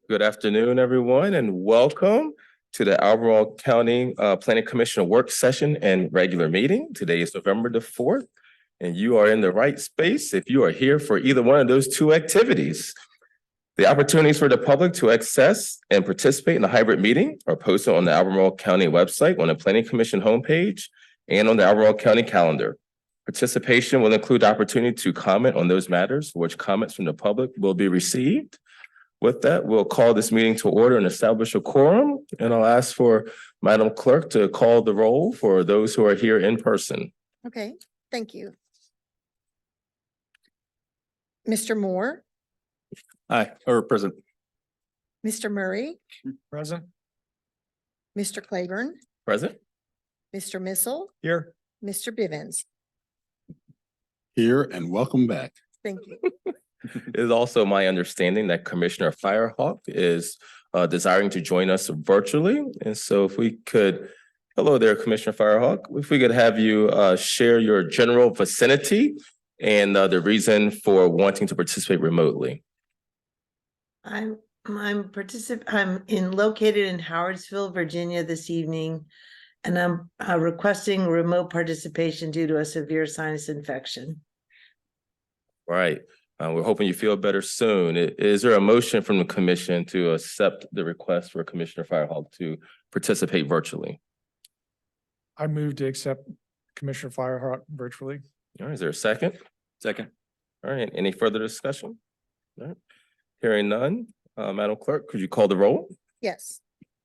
Good afternoon, everyone, and welcome to the Albemarle County Planning Commission work session and regular meeting. Today is November the 4th, and you are in the right space if you are here for either one of those two activities. The opportunities for the public to access and participate in the hybrid meeting are posted on the Albemarle County website on the Planning Commission homepage and on the Albemarle County calendar. Participation will include the opportunity to comment on those matters for which comments from the public will be received. With that, we'll call this meeting to order and establish a quorum, and I'll ask for Madam Clerk to call the roll for those who are here in person. Okay, thank you. Mr. Moore, Aye, or present. Mr. Murray, Present. Mr. Claiborne, Present? Mr. Missile, Here. Mr. Bivens. Here and welcome back. Thank you. It is also my understanding that Commissioner Firehawk is desiring to join us virtually. And so if we could, hello there, Commissioner Firehawk, if we could have you share your general vicinity and the reason for wanting to participate remotely. I'm located in Howardsville, Virginia this evening, and I'm requesting remote participation due to a severe sinus infection. Right. We're hoping you feel better soon. Is there a motion from the commission to accept the request for Commissioner Firehawk to participate virtually? I move to accept Commissioner Firehawk virtually. All right, is there a second? Second. All right, any further discussion? All right. Hearing none, Madam Clerk, could you call the roll? Yes.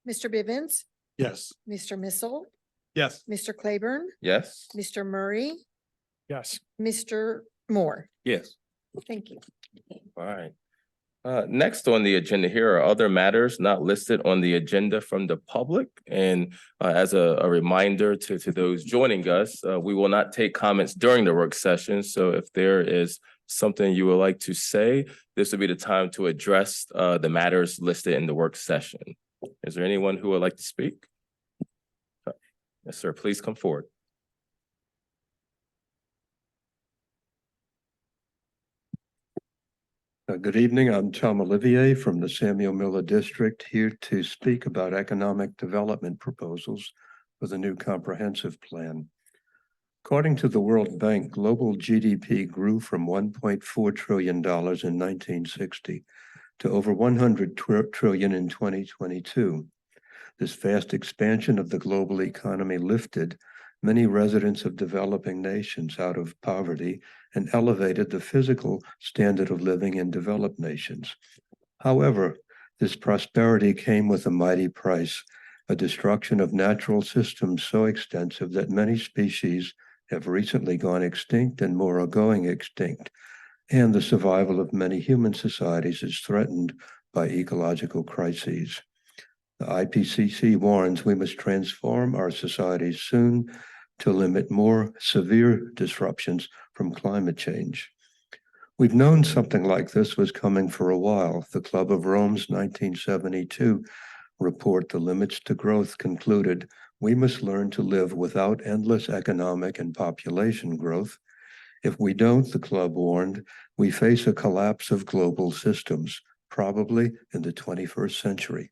Mr. Bivens, Yes. Mr. Missile, Yes. Mr. Claiborne, Yes. Mr. Murray, Yes. Mr. Moore. Yes. Thank you. All right. Next on the agenda here are other matters not listed on the agenda from the public. And as a reminder to those joining us, we will not take comments during the work session. So if there is something you would like to say, this would be the time to address the matters listed in the work session. Is there anyone who would like to speak? Yes, sir. Please come forward. Good evening. I'm Tom Olivier from the Samuel Miller District, here to speak about economic development proposals for the new comprehensive plan. According to the World Bank, global GDP grew from $1.4 trillion in 1960 to over $100 trillion in 2022. This fast expansion of the global economy lifted many residents of developing nations out of poverty and elevated the physical standard of living in developed nations. However, this prosperity came with a mighty price, a destruction of natural systems so extensive that many species have recently gone extinct and more are going extinct, and the survival of many human societies is threatened by ecological crises. The IPCC warns we must transform our societies soon to limit more severe disruptions from climate change. We've known something like this was coming for a while. The Club of Rome's 1972 report, The Limits to Growth, concluded we must learn to live without endless economic and population growth. If we don't, the club warned, we face a collapse of global systems, probably in the 21st century.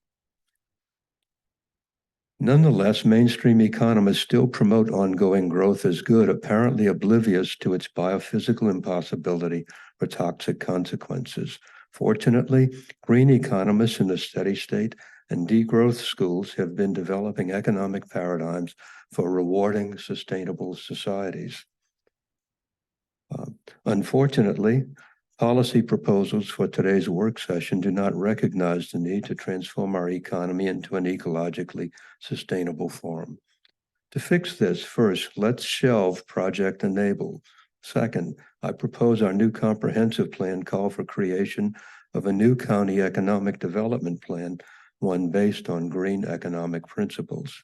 Nonetheless, mainstream economists still promote ongoing growth as good, apparently oblivious to its biophysical impossibility or toxic consequences. Fortunately, green economists in the steady state and degrowth schools have been developing economic paradigms for rewarding sustainable societies. Unfortunately, policy proposals for today's work session do not recognize the need to transform our economy into an ecologically sustainable form. To fix this, first, let's shelve Project Enable. Second, I propose our new comprehensive plan call for creation of a new county economic development plan, one based on green economic principles.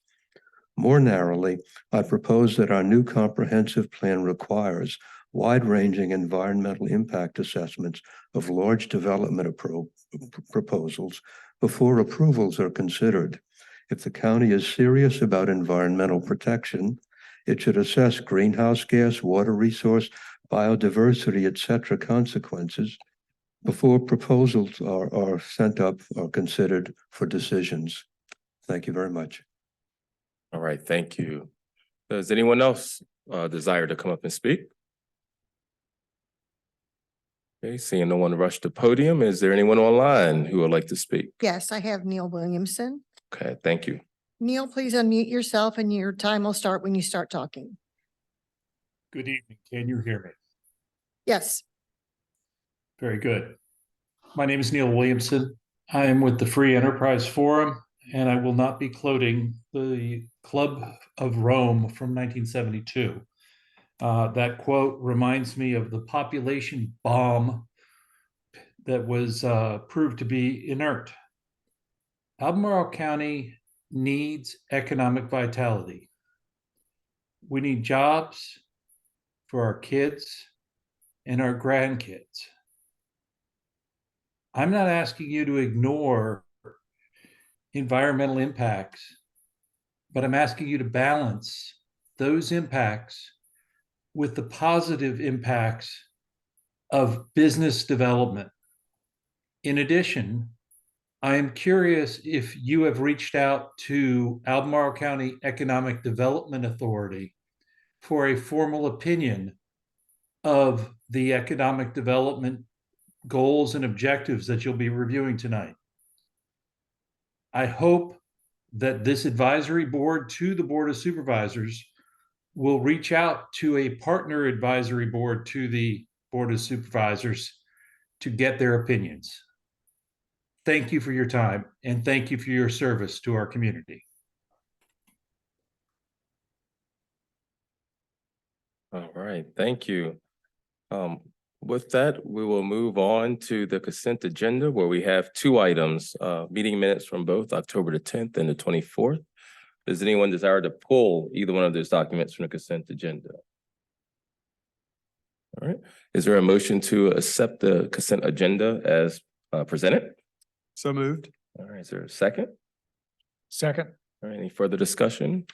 More narrowly, I propose that our new comprehensive plan requires wide-ranging environmental impact assessments of large development proposals before approvals are considered. If the county is serious about environmental protection, it should assess greenhouse gas, water resource, biodiversity, etc. consequences before proposals are sent up or considered for decisions. Thank you very much. All right, thank you. Does anyone else desire to come up and speak? Okay, seeing no one rush the podium, is there anyone online who would like to speak? Yes, I have Neil Williamson. Okay, thank you. Neil, please unmute yourself and your time will start when you start talking. Good evening. Can you hear me? Yes, Very good. My name is Neil Williamson. I am with the Free Enterprise Forum, and I will not be quoting the Club of Rome from 1972. That quote reminds me of the population bomb that was proved to be inert. Albemarle County needs economic vitality. We need jobs for our kids and our grandkids. I'm not asking you to ignore environmental impacts, but I'm asking you to balance those impacts with the positive impacts of business development. In addition, I am curious if you have reached out to Albemarle County Economic Development Authority for a formal opinion of the economic development goals and objectives that you'll be reviewing tonight. I hope that this advisory board to the Board of Supervisors will reach out to a partner advisory board to the Board of Supervisors to get their opinions. Thank you for your time and thank you for your service to our community. All right, thank you. With that, we will move on to the consent agenda where we have two items, meeting minutes from both October the 10th and the 24th. Does anyone desire to pull either one of those documents from the consent agenda? All right, is there a motion to accept the consent agenda as presented? So moved. All right, is there a second? Second. All right, any further discussion?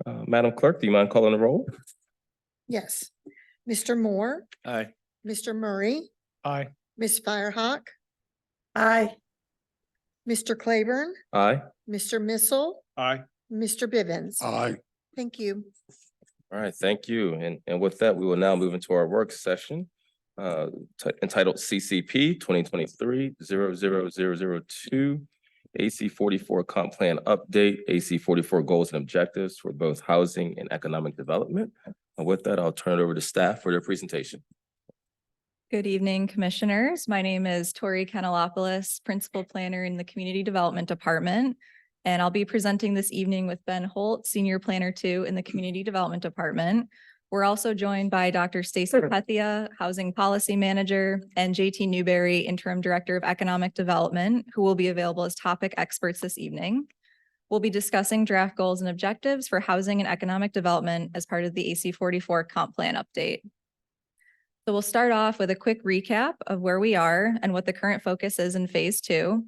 Madam Clerk, do you mind calling the roll? yes. Mr. Moore, Aye. Mr. Murray, Aye. Ms. Firehawk, Aye. Mr. Claiborne, Aye. Mr. Missile, Aye. Mr. Bivens. Aye. Thank you. All right, thank you. And with that, we will now move into our work session entitled CCP 2023-00002 AC 44 Comp Plan Update, AC 44 Goals and Objectives for both housing and economic development. And with that, I'll turn it over to staff for their presentation. Good evening, commissioners. My name is Tori Kanelopoulos, Principal Planner in the Community Development Department. And I'll be presenting this evening with Ben Holt, Senior Planner 2 in the Community Development Department. We're also joined by Dr. Stacy Pethia, Housing Policy Manager, and JT Newberry, Interim Director of Economic Development, who will be available as topic experts this evening. We'll be discussing draft goals and objectives for housing and economic development as part of the AC 44 Comp Plan Update. So we'll start off with a quick recap of where we are and what the current focus is in phase 2.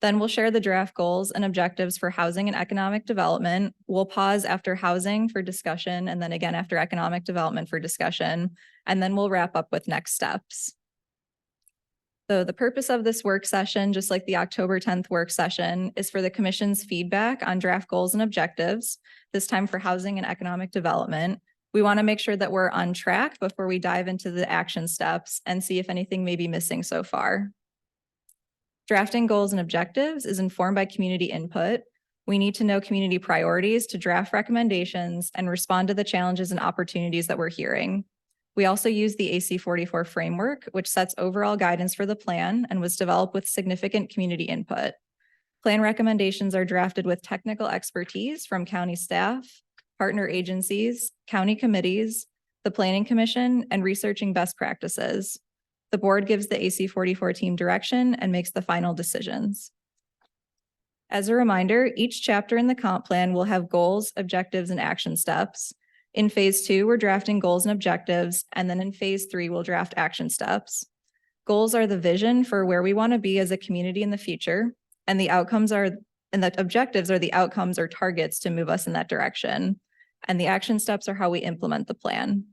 Then we'll share the draft goals and objectives for housing and economic development. We'll pause after housing for discussion and then again after economic development for discussion. And then we'll wrap up with next steps. So the purpose of this work session, just like the October 10th work session, is for the Commission's feedback on draft goals and objectives, this time for housing and economic development. We want to make sure that we're on track before we dive into the action steps and see if anything may be missing so far. Drafting goals and objectives is informed by community input. We need to know community priorities to draft recommendations and respond to the challenges and opportunities that we're hearing. We also use the AC 44 framework, which sets overall guidance for the plan and was developed with significant community input. Plan recommendations are drafted with technical expertise from county staff, partner agencies, county committees, the Planning Commission, and researching best practices. The board gives the AC 44 team direction and makes the final decisions. As a reminder, each chapter in the comp plan will have goals, objectives, and action steps. In phase 2, we're drafting goals and objectives, and then in phase 3, we'll draft action steps. Goals are the vision for where we want to be as a community in the future, and the objectives are the outcomes or targets to move us in that direction. And the action steps are how we implement the plan.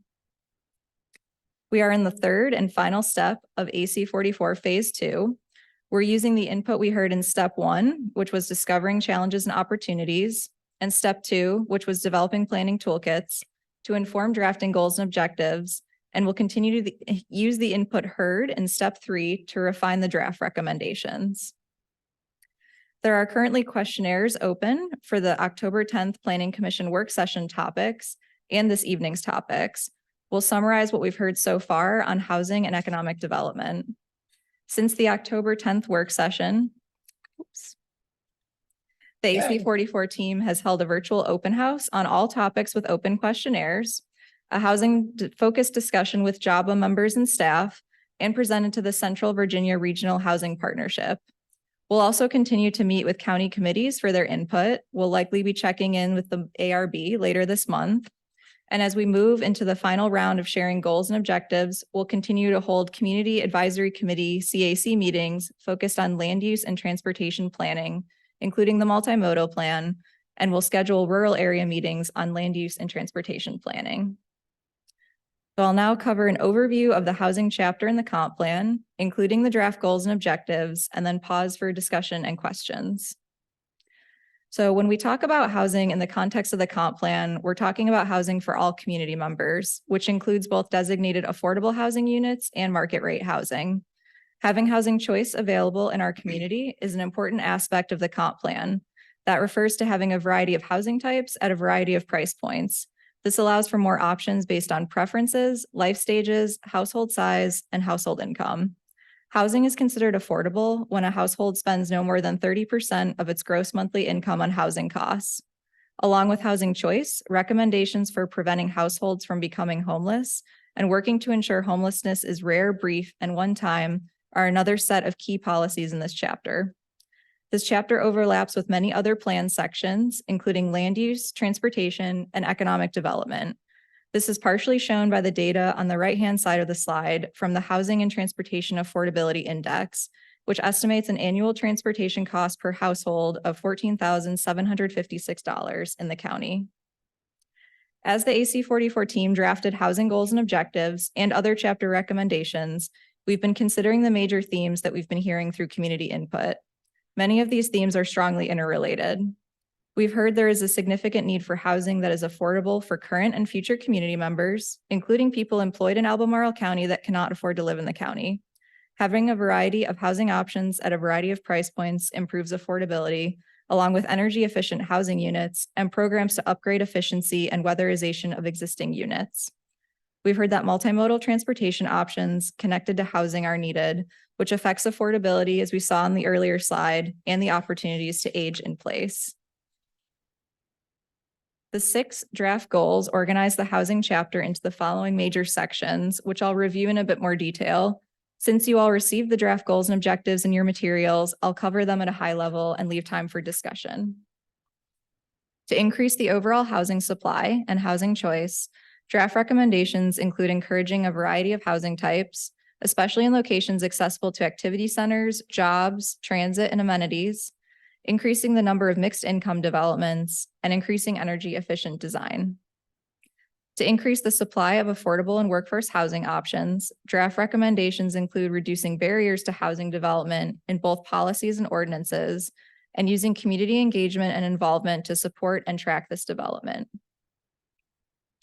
We are in the third and final step of AC 44 Phase 2. We're using the input we heard in Step 1, which was discovering challenges and opportunities, and Step 2, which was developing planning toolkits to inform drafting goals and objectives, and we'll continue to use the input heard in Step 3 to refine the draft recommendations. There are currently questionnaires open for the October 10th Planning Commission work session topics and this evening's topics. We'll summarize what we've heard so far on housing and economic development. Since the October 10th work session, the AC 44 team has held a virtual open house on all topics with open questionnaires, a housing-focused discussion with JABA members and staff, and presented to the Central Virginia Regional Housing Partnership. We'll also continue to meet with county committees for their input. We'll likely be checking in with the ARB later this month. And as we move into the final round of sharing goals and objectives, we'll continue to hold Community Advisory Committee CAC meetings focused on land use and transportation planning, including the multimodal plan, and we'll schedule rural area meetings on land use and transportation planning. So I'll now cover an overview of the housing chapter in the comp plan, including the draft goals and objectives, and then pause for discussion and questions. So when we talk about housing in the context of the comp plan, we're talking about housing for all community members, which includes both designated affordable housing units and market rate housing. Having housing choice available in our community is an important aspect of the comp plan. That refers to having a variety of housing types at a variety of price points. This allows for more options based on preferences, life stages, household size, and household income. Housing is considered affordable when a household spends no more than 30% of its gross monthly income on housing costs. Along with housing choice, recommendations for preventing households from becoming homeless and working to ensure homelessness is rare, brief, and one time are another set of key policies in this chapter. This chapter overlaps with many other plan sections, including land use, transportation, and economic development. This is partially shown by the data on the right-hand side of the slide from the Housing and Transportation Affordability Index, which estimates an annual transportation cost per household of $14,756 in the county. As the AC 44 team drafted housing goals and objectives and other chapter recommendations, we've been considering the major themes that we've been hearing through community input. Many of these themes are strongly interrelated. We've heard there is a significant need for housing that is affordable for current and future community members, including people employed in Albemarle County that cannot afford to live in the county. Having a variety of housing options at a variety of price points improves affordability, along with energy efficient housing units and programs to upgrade efficiency and weatherization of existing units. We've heard that multimodal transportation options connected to housing are needed, which affects affordability, as we saw in the earlier slide, and the opportunities to age in place. The 6 draft goals organize the housing chapter into the following major sections, which I'll review in a bit more detail. Since you all received the draft goals and objectives in your materials, I'll cover them at a high level and leave time for discussion. To increase the overall housing supply and housing choice, draft recommendations include encouraging a variety of housing types, especially in locations accessible to activity centers, jobs, transit, and amenities, increasing the number of mixed income developments, and increasing energy efficient design. To increase the supply of affordable and workforce housing options, draft recommendations include reducing barriers to housing development in both policies and ordinances, and using community engagement and involvement to support and track this development.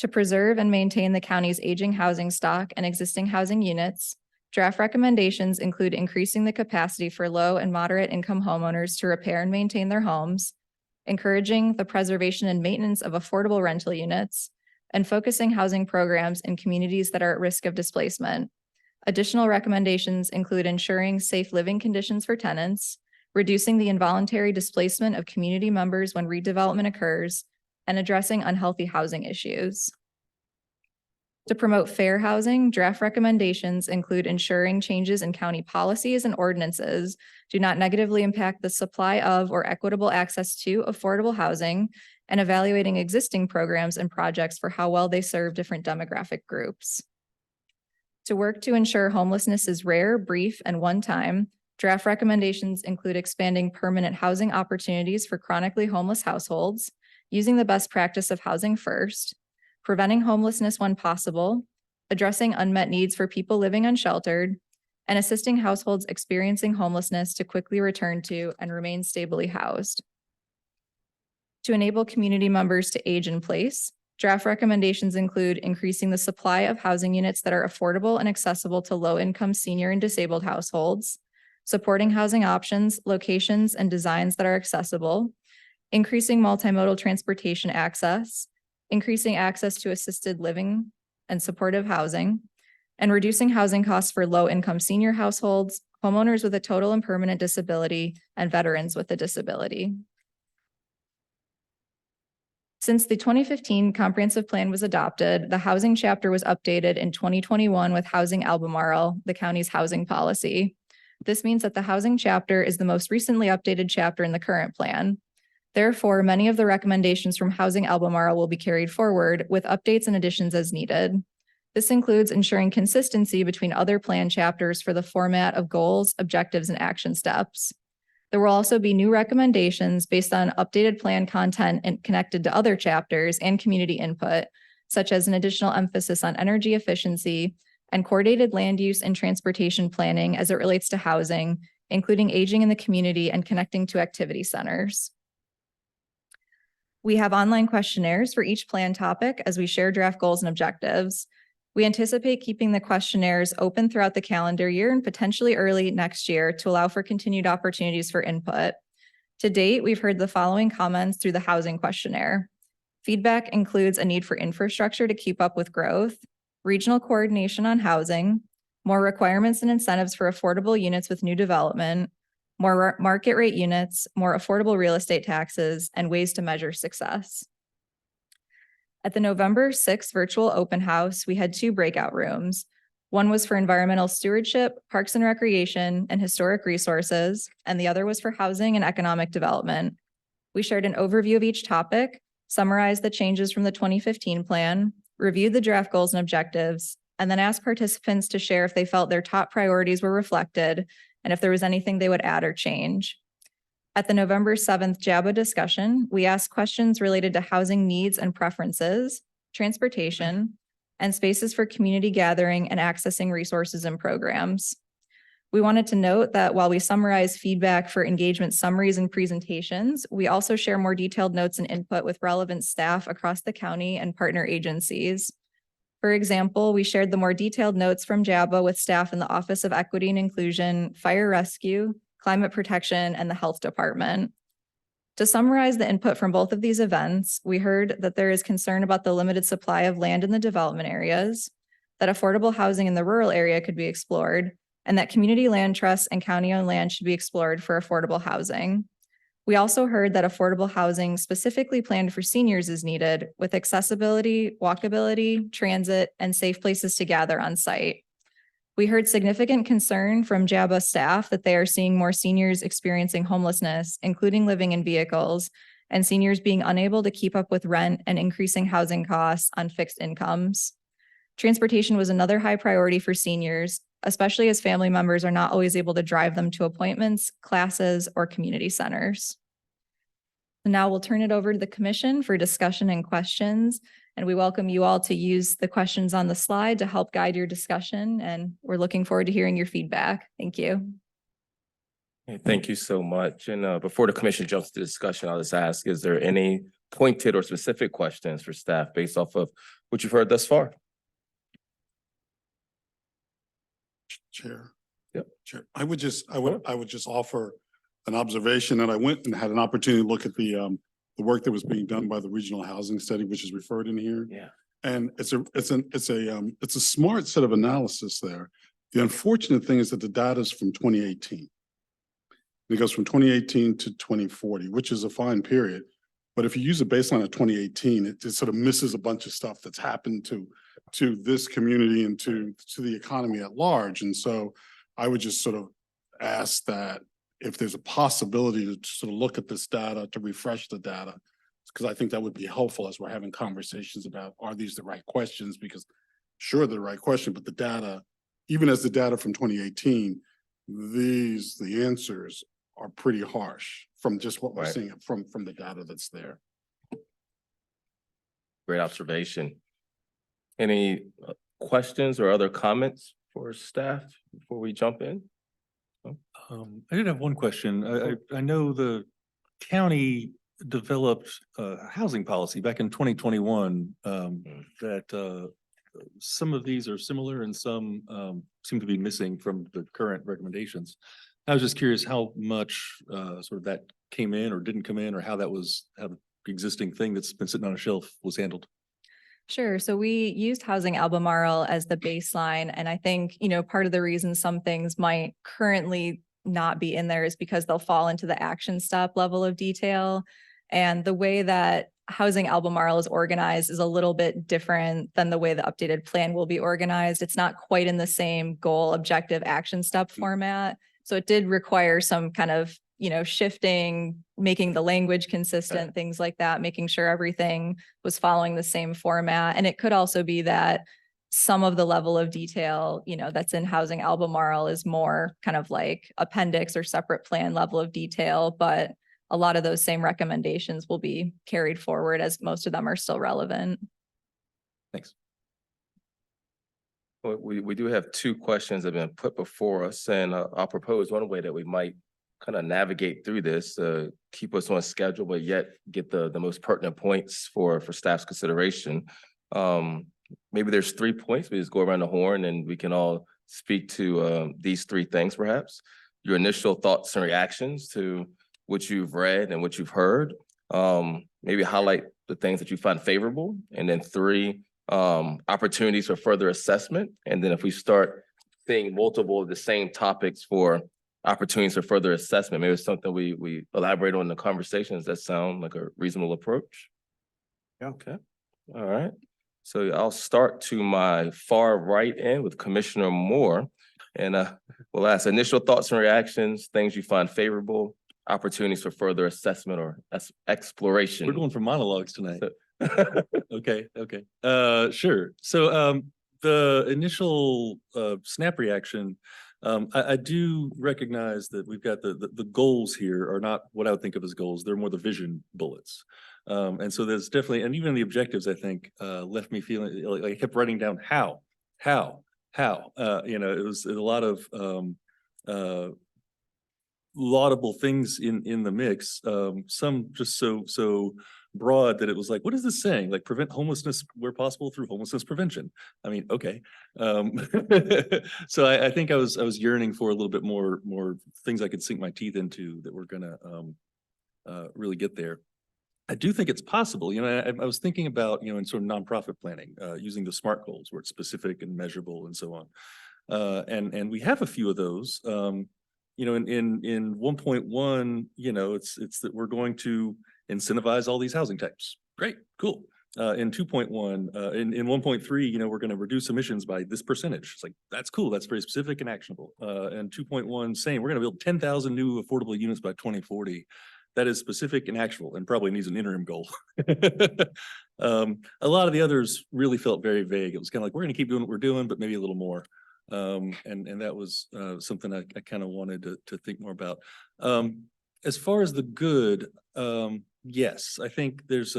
To preserve and maintain the county's aging housing stock and existing housing units, draft recommendations include increasing the capacity for low and moderate income homeowners to repair and maintain their homes, encouraging the preservation and maintenance of affordable rental units, and focusing housing programs in communities that are at risk of displacement. Additional recommendations include ensuring safe living conditions for tenants, reducing the involuntary displacement of community members when redevelopment occurs, and addressing unhealthy housing issues. To promote fair housing, draft recommendations include ensuring changes in county policies and ordinances do not negatively impact the supply of or equitable access to affordable housing, and evaluating existing programs and projects for how well they serve different demographic groups. To work to ensure homelessness is rare, brief, and one time, draft recommendations include expanding permanent housing opportunities for chronically homeless households, using the best practice of housing first, preventing homelessness when possible, addressing unmet needs for people living unsheltered, and assisting households experiencing homelessness to quickly return to and remain stably housed. To enable community members to age in place, draft recommendations include increasing the supply of housing units that are affordable and accessible to low-income senior and disabled households, supporting housing options, locations, and designs that are accessible, increasing multimodal transportation access, increasing access to assisted living and supportive housing, and reducing housing costs for low-income senior households, homeowners with a total and permanent disability, and veterans with a disability. Since the 2015 comprehensive plan was adopted, the housing chapter was updated in 2021 with Housing Albemarle, the county's housing policy. This means that the housing chapter is the most recently updated chapter in the current plan. Therefore, many of the recommendations from Housing Albemarle will be carried forward with updates and additions as needed. This includes ensuring consistency between other plan chapters for the format of goals, objectives, and action steps. There will also be new recommendations based on updated plan content and connected to other chapters and community input, such as an additional emphasis on energy efficiency and coordinated land use and transportation planning as it relates to housing, including aging in the community and connecting to activity centers. We have online questionnaires for each plan topic as we share draft goals and objectives. We anticipate keeping the questionnaires open throughout the calendar year and potentially early next year to allow for continued opportunities for input. To date, we've heard the following comments through the housing questionnaire. Feedback includes a need for infrastructure to keep up with growth, regional coordination on housing, more requirements and incentives for affordable units with new development, more market rate units, more affordable real estate taxes, and ways to measure success. At the November 6th virtual open house, we had 2 breakout rooms. One was for environmental stewardship, parks and recreation, and historic resources, and the other was for housing and economic development. We shared an overview of each topic, summarized the changes from the 2015 plan, reviewed the draft goals and objectives, and then asked participants to share if they felt their top priorities were reflected and if there was anything they would add or change. At the November 7th JABA discussion, we asked questions related to housing needs and preferences, transportation, and spaces for community gathering and accessing resources and programs. We wanted to note that while we summarize feedback for engagement summaries and presentations, we also share more detailed notes and input with relevant staff across the county and partner agencies. For example, we shared the more detailed notes from JABA with staff in the Office of Equity and Inclusion, Fire Rescue, Climate Protection, and the Health Department. To summarize the input from both of these events, we heard that there is concern about the limited supply of land in the development areas, that affordable housing in the rural area could be explored, and that community land trusts and county-owned land should be explored for affordable housing. We also heard that affordable housing specifically planned for seniors is needed, with accessibility, walkability, transit, and safe places to gather on site. We heard significant concern from JABA staff that they are seeing more seniors experiencing homelessness, including living in vehicles, and seniors being unable to keep up with rent and increasing housing costs on fixed incomes. Transportation was another high priority for seniors, especially as family members are not always able to drive them to appointments, classes, or community centers. Now we'll turn it over to the commission for discussion and questions. And we welcome you all to use the questions on the slide to help guide your discussion. And we're looking forward to hearing your feedback. Thank you. Hey, thank you so much. And before the commission jumps to discussion, I'll just ask, is there any pointed or specific questions for staff based off of what you've heard thus far? Chair. Yep. Chair, I would just offer an observation that I went and had an opportunity to look at the work that was being done by the Regional Housing Study, which is referred in here. Yeah. And it's a smart set of analysis there. The unfortunate thing is that the data is from 2018. It goes from 2018 to 2040, which is a fine period. But if you use a baseline of 2018, it sort of misses a bunch of stuff that's happened to this community and to the economy at large. And so I would just sort of ask that if there's a possibility to sort of look at this data, to refresh the data, because I think that would be helpful as we're having conversations about, are these the right questions? Because sure, they're the right question, but the data, even as the data from 2018, the answers are pretty harsh from just what we're Right. seeing from the data that's there. Great observation. Any questions or other comments for staff before we jump in? I did have one question. I know the county developed a housing policy back in 2021 that some of these are similar and some seem to be missing from the current recommendations. I was just curious how much sort of that came in or didn't come in, or how the existing thing that's been sitting on a shelf was handled. Sure. So we used Housing Albemarle as the baseline. And I think, part of the reason some things might currently not be in there is because they'll fall into the action step level of detail. And the way that Housing Albemarle is organized is a little bit different than the way the updated plan will be organized. It's not quite in the same goal, objective, action step format. So it did require some kind of, shifting, making the language consistent, things like that, making sure everything was following the same format. And it could also be that some of the level of detail, that's in Housing Albemarle is more kind of like appendix or separate plan level of detail, but a lot of those same recommendations will be carried forward as most of them are still relevant. Thanks. Well, we do have two questions that have been put before us, and I'll propose one way that we might kind of navigate through this, keep us on schedule, but yet get the most pertinent points for staff's consideration. Maybe there's 3 points. We just go around the horn and we can all speak to these 3 things, perhaps. Your initial thoughts and reactions to what you've read and what you've heard. Maybe highlight the things that you find favorable. And then 3, opportunities for further assessment. And then if we start seeing multiple of the same topics for opportunities for further assessment, maybe it's something we elaborate on in the conversations. That sound like a reasonable approach? Yeah. Okay. All right. So I'll start to my far right end with Commissioner Moore, and we'll ask initial thoughts and reactions, things you find favorable, opportunities for further assessment or exploration. We're going for monologues tonight. Okay. Sure. So the initial snap reaction, I do recognize that we've got the goals here are not what I would think of as goals. They're more the vision bullets. And so there's definitely, and even the objectives, I think, left me feeling like I kept writing down how, it was a lot of laudable things in the mix. Some just so broad that it was like, what is this saying? Like, prevent homelessness where possible through homelessness prevention. I mean, okay. So I think I was yearning for a little bit more things I could sink my teeth into that were gonna really get there. I do think it's possible. I was thinking about, in sort of nonprofit planning, using the SMART goals where it's specific and measurable and so on. And we have a few of those. In 1.1, it's that we're going to incentivize all these housing types. Great, cool. In 2.1, in 1.3, we're going to reduce emissions by this percentage. It's like, that's cool. That's very specific and actionable. And 2.1, same, we're going to build 10,000 new affordable units by 2040. That is specific and actual and probably needs an interim goal. A lot of the others really felt very vague. It was kind of like, we're going to keep doing what we're doing, but maybe a little more. And that was something I kind of wanted to think more about. As far as the good, yes, I think there's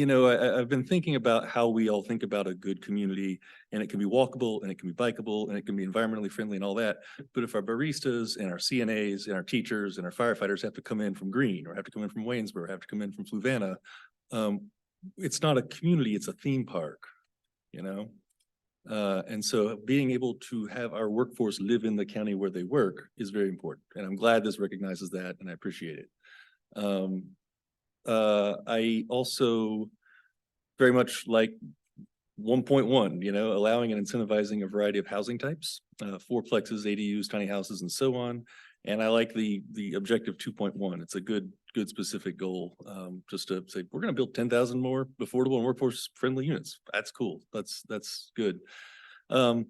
I've been thinking about how we all think about a good community, and it can be walkable and it can be bikeable and it can be environmentally friendly and all that. But if our baristas and our CNAs and our teachers and our firefighters have to come in from Greene or have to come in from Waynesboro, have to come in from Fluvanna, it's not a community, it's a theme park, and so being able to have our workforce live in the county where they work is very important. And I'm glad this recognizes that, and I appreciate it. I also very much like 1.1, allowing and incentivizing a variety of housing types, fourplexes, ADUs, tiny houses, and so on. And I like the objective 2.1. It's a good specific goal, just to say, we're going to build 10,000 more affordable and workforce friendly units. That's cool. That's good. I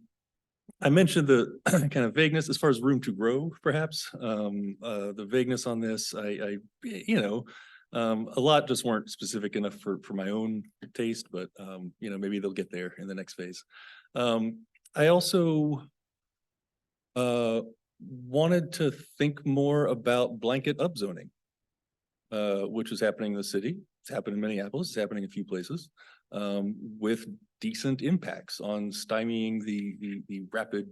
mentioned the kind of vagueness as far as room to grow, perhaps. The vagueness on this, a lot just weren't specific enough for my own taste, but maybe they'll get there in the next phase. I also wanted to think more about blanket upzoning, which is happening in the city. It's happened in Minneapolis. It's happening in a few places. with decent impacts on stymieing the rapid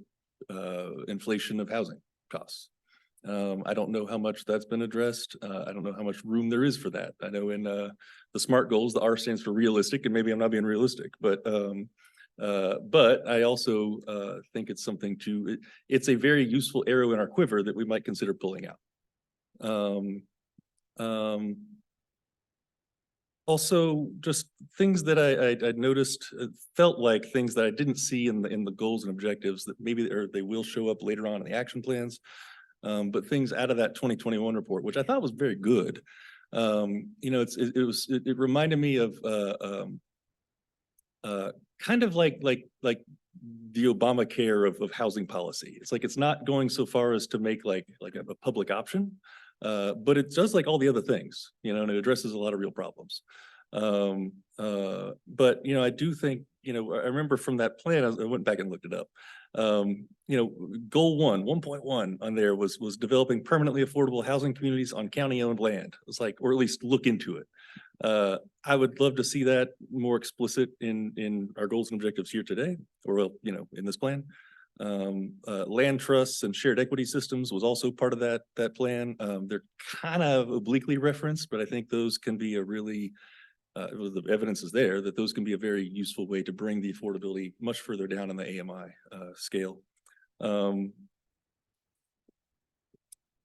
inflation of housing costs. I don't know how much that's been addressed. I don't know how much room there is for that. I know in the SMART goals, the R stands for realistic, and maybe I'm not being realistic, but I also think it's something it's a very useful arrow in our quiver that we might consider pulling out. Also, just things that I noticed, felt like things that I didn't see in the goals and objectives that maybe they will show up later on in the action plans. But things out of that 2021 report, which I thought was very good. It reminded me of kind of like the Obamacare of housing policy. It's like it's not going so far as to make like a public option. But it does like all the other things, and it addresses a lot of real problems. But, I do think, I remember from that plan, I went back and looked it up. Goal 1.1 on there was developing permanently affordable housing communities on county-owned land. It's like, or at least look into it. I would love to see that more explicit in our goals and objectives here today, or, in this plan. Land trusts and shared equity systems was also part of that plan. They're kind of obliquely referenced, but I think those can be a really, the evidence is there that those can be a very useful way to bring the affordability much further down on the AMI scale.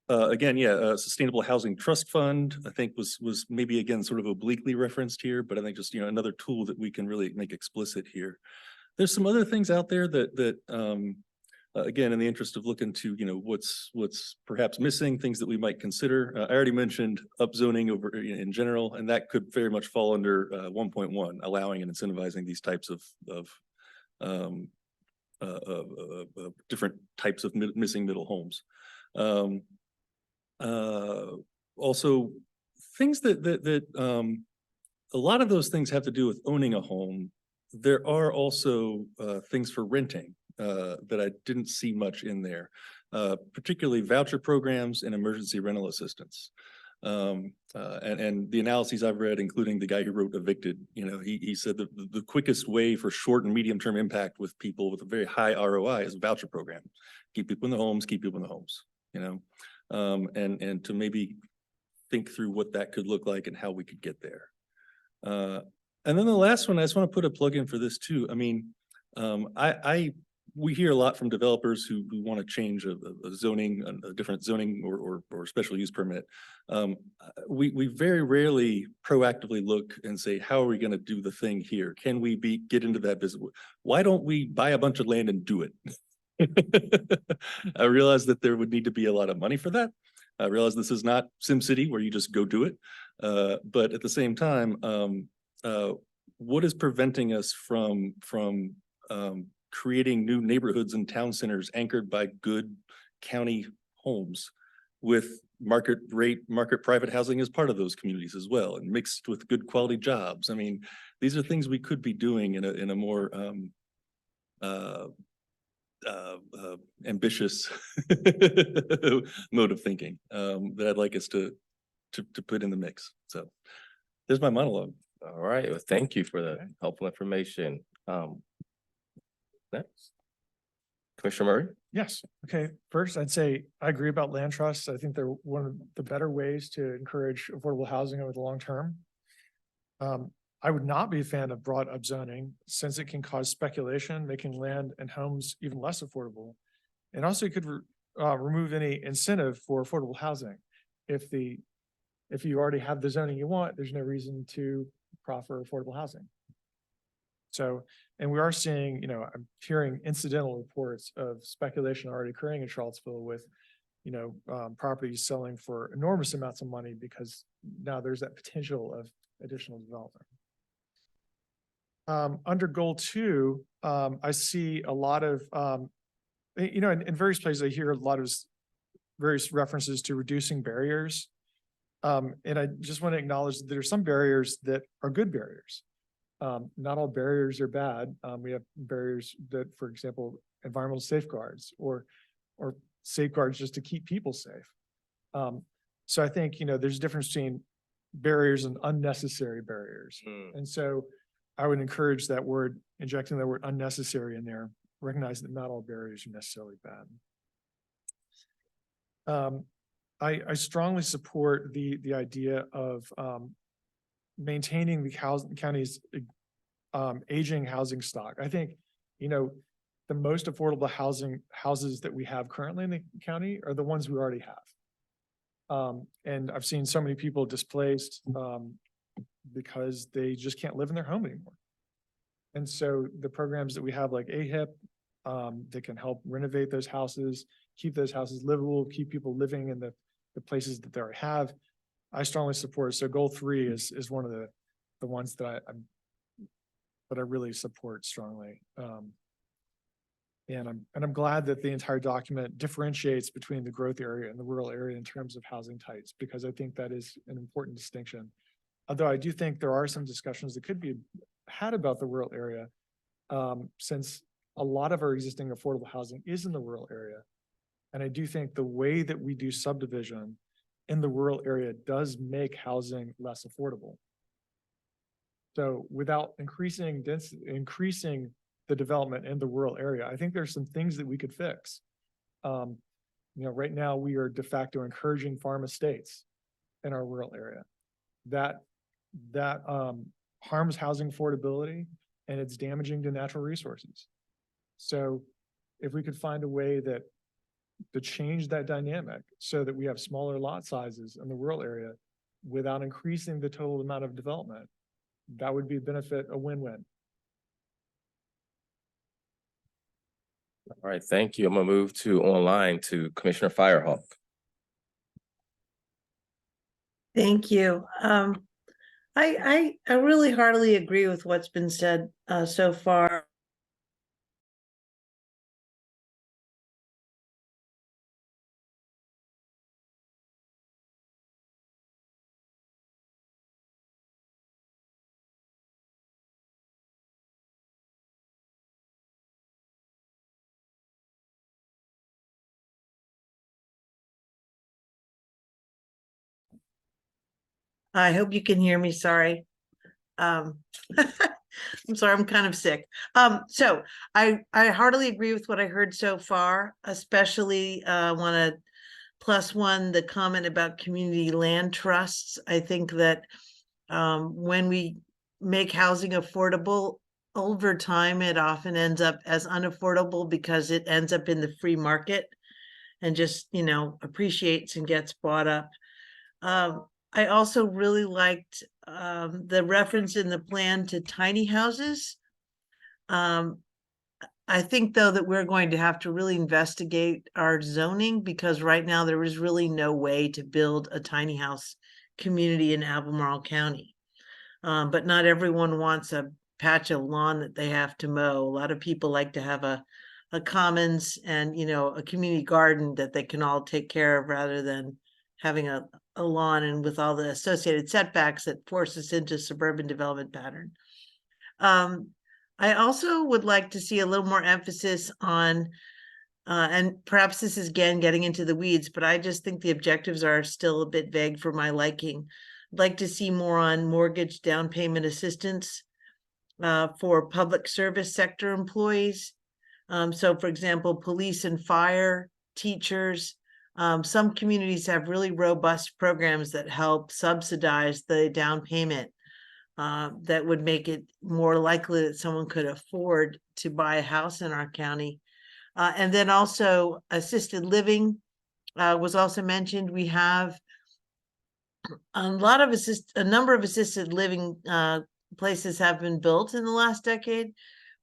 Again, Sustainable Housing Trust Fund, I think was maybe again sort of obliquely referenced here, but I think just another tool that we can really make explicit here. There's some other things out there that again, in the interest of looking to, what's perhaps missing, things that we might consider. I already mentioned upzoning over in general, and that could very much fall under 1.1, allowing and incentivizing these types of different types of missing middle homes. Also, things that a lot of those things have to do with owning a home. There are also things for renting that I didn't see much in there, particularly voucher programs and emergency rental assistance. And the analyses I've read, including the guy who wrote Evicted, he said that the quickest way for short and medium term impact with people with a very high ROI is a voucher program. Keep people in the homes, keep people in the homes, and to maybe think through what that could look like and how we could get there. And then the last one, I just want to put a plug in for this too. I mean, we hear a lot from developers who want to change a zoning, a different zoning or special use permit. We very rarely proactively look and say, how are we going to do the thing here? Can we get into that business? Why don't we buy a bunch of land and do it? I realize that there would need to be a lot of money for that. I realize this is not SimCity where you just go do it. But at the same time, what is preventing us from creating new neighborhoods and town centers anchored by good county homes with market private housing as part of those communities as well, and mixed with good quality jobs? I mean, these are things we could be doing in a more ambitious mode of thinking that I'd like us to put in the mix. So there's my monologue. All right, well, thank you for the helpful information. Next, Commissioner Murray. Yes. Okay. First, I'd say I agree about land trusts. I think they're one of the better ways to encourage affordable housing over the long term. I would not be a fan of broad upzoning since it can cause speculation, making land and homes even less affordable. And also it could remove any incentive for affordable housing. If you already have the zoning you want, there's no reason to proffer affordable housing. So, and we are seeing, I'm hearing incidental reports of speculation already occurring in Charlottesville with, properties selling for enormous amounts of money because now there's that potential of additional development. Under goal 2, I see a lot of, in various places, I hear a lot of various references to reducing barriers. And I just want to acknowledge that there are some barriers that are good barriers. Not all barriers are bad. We have barriers that, for example, environmental safeguards or safeguards just to keep people safe. So I think, there's a difference between barriers and unnecessary barriers. And so I would encourage that word, injecting the word unnecessary in there, recognizing that not all barriers are necessarily bad. I strongly support the idea of maintaining the county's aging housing stock. I think, the most affordable houses that we have currently in the county are the ones we already have. And I've seen so many people displaced because they just can't live in their home anymore. And so the programs that we have like AHIP that can help renovate those houses, keep those houses livable, keep people living in the places that they already have, I strongly support. So goal 3 is one of the ones that I really support strongly. And I'm glad that the entire document differentiates between the growth area and the rural area in terms of housing types, because I think that is an important distinction. Although I do think there are some discussions that could be had about the rural area, since a lot of our existing affordable housing is in the rural area. And I do think the way that we do subdivision in the rural area does make housing less affordable. So without increasing density, increasing the development in the rural area, I think there's some things that we could fix. Right now we are de facto encouraging farm estates in our rural area. That harms housing affordability, and it's damaging to natural resources. So if we could find a way to change that dynamic so that we have smaller lot sizes in the rural area without increasing the total amount of development, that would be a win-win. All right, thank you. I'm gonna move to online to Commissioner Firehawk. Thank you. I really heartily agree with what's been said so far. I hope you can hear me. Sorry. I'm sorry, I'm kind of sick. So I heartily agree with what I heard so far, especially want to +1 the comment about community land trusts. I think that when we make housing affordable, over time, it often ends up as unaffordable because it ends up in the free market and just, appreciates and gets bought up. I also really liked the reference in the plan to tiny houses. I think, though, that we're going to have to really investigate our zoning, because right now there is really no way to build a tiny house community in Albemarle County. But not everyone wants a patch of lawn that they have to mow. A lot of people like to have a commons and, a community garden that they can all take care of, rather than having a lawn and with all the associated setbacks that force us into suburban development pattern. I also would like to see a little more emphasis on, and perhaps this is again getting into the weeds, but I just think the objectives are still a bit vague for my liking. I'd like to see more on mortgage down payment assistance for public service sector employees. So for example, police and fire, teachers. Some communities have really robust programs that help subsidize the down payment that would make it more likely that someone could afford to buy a house in our county. And then also assisted living was also mentioned. We have a number of assisted living places have been built in the last decade,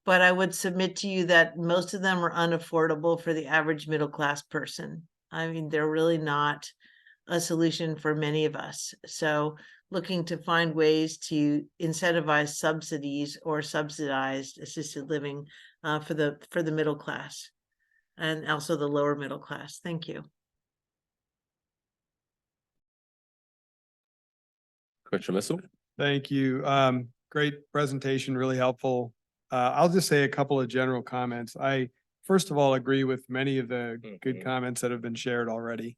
but I would submit to you that most of them are unaffordable for the average middle-class person. I mean, they're really not a solution for many of us. So looking to find ways to incentivize subsidies or subsidized assisted living for the middle class and also the lower middle class. Thank you. Commissioner Missile. Thank you. Great presentation, really helpful. I'll just say a couple of general comments. I, first of all, agree with many of the good comments that have been shared already.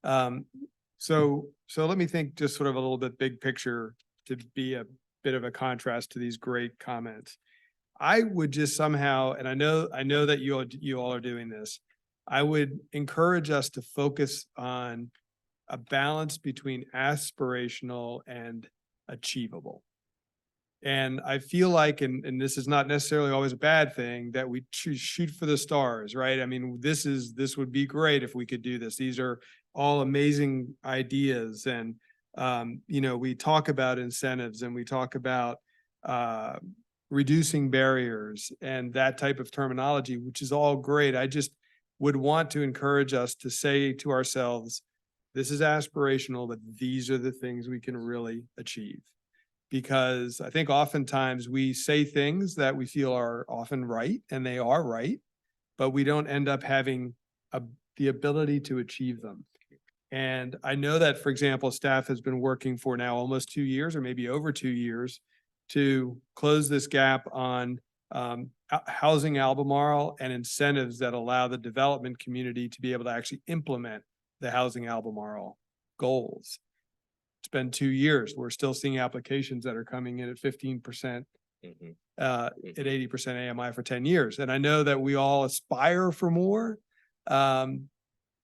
So let me think just sort of a little bit big picture to be a bit of a contrast to these great comments. I would just somehow, and I know that you all are doing this. I would encourage us to focus on a balance between aspirational and achievable. And I feel like, and this is not necessarily always a bad thing, that we shoot for the stars, right? I mean, this would be great if we could do this. These are all amazing ideas. And, we talk about incentives and we talk about, reducing barriers and that type of terminology, which is all great. I just would want to encourage us to say to ourselves, this is aspirational, but these are the things we can really achieve. Because I think oftentimes we say things that we feel are often right, and they are right, but we don't end up having the ability to achieve them. And I know that, for example, staff has been working for now almost 2 years or maybe over 2 years to close this gap on housing Albemarle and incentives that allow the development community to be able to actually implement the housing Albemarle goals. It's been 2 years. We're still seeing applications that are coming in at 15%, at 80% AMI for 10 years. And I know that we all aspire for more,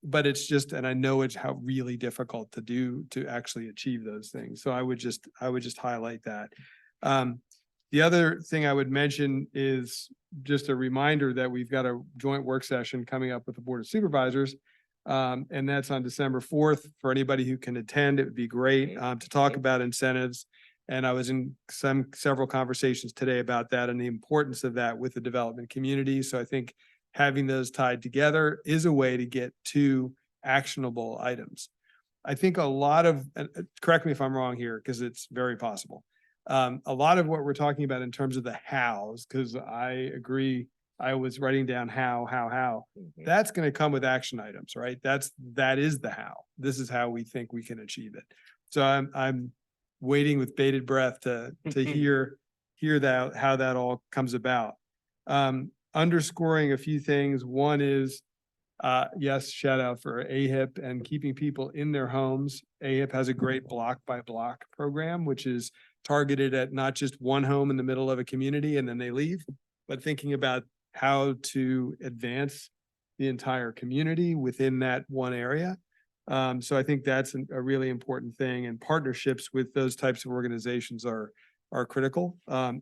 but it's just, and I know it's how really difficult to do to actually achieve those things. So I would just highlight that. The other thing I would mention is just a reminder that we've got a joint work session coming up with the Board of Supervisors. And that's on December 4th. For anybody who can attend, it would be great to talk about incentives. And I was in several conversations today about that and the importance of that with the development community. So I think having those tied together is a way to get to actionable items. I think a lot of, correct me if I'm wrong here, because it's very possible. A lot of what we're talking about in terms of the hows, because I agree, I was writing down how, that's going to come with action items, right? That is the how. This is how we think we can achieve it. So I'm waiting with bated breath to hear that, how that all comes about. Underscoring a few things. One is, yes, shout out for AHIP and keeping people in their homes. AHIP has a great block by block program, which is targeted at not just one home in the middle of a community and then they leave, but thinking about how to advance the entire community within that one area. So I think that's a really important thing, and partnerships with those types of organizations are critical,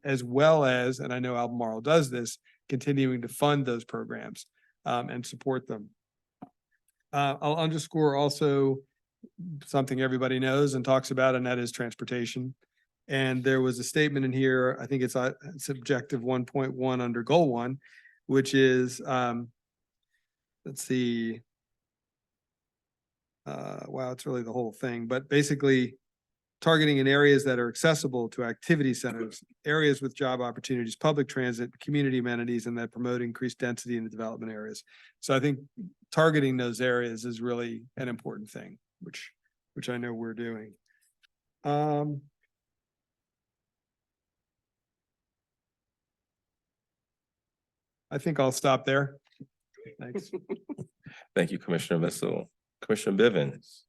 as well as, and I know Albemarle does this, continuing to fund those programs and support them. I'll underscore also something everybody knows and talks about, and that is transportation. And there was a statement in here, I think it's objective 1.1 under goal 1, which is, let's see. Wow, it's really the whole thing, but basically targeting in areas that are accessible to activity centers, areas with job opportunities, public transit, community amenities, and that promote increased density in the development areas. So I think targeting those areas is really an important thing, which I know we're doing. I think I'll stop there. Thanks. Thank you, Commissioner Missile. Commissioner Bivens.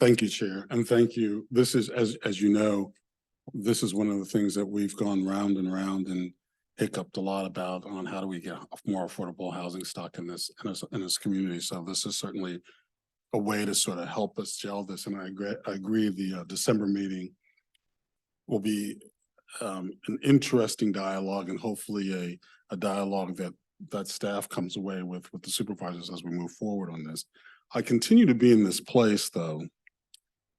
Thank you, Chair, and thank you. This is, as you know, this is one of the things that we've gone round and round and hiccuped a lot about on how do we get more affordable housing stock in this community. So this is certainly a way to sort of help us gel this. And I agree the December meeting will be an interesting dialogue, and hopefully a dialogue that staff comes away with the supervisors as we move forward on this. I continue to be in this place though,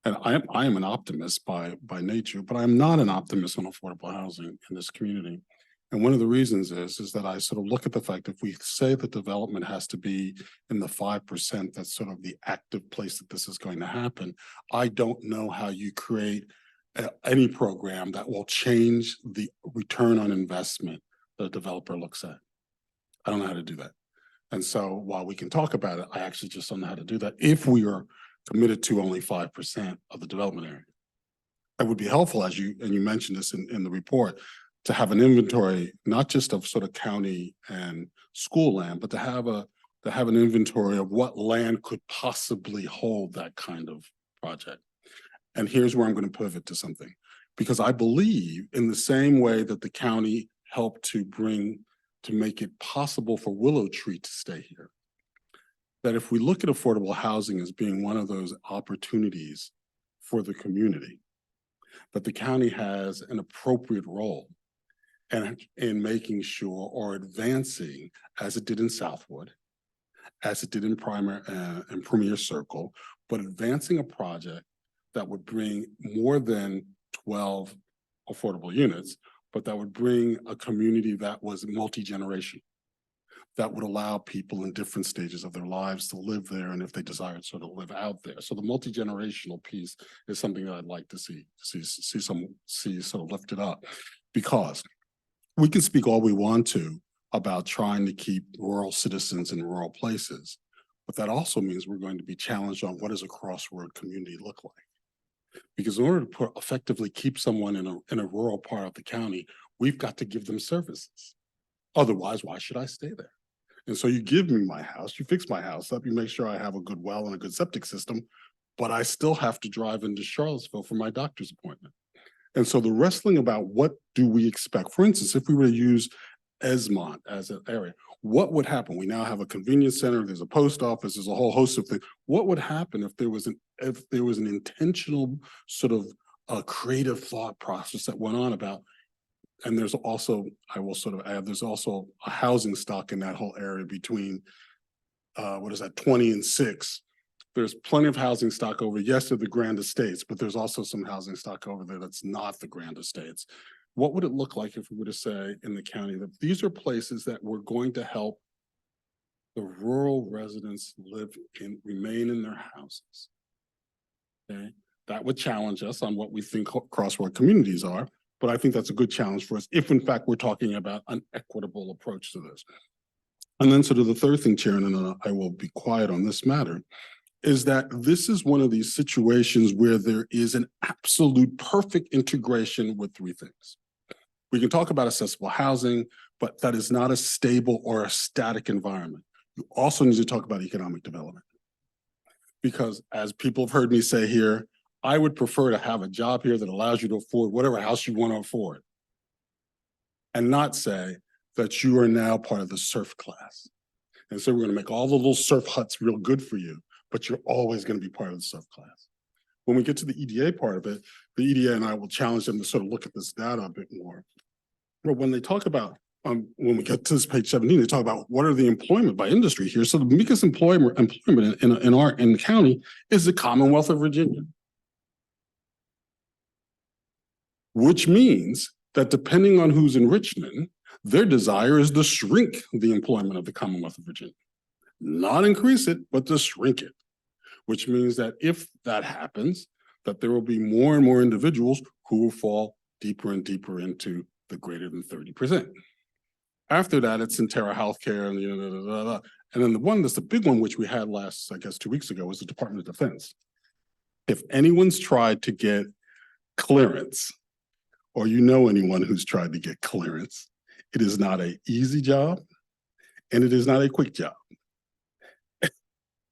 and I am an optimist by nature, but I'm not an optimist on affordable housing in this community. And one of the reasons is that I sort of look at the fact, if we say that development has to be in the 5%, that's sort of the active place that this is going to happen. I don't know how you create any program that will change the return on investment that a developer looks at. I don't know how to do that. And so while we can talk about it, I actually just don't know how to do that if we are committed to only 5% of the development area. It would be helpful, as you mentioned this in the report, to have an inventory, not just of sort of county and school land, but to have an inventory of what land could possibly hold that kind of project. And here's where I'm going to pivot to something. Because I believe in the same way that the county helped to make it possible for Willow Tree to stay here, that if we look at affordable housing as being one of those opportunities for the community, that the county has an appropriate role in making sure or advancing, as it did in Southwood, as it did in Premier Circle, but advancing a project that would bring more than 12 affordable units, but that would bring a community that was multi-generational, that would allow people in different stages of their lives to live there, and if they desired, sort of live out there. So the multi-generational piece is something that I'd like to see sort of lifted up, because we can speak all we want to about trying to keep rural citizens in rural places, but that also means we're going to be challenged on what does a crossroad community look like? Because in order to effectively keep someone in a rural part of the county, we've got to give them services. Otherwise, why should I stay there? And so you give me my house, you fix my house up, you make sure I have a good well and a good septic system, but I still have to drive into Charlottesville for my doctor's appointment. And so the wrestling about what do we expect? For instance, if we were to use Esmont as an area, what would happen? We now have a convenience center, there's a post office, there's a whole host of things. What would happen if there was an intentional sort of creative thought process that went on about, and there's also, I will sort of add, there's also a housing stock in that whole area between 20 and 6. There's plenty of housing stock over, yes, to the Grand Estates, but there's also some housing stock over there that's not the Grand Estates. What would it look like if we were to say in the county that these are places that we're going to help the rural residents remain in their houses? Okay, that would challenge us on what we think crossroad communities are, but I think that's a good challenge for us if in fact we're talking about an equitable approach to this. And then sort of the third thing, Chair, and then I will be quiet on this matter, is that this is one of these situations where there is an absolute perfect integration with three things. We can talk about accessible housing, but that is not a stable or a static environment. You also need to talk about economic development. Because as people have heard me say here, I would prefer to have a job here that allows you to afford whatever house you want to afford, and not say that you are now part of the serf class. And so we're going to make all the little serf huts real good for you, but you're always going to be part of the serf class. When we get to the EDA part of it, the EDA and I will challenge them to sort of look at this data a bit more. But when they talk about, when we get to this page 17, they talk about what are the employment by industry here. So the biggest employment in the county is the Commonwealth of Virginia. Which means that depending on who's in Richmond, their desire is to shrink the employment of the Commonwealth of Virginia. Not increase it, but to shrink it. Which means that if that happens, that there will be more and more individuals who will fall deeper and deeper into the greater than 30%. After that, it's Centera Healthcare and and then the one that's the big one, which we had last, I guess, 2 weeks ago, was the Department of Defense. If anyone's tried to get clearance, or you know anyone who's tried to get clearance, it is not an easy job and it is not a quick job.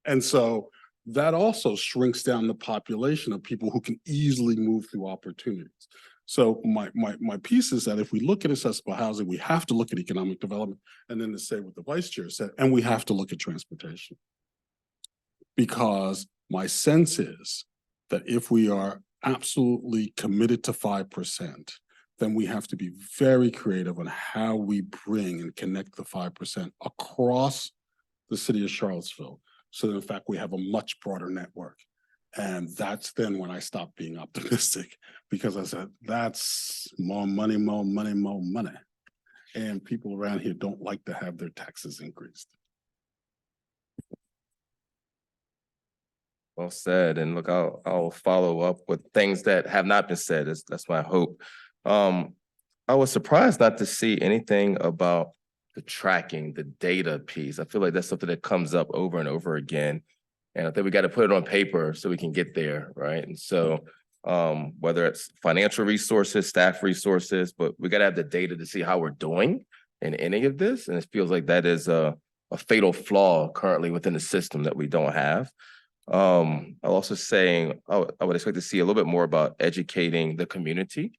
And so that also shrinks down the population of people who can easily move through opportunities. So my piece is that if we look at accessible housing, we have to look at economic development, and then to say what the Vice Chair said, and we have to look at transportation. Because my sense is that if we are absolutely committed to 5%, then we have to be very creative on how we bring and connect the 5% across the city of Charlottesville. So that in fact, we have a much broader network. And that's then when I stopped being optimistic, because I said, that's more money, more money, more money. And people around here don't like to have their taxes increased. Well said. And look, I'll follow up with things that have not been said. That's my hope. I was surprised not to see anything about the tracking, the data piece. I feel like that's something that comes up over and over again. And I think we got to put it on paper so we can get there, right? And so whether it's financial resources, staff resources, but we got to have the data to see how we're doing in any of this. And it feels like that is a fatal flaw currently within the system that we don't have. I'm also saying, I would expect to see a little bit more about educating the community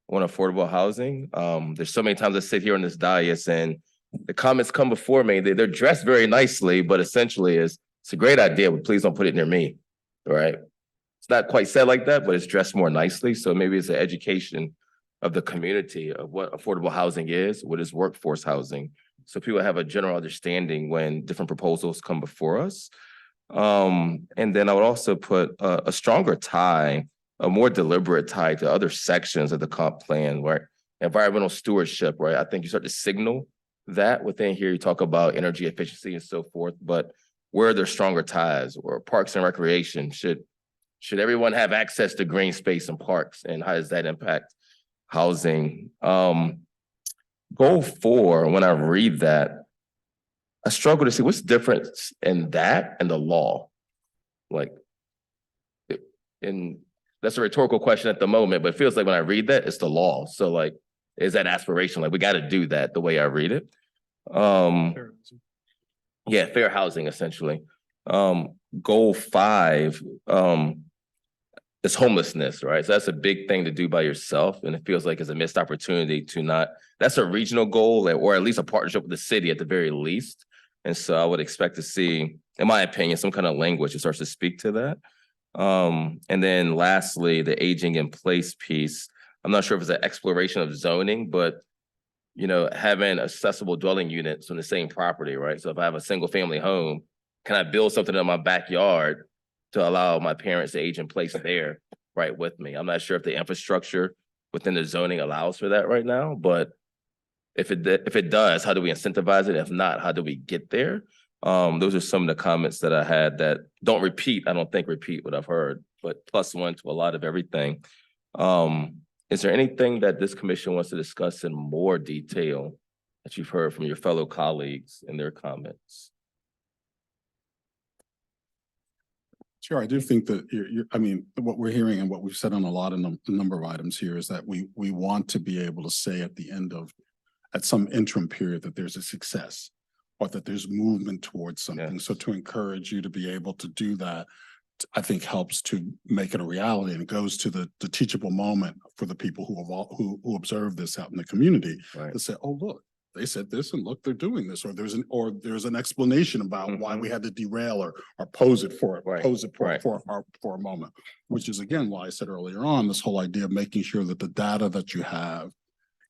on affordable housing. There's so many times I sit here on this dais and the comments come before me, they're dressed very nicely, but essentially it's a great idea, but please don't put it near me, right? It's not quite said like that, but it's dressed more nicely. So maybe it's an education of the community of what affordable housing is, what is workforce housing. So people have a general understanding when different proposals come before us. And then I would also put a stronger tie, a more deliberate tie to other sections of the comp plan, right? Environmental stewardship, right? I think you start to signal that within here. You talk about energy efficiency and so forth, but where are there stronger ties? Or parks and recreation? Should everyone have access to green space and parks? And how does that impact housing? Goal 4, when I read that, I struggle to see what's the difference in that and the law. Like, and that's a rhetorical question at the moment, but it feels like when I read that, it's the law. So like, is that aspiration? Like, we got to do that the way I read it. Yeah, fair housing, essentially. Goal 5, is homelessness, right? So that's a big thing to do by yourself. And it feels like it's a missed opportunity to not, that's a regional goal or at least a partnership with the city at the very least. And so I would expect to see, in my opinion, some kind of language that starts to speak to that. And then lastly, the aging in place piece. I'm not sure if it's an exploration of zoning, but having accessible dwelling units on the same property, right? So if I have a single family home, can I build something in my backyard to allow my parents to age in place there, right, with me? I'm not sure if the infrastructure within the zoning allows for that right now, but if it does, how do we incentivize it? If not, how do we get there? Those are some of the comments that I had that don't repeat what I've heard, but +1 to a lot of everything. Is there anything that this commission wants to discuss in more detail that you've heard from your fellow colleagues in their comments? Sure, I do think that I mean, what we're hearing and what we've said on a number of items here is that we want to be able to say at the end of, at some interim period, that there's a success or that there's movement towards something. So to encourage you to be able to do that, I think helps to make it a reality, and it goes to the teachable moment for the people who observe this out in the community, Right. to say, oh, look, they said this and look, they're doing this, or there's an explanation about why we had to derail or pose it for a moment, which is again why I said earlier on, this whole idea of making sure that the data that you have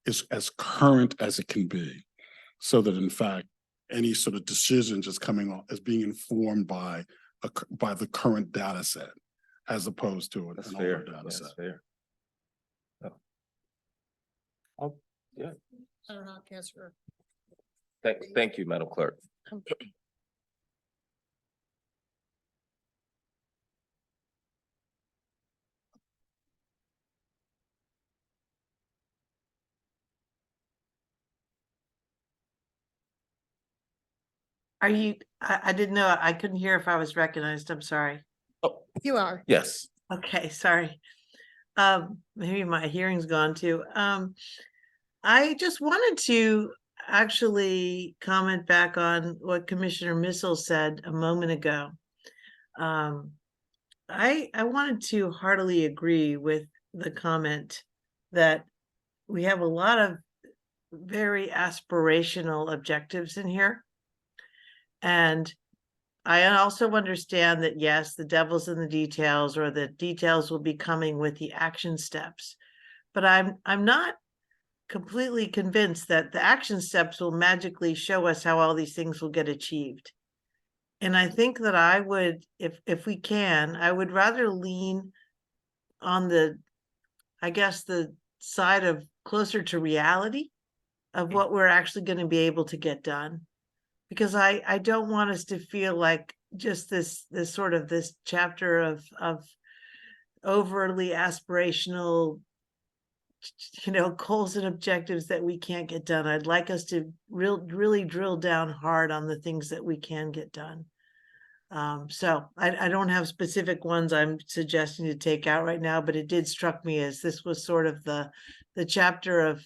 is as current as it can be, so that in fact any sort of decisions is coming on as being informed by the current data set, as opposed to an older data set. That's fair. Yeah. I don't know, Councilor. Thank you, Madam Clerk. I didn't know, I couldn't hear if I was recognized, I'm sorry. You are. Yes. Okay, sorry. Maybe my hearing's gone too. I just wanted to actually comment back on what Commissioner Missel said a moment ago. I wanted to heartily agree with the comment that we have a lot of very aspirational objectives in here. And I also understand that, yes, the devil's in the details, or the details will be coming with the action steps. But I'm not completely convinced that the action steps will magically show us how all these things will get achieved. And I think that I would, if we can, I would rather lean on the, I guess, the side of closer to reality of what we're actually going to be able to get done. Because I don't want us to feel like just this sort of this chapter of overly aspirational, goals and objectives that we can't get done. I'd like us to really drill down hard on the things that we can get done. So I don't have specific ones I'm suggesting to take out right now, but it did struck me as this was sort of the chapter of,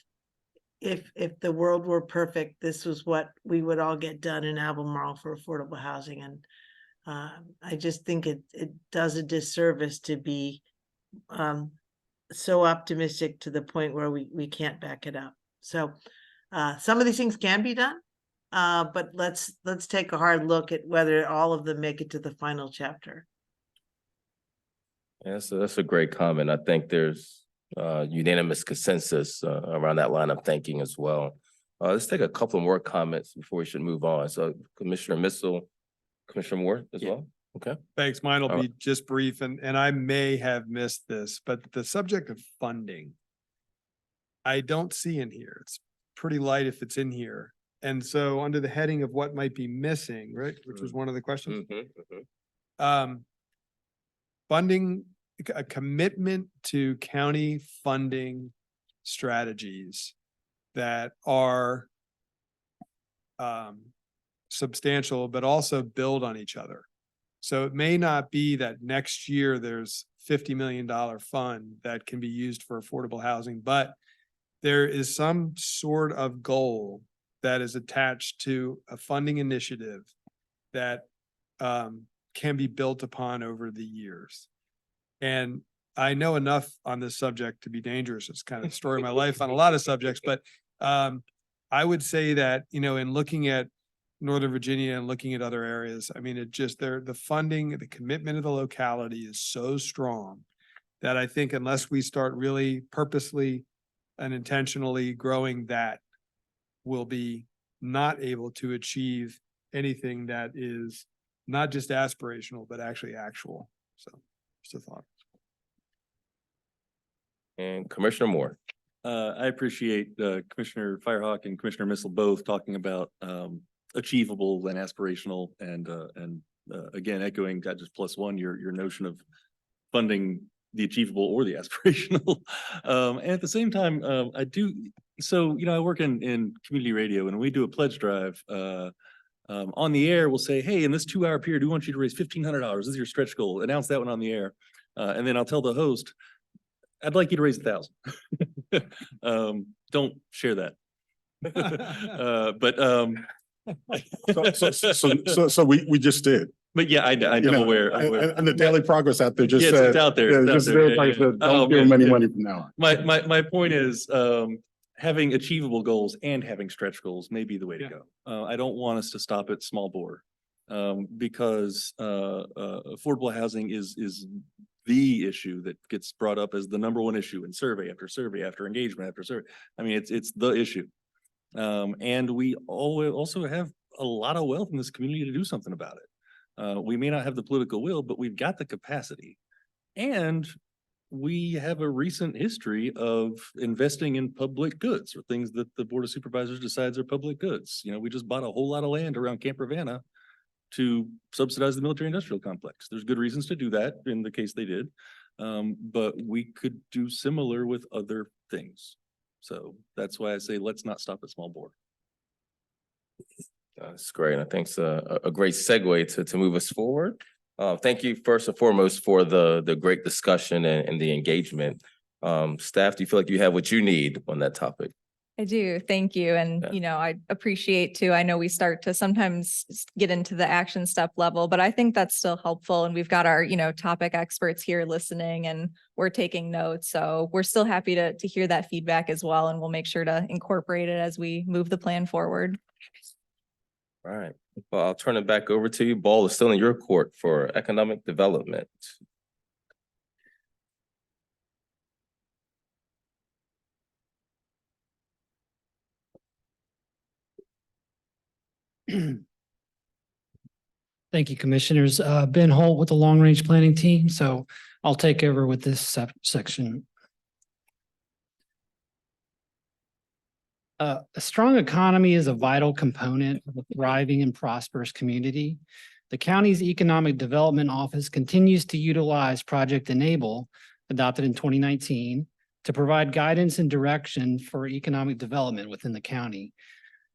if the world were perfect, this was what we would all get done in Albemarle for affordable housing. And I just think it does a disservice to be so optimistic to the point where we can't back it up. So some of these things can be done, but let's take a hard look at whether all of them make it to the final chapter. Yeah, so that's a great comment. I think there's unanimous consensus around that line of thinking as well. Let's take a couple more comments before we should move on. So Commissioner Missile, Commissioner Moore as Yeah. well. Okay. Thanks. Mine will All be just brief and I may have missed this, but the subject of funding, I don't see in here. It's pretty light if it's in here. And so under the heading of what might be missing, right, which was one of the questions. Funding, a commitment to county funding strategies that are substantial, but also build on each other. So it may not be that next year there's $50 million fund that can be used for affordable housing, but there is some sort of goal that is attached to a funding initiative that can be built upon over the years. And I know enough on this subject to be dangerous. It's kind of the story of my life on a lot of subjects, but I would say that, you know, in looking at Northern Virginia and looking at other areas, I mean, it just, the funding, the commitment of the locality is so strong that I think unless we start really purposely and intentionally growing that, we'll be not able to achieve anything that is not just aspirational, but actually actual. So just a thought. And Commissioner Moore. I appreciate Commissioner Firehawk and Commissioner Missile both talking about achievable and aspirational and again, echoing that just +1, your notion of funding the achievable or the aspirational. And at the same time, I do, so, you know, I work in community radio and when we do a pledge drive, on the air, we'll say, hey, in this 2-hour period, we want you to raise $1,500. This is your stretch goal. Announce that one on the air. And then I'll tell the host, I'd like you to raise 1,000. Don't share that. So we just did. But yeah, I'm You know, aware. I'm aware. And the Daily Progress out there just Yes, said. it's out there. yeah, It's out just there. said, like, Yeah, yeah. Don't Oh, give man, them any yeah. money from now on. My point is, having achievable goals and having stretch goals may be the way to Yeah. go. I don't want us to stop at small bore. Because affordable housing is the issue that gets brought up as the #1 issue in survey after engagement after survey. I mean, it's the issue. And we also have a lot of wealth in this community to do something about it. We may not have the political will, but we've got the capacity. And we have a recent history of investing in public goods or things that the Board of Supervisors decides are public goods. You know, we just bought a whole lot of land around Camp Ravenna to subsidize the military industrial complex. There's good reasons to do that in the case they did. But we could do similar with other things. So that's why I say, let's not stop at small bore. That's great. And I think it's a great segue to move us forward. Thank you first and foremost for the great discussion and the engagement. Staff, do you feel like you have what you need on that topic? I do. Thank you. And, Yeah. you know, I appreciate too. I know we start to sometimes get into the action step level, but I think that's still helpful. And we've got our, you know, topic experts here listening and we're taking notes. So we're still happy to hear that feedback as well. And we'll make sure to incorporate it as we move the plan forward. All right. Well, I'll turn it back over to you. Ball is still in your court for economic development. Thank you, Commissioners. Ben Holt with the Long Range Planning Team. So I'll take over with this section. A strong economy is a vital component of a thriving and prosperous community. The county's Economic Development Office continues to utilize Project Enable, adopted in 2019, to provide guidance and direction for economic development within the county.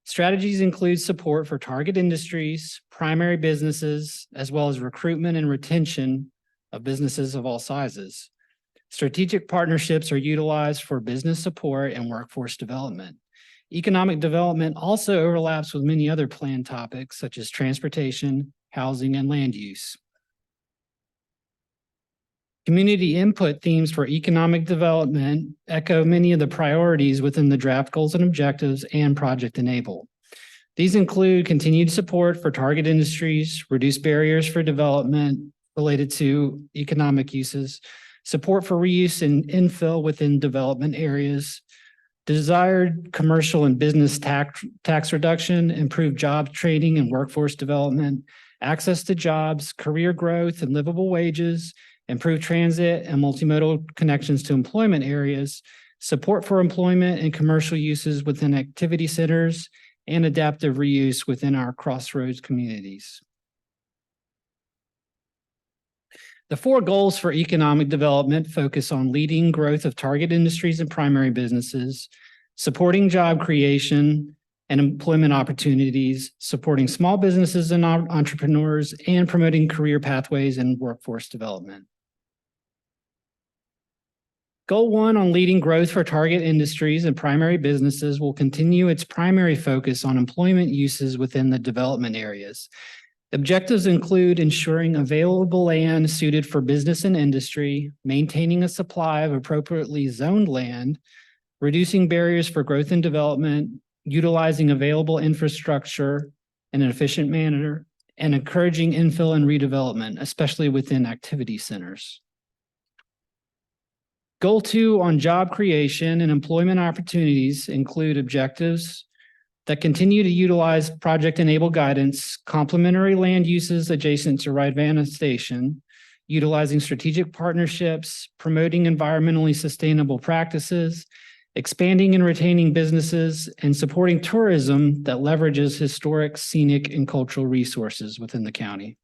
Strategies include support for target industries, primary businesses, as well as recruitment and retention of businesses of all sizes. Strategic partnerships are utilized for business support and workforce development. Economic development also overlaps with many other planned topics such as transportation, housing, and land use. Community input themes for economic development echo many of the priorities within the draft goals and objectives and Project Enable. These include continued support for target industries, reduced barriers for development related to economic uses, support for reuse and infill within development areas, desired commercial and business tax reduction, improved job training and workforce development, access to jobs, career growth and livable wages, improved transit and multimodal connections to employment areas, support for employment and commercial uses within activity centers, and adaptive reuse within our crossroads communities. The 4 goals for economic development focus on leading growth of target industries and primary businesses, supporting job creation and employment opportunities, supporting small businesses and entrepreneurs, and promoting career pathways and workforce development. Goal 1 on leading growth for target industries and primary businesses will continue its primary focus on employment uses within the development areas. Objectives include ensuring available land suited for business and industry, maintaining a supply of appropriately zoned land, reducing barriers for growth and development, utilizing available infrastructure in an efficient manner, and encouraging infill and redevelopment, especially within activity centers. Goal 2 on job creation and employment opportunities include objectives that continue to utilize Project Enable guidance, complementary land uses adjacent to Rivanna Station, utilizing strategic partnerships, promoting environmentally sustainable practices, expanding and retaining businesses, and supporting tourism that leverages historic, scenic, and cultural resources within the county.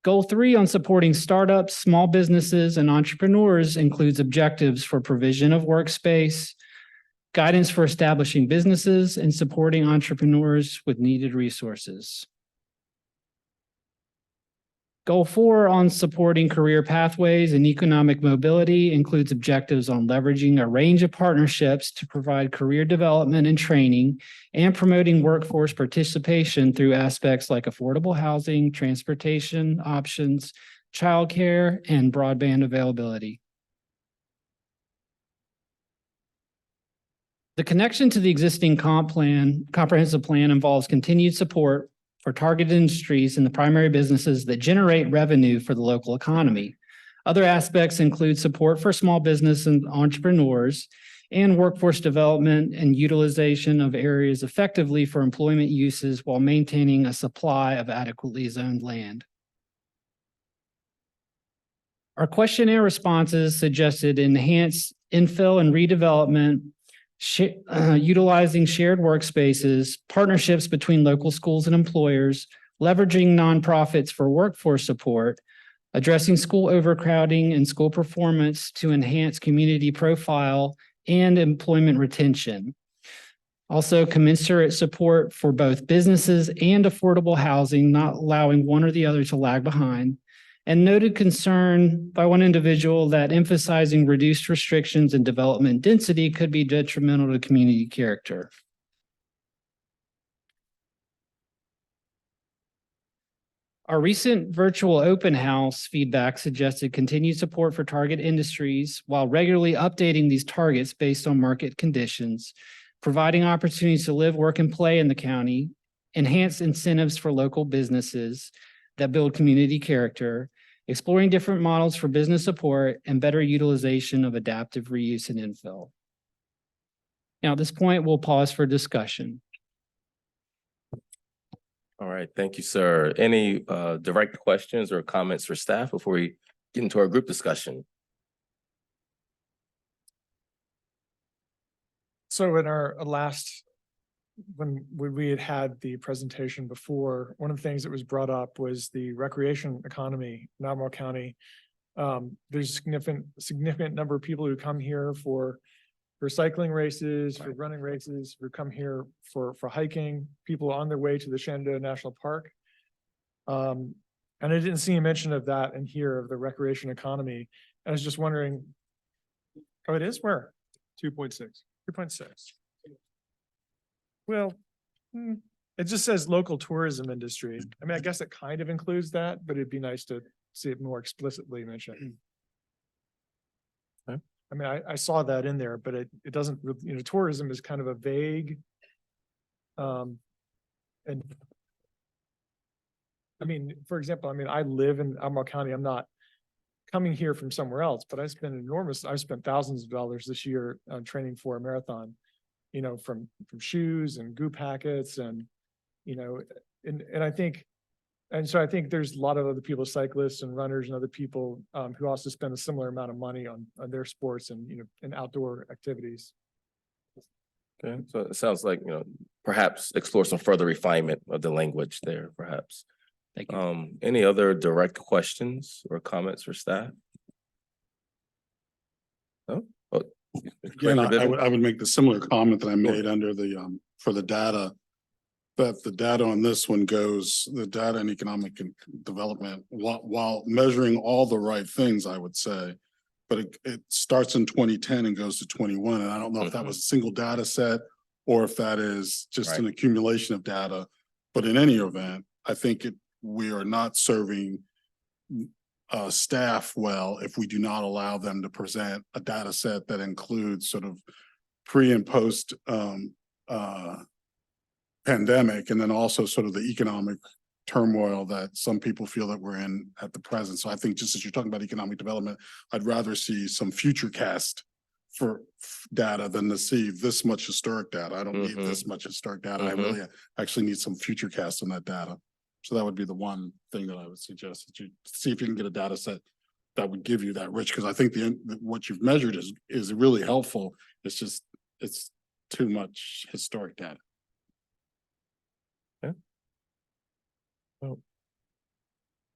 Goal 3 on supporting startups, small businesses, and entrepreneurs includes objectives for provision of workspace, guidance for establishing businesses, and supporting entrepreneurs with needed resources. Goal 4 on supporting career pathways and economic mobility includes objectives on leveraging a range of partnerships to provide career development and training and promoting workforce participation through aspects like affordable housing, transportation options, childcare, and broadband availability. The connection to the existing comprehensive plan involves continued support for targeted industries and the primary businesses that generate revenue for the local economy. Other aspects include support for small business and entrepreneurs and workforce development and utilization of areas effectively for employment uses while maintaining a supply of adequately zoned land. Our questionnaire responses suggested enhanced infill and redevelopment, utilizing shared workspaces, partnerships between local schools and employers, leveraging nonprofits for workforce support, addressing school overcrowding and school performance to enhance community profile and employment retention. Also, commensurate support for both businesses and affordable housing, not allowing one or the other to lag behind. And noted concern by one individual that emphasizing reduced restrictions and development density could be detrimental to community character. Our recent virtual open house feedback suggested continued support for target industries while regularly updating these targets based on market conditions, providing opportunities to live, work, and play in the county, enhanced incentives for local businesses that build community character, exploring different models for business support, and better utilization of adaptive reuse and infill. Now, at this point, we'll pause for discussion. All right, thank you, sir. Any direct questions or comments for staff before we get into our group discussion? So in our last, when we had the presentation before, one of the things that was brought up was the recreation economy in Albemarle County. There's a significant number of people who come here for cycling races, for running races, who come here for hiking, people on their way to the Shenandoah National Park. And I didn't see a mention of that in here, of the recreation economy. I was just wondering, oh, it is where? 2.6. 2.6. Well, It just says local tourism industry. I mean, I guess it kind of includes that, but it'd be nice to see it more explicitly mentioned. Okay. I mean, I saw that in there, but it doesn't, tourism is kind of a vague. And I mean, for example, I live in Albemarle County. I'm not coming here from somewhere else, but I've spent thousands of dollars this year on training for a marathon, from shoes and goo packets and, and I think, and so I think there's a lot of other people, cyclists and runners and other people who also spend a similar amount of money on their sports and, and outdoor activities. Okay, so it sounds like, perhaps explore some further refinement of the language there, perhaps. Thank you. Any other direct questions or comments for staff? No? Oh, Again, Commissioner I Bivens? would make the similar comment that I made under the, for the data. That the data on this one goes, the data and economic development, while measuring all the right things, I would say. But it starts in 2010 and goes to 21. And I don't know if that was a single data set or if that is just an accumulation of data. But in any event, I think we are not serving staff well if we do not allow them to present a data set that includes sort of pre and post pandemic, and then also sort of the economic turmoil that some people feel that we're in at the present. So I think just as you're talking about economic development, I'd rather see some future cast for data than to see this much historic data. I don't need this much historic data. I really actually need some future cast on that data. So that would be the one thing that I would suggest, that you see if you can get a data set that would give you that rich, because I think what you've measured is really helpful. It's just, it's too much historic data.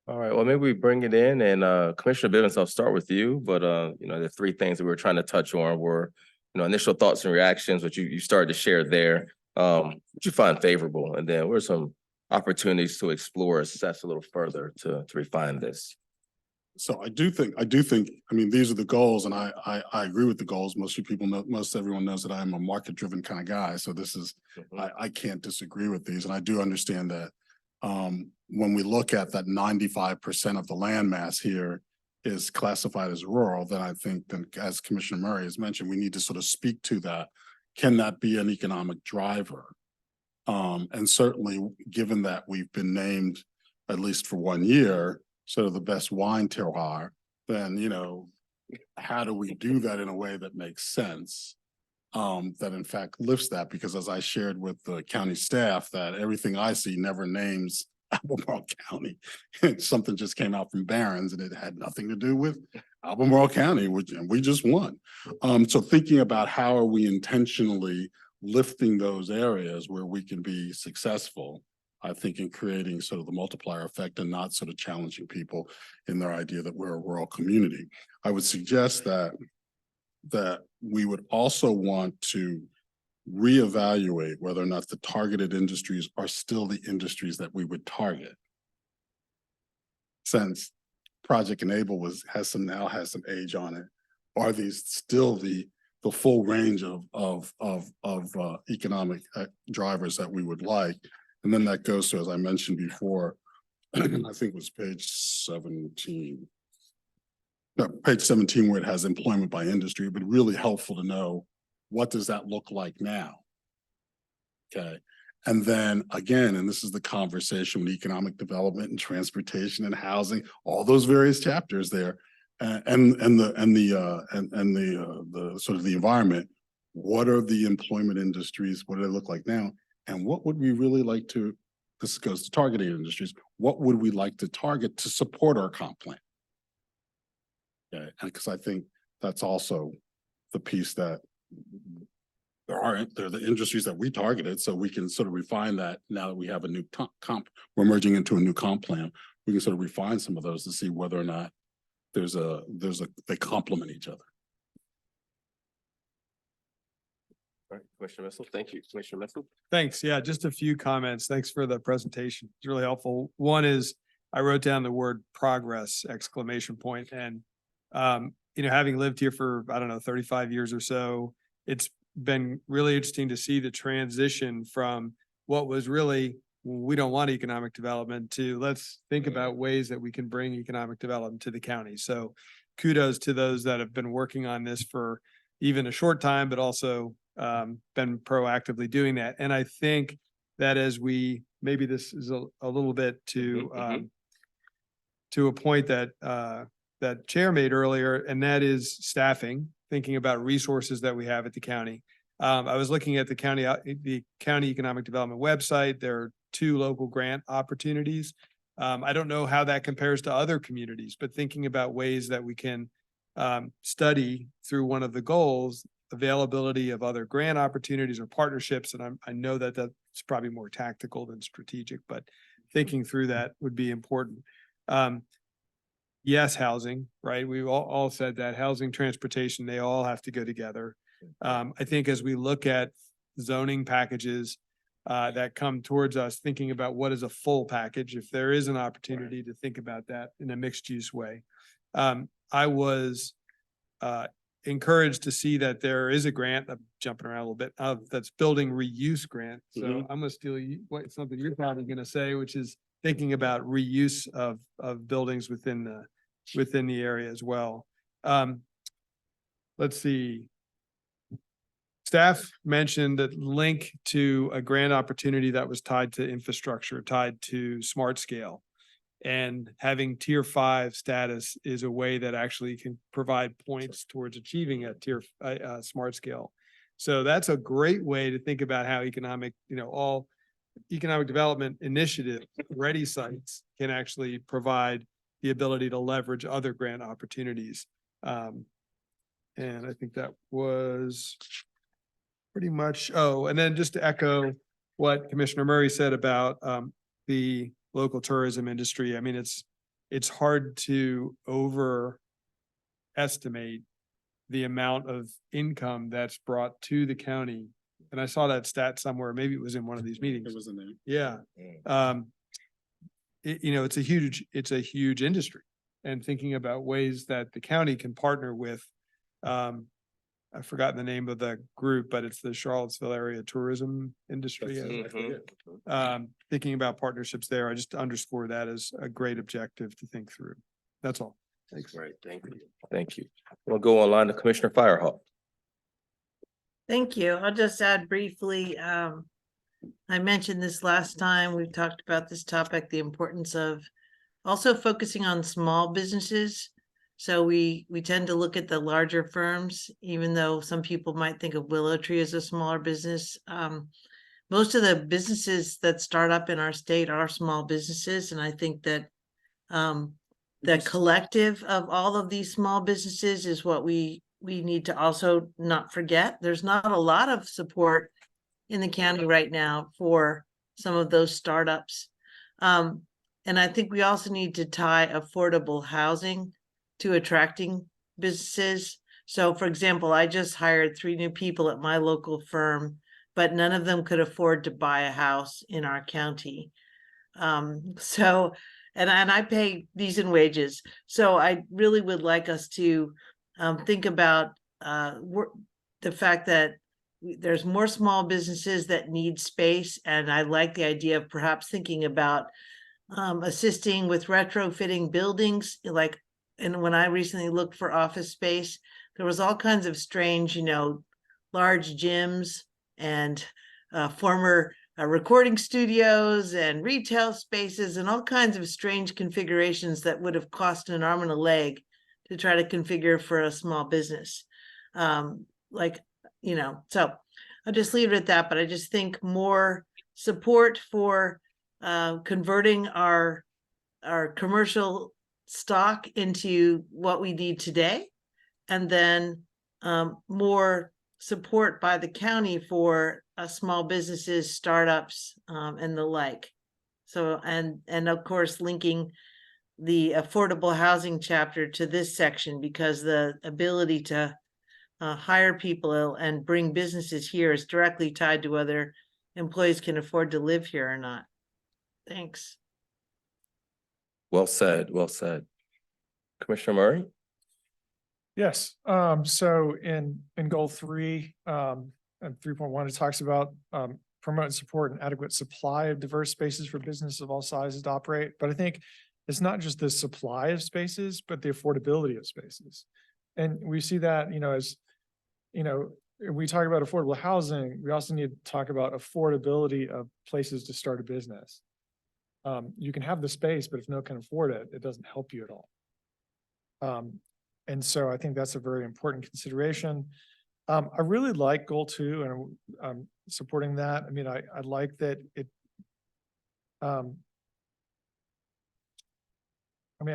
All right, well, maybe we bring it in and Commissioner Bivens, I'll start with you, but the three things that we were trying to touch on were, initial thoughts and reactions, which you started to share there. What you find favorable, and then what are some opportunities to explore, assess a little further to refine this? So I do think, I mean, these are the goals, and I agree with the goals. Most people know, most everyone knows that I'm a market-driven kind of guy. So this is, I can't disagree with these. And I do understand that when we look at that 95% of the land mass here is classified as rural, then I think then, as Commissioner Murray has mentioned, we need to sort of speak to that. Can that be an economic driver? And certainly, given that we've been named, at least for 1 year, sort of the best wine terroir, then, how do we do that in a way that makes sense? That in fact lifts that, because as I shared with the county staff, that everything I see never names Albemarle County. Something just came out from Barron's and it had nothing to do with Albemarle County, and we just won. So thinking about how are we intentionally lifting those areas where we can be successful, I think, in creating sort of the multiplier effect and not sort of challenging people in their idea that we're a rural community. I would suggest that we would also want to reevaluate whether or not the targeted industries are still the industries that we would target. Since Project Enable has some age on it, are these still the full range of economic drivers that we would like? And then that goes to, as I mentioned before, I think it was page 17. No, page 17, where it has employment by industry. It would be really helpful to know, what does that look like now? Okay. And then again, and this is the conversation with economic development and transportation and housing, all those various chapters there, and the sort of the environment. What are the employment industries? What do they look like now? And what would we really like to, this goes to targeted industries, what would we like to target to support our comp plan? Okay, because I think that's also the piece that they're the industries that we targeted, so we can sort of refine that now that we have a new comp, we're merging into a new comp plan. We can sort of refine some of those to see whether or not they complement each other. All right, Commissioner Missile, thank you. Commissioner Missile? Thanks. Yeah, just a few comments. Thanks for the presentation. It's really helpful. One is, I wrote down the word progress, ! And, having lived here for, 35 years or so, it's been really interesting to see the transition from what was really, we don't want economic development, to let's think about ways that we can bring economic development to the county. So kudos to those that have been working on this for even a short time, but also been proactively doing that. And I think that as we, maybe this is a little bit to a point that that Chair made earlier, and that is staffing, thinking about resources that we have at the county. I was looking at the county economic development website. There are 2 local grant opportunities. I don't know how that compares to other communities, but thinking about ways that we can study through one of the goals, availability of other grant opportunities or partnerships. And I know that that's probably more tactical than strategic, but thinking through that would be important. Yes, housing, right? We've all said that housing, transportation, they all have to go together. I think as we look at zoning packages that come towards us, thinking about what is a full package, if there is an opportunity to think about that in a mixed use way. I was encouraged to see that there is a grant, I'm jumping around a little bit, that's building reuse grant. So I'm gonna steal something you're probably gonna say, which is thinking about reuse of buildings within the area as well. Let's see. Staff mentioned that link to a grant opportunity that was tied to infrastructure, tied to smart scale. And having tier 5 status is a way that actually can provide points towards achieving a smart scale. So that's a great way to think about how all economic development initiative ready sites can actually provide the ability to leverage other grant opportunities. And I think that was pretty much, and then just to echo what Commissioner Murray said about the local tourism industry. I mean, it's hard to overestimate the amount of income that's brought to the county. And I saw that stat somewhere, maybe it was in one of these meetings. It was in there. Yeah. It's a huge industry, and thinking about ways that the county can partner with, I've forgotten the name of the group, but it's the Charlottesville area tourism industry. Thinking about partnerships there, I just underscore that as a great objective to think through. That's all. Thanks. Great, thank you. Thank you. We'll go online to Commissioner Firehawk. Thank you. I'll just add briefly, I mentioned this last time, we've talked about this topic, the importance of also focusing on small businesses. So we tend to look at the larger firms, even though some people might think of Willow Tree as a smaller business. Most of the businesses that start up in our state are small businesses. And I think that the collective of all of these small businesses is what we need to also not forget. There's not a lot of support in the county right now for some of those startups. And I think we also need to tie affordable housing to attracting businesses. So for example, I just hired 3 new people at my local firm, but none of them could afford to buy a house in our county. And I pay decent wages. So I really would like us to think about the fact that there's more small businesses that need space. And I like the idea of perhaps thinking about assisting with retrofitting buildings. And when I recently looked for office space, there was all kinds of strange, large gyms and former recording studios and retail spaces and all kinds of strange configurations that would have cost an arm and a leg to try to configure for a small business. So I'll just leave it at that, but I just think more support for converting our commercial stock into what we need today, and then more support by the county for small businesses, startups, and the like. So, and of course, linking the affordable housing chapter to this section, because the ability to hire people and bring businesses here is directly tied to whether employees can afford to live here or not. Thanks. Well said, well said. Commissioner Murray? Yes, so in goal 3, and 3.1, it talks about promote and support an adequate supply of diverse spaces for businesses of all sizes to operate. But I think it's not just the supply of spaces, but the affordability of spaces. And we see that, as, if we talk about affordable housing, we also need to talk about affordability of places to start a business. You can have the space, but if no one can afford it, it doesn't help you at all. And so I think that's a very important consideration. I really like goal 2 and I'm supporting that. I mean, I like that it, I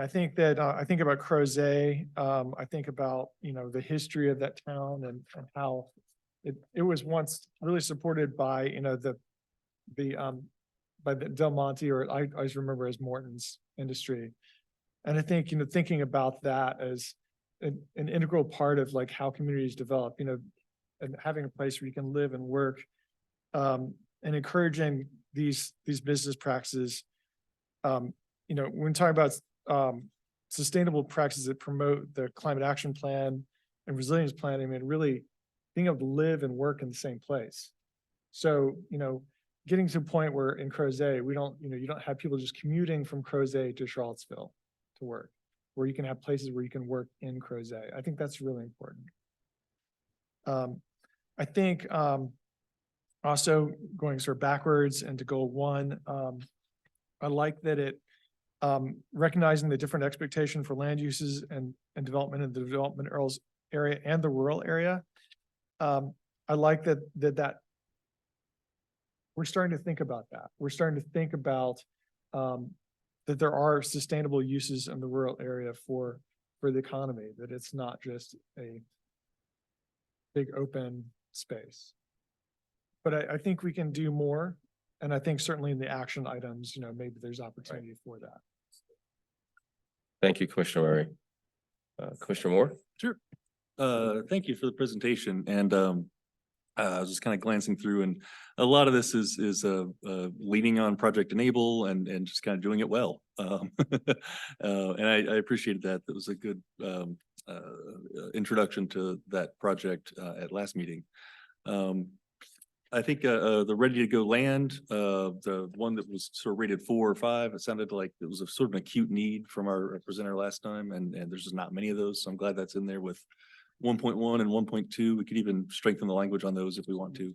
think that, I think about Crozet, I think about, the history of that town and how it was once really supported by, by the Del Monte, or I always remember as Morton's industry. And I think, thinking about that as an integral part of like how communities develop, and having a place where you can live and work, and encouraging these business practices. When we talk about sustainable practices that promote the climate action plan and resilience plan, I mean, really being able to live and work in the same place. So, getting to a point where in Crozet, you don't have people just commuting from Crozet to Charlottesville to work, where you can have places where you can work in Crozet. I think that's really important. I think also going sort of backwards and to goal 1, I like that it recognizing the different expectation for land uses and development in the development area and the rural area. I like that we're starting to think about that. We're starting to think about that there are sustainable uses in the rural area for the economy, that it's not just a big open space. But I think we can do more. And I think certainly in the action items, maybe there's opportunity for that. Thank you, Commissioner Murray. Commissioner Moore? Sure. Thank you for the presentation. And I was just kind of glancing through, and a lot of this is leaning on Project Enable and just kind of doing it well. And I appreciated that. That was a good introduction to that project at last meeting. I think the Ready to Go land, the one that was sort of rated 4 or 5, it sounded like it was a sort of an acute need from our presenter last time, and there's just not many of those. So I'm glad that's in there with 1.1 and 1.2. We could even strengthen the language on those if we want to.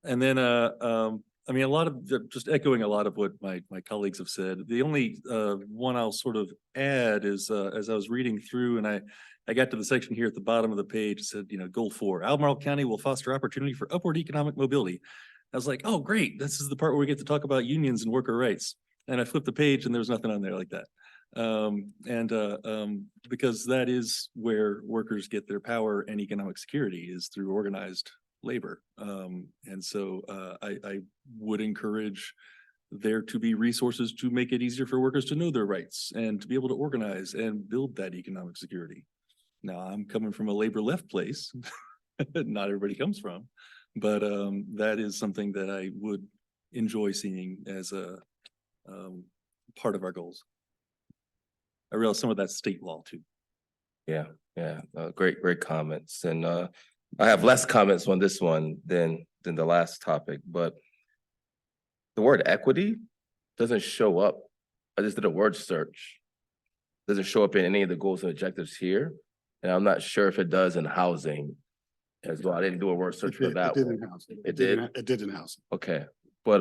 And then, I mean, a lot of just echoing a lot of what my colleagues have said. The only one I'll sort of add is as I was reading through, and I got to the section here at the bottom of the page, it said, goal 4, Albemarle County will foster opportunity for upward economic mobility. I was like, oh, great. This is the part where we get to talk about unions and worker rights. And I flipped the page and there was nothing on there like that. Because that is where workers get their power and economic security, is through organized labor. And so I would encourage there to be resources to make it easier for workers to know their rights and to be able to organize and build that economic security. Now, I'm coming from a labor left place, not everybody comes from, but that is something that I would enjoy seeing as a part of our goals. I realize some of that's state law too. Yeah, great comments. And I have less comments on this one than the last topic, but the word equity doesn't show up. I just did a word search. Doesn't show up in any of the goals and objectives here. And I'm not sure if it does in housing as well. I didn't do a word search for that It did one. in housing. It did? It did in housing. Okay, but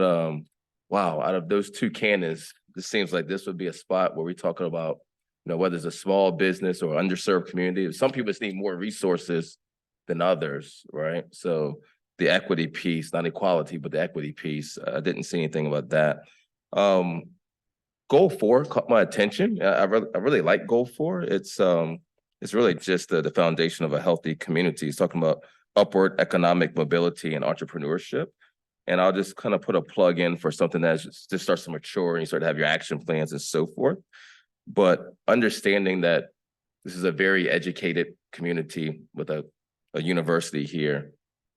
wow, out of those two canons, this seems like this would be a spot where we're talking about, whether it's a small business or underserved community. Some people just need more resources than others, right? So the equity piece, not equality, but the equity piece, I didn't see anything about that. Goal 4 caught my attention. I really like goal 4. It's really just the foundation of a healthy community. It's talking about upward economic mobility and entrepreneurship. And I'll just kind of put a plug in for something that just starts to mature and you start to have your action plans and so forth. But understanding that this is a very educated community with a university here,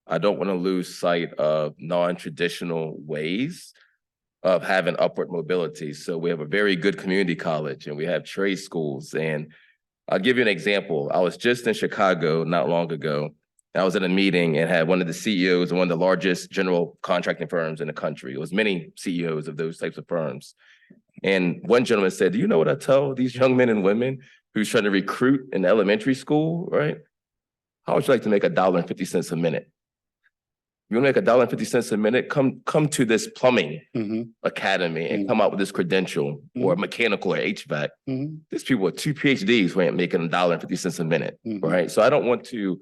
I don't want to lose sight of non-traditional ways of having upward mobility. So we have a very good community college and we have trade schools. And I'll give you an example. I was just in Chicago not long ago, And I was at a meeting and had one of the CEOs of one of the largest general contracting firms in the country. It was many CEOs of those types of firms. And one gentleman said, do you know what I tell these young men and women who's trying to recruit in elementary school, right? How would you like to make $1.50 a minute? You want to make $1.50 a minute? Come to this plumbing academy and come out with this credential or mechanical or HVAC. There's people with 2 PhDs who ain't making $1.50 a minute, right? So I don't want to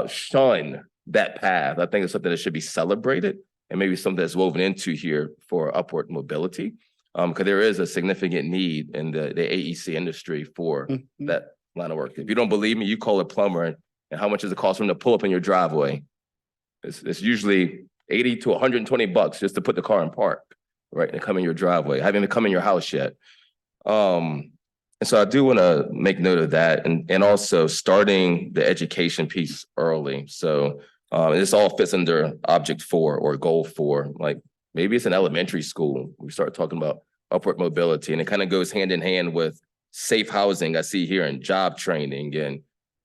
shun that path. I think it's something that should be celebrated and maybe something that's woven into here for upward mobility. Because there is a significant need in the AEC industry for that line of work. If you don't believe me, you call a plumber and how much does it cost for them to pull up in your driveway? It's usually 80 to 120 bucks just to put the car in park, right? And come in your driveway, having to come in your house yet. And so I do want to make note of that and also starting the education piece early. So this all fits under object 4 or goal 4. Like maybe it's an elementary school. We start talking about upward mobility and it kind of goes hand in hand with safe housing I see here and job training and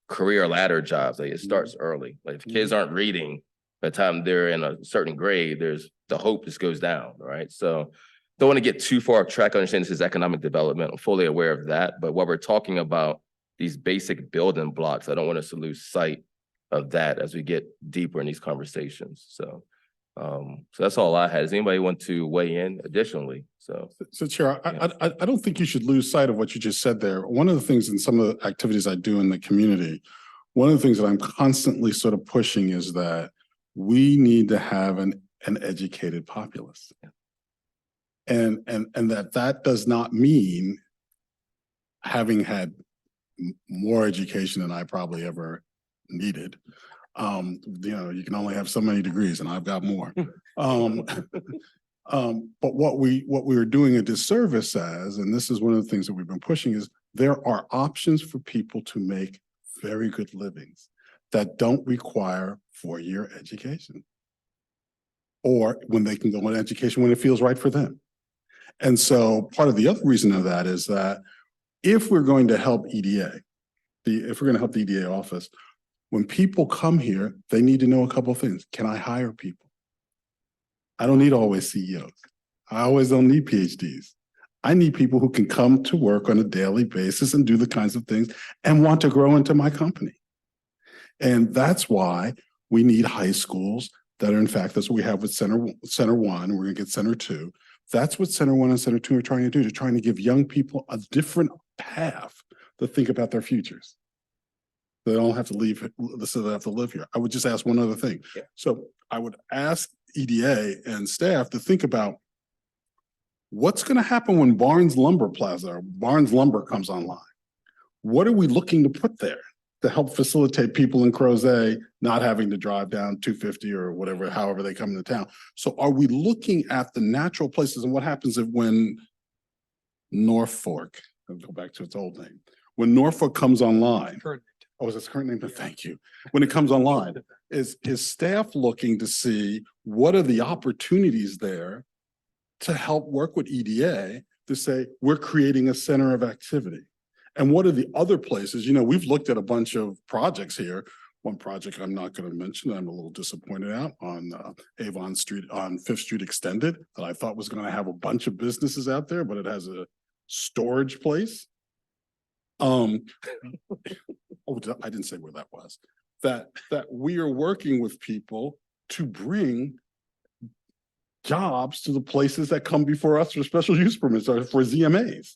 career ladder jobs. Like it starts early. Like if kids aren't reading by the time they're in a certain grade, there's the hope just goes down, right? So don't want to get too far off track. I understand this is economic development. I'm fully aware of that. But while we're talking about these basic building blocks, I don't want us to lose sight of that as we get deeper in these conversations. So that's all I had. Does anybody want to weigh in additionally? So Chair, I don't think you should lose sight of what you just said there. One of the things in some of the activities I do in the community, one of the things that I'm constantly sort of pushing is that we need to have an educated populace. And that does not mean having had more education than I probably ever needed. You can only have so many degrees and I've got more. But what we are doing a disservice as, and this is one of the things that we've been pushing, is there are options for people to make very good livings that don't require 4-year education. Or when they can go on education when it feels right for them. And so part of the other reason of that is that if we're going to help EDA, if we're going to help the EDA office, when people come here, they need to know a couple of things. Can I hire people? I don't need always CEOs. I always don't need PhDs. I need people who can come to work on a daily basis and do the kinds of things and want to grow into my company. And that's why we need high schools that are, in fact, that's what we have with Center 1. We're going to get Center 2. That's what Center 1 and Center 2 are trying to do. They're trying to give young people a different path to think about their futures. They don't have to leave, so they have to live here. I would just ask one other thing. Yeah. So I would ask EDA and staff to think about what's going to happen when Barnes Lumber Plaza or Barnes Lumber comes online. What are we looking to put there to help facilitate people in Crozet not having to drive down 250 or whatever, however they come into town? So are we looking at the natural places and what happens if when Norfolk, I'll go back to its old name, when Norfolk comes online, oh, is its current name? But thank you. When it comes online, is staff looking to see what are the opportunities there to help work with EDA to say, we're creating a center of activity? And what are the other places? You know, we've looked at a bunch of projects here. One project I'm not going to mention, I'm a little disappointed out on Avon Street, on 5th Street Extended, that I thought was going to have a bunch of businesses out there, but it has a storage place. Oh, I didn't say where that was. That we are working with people to bring jobs to the places that come before us for special use permits or for ZMAs.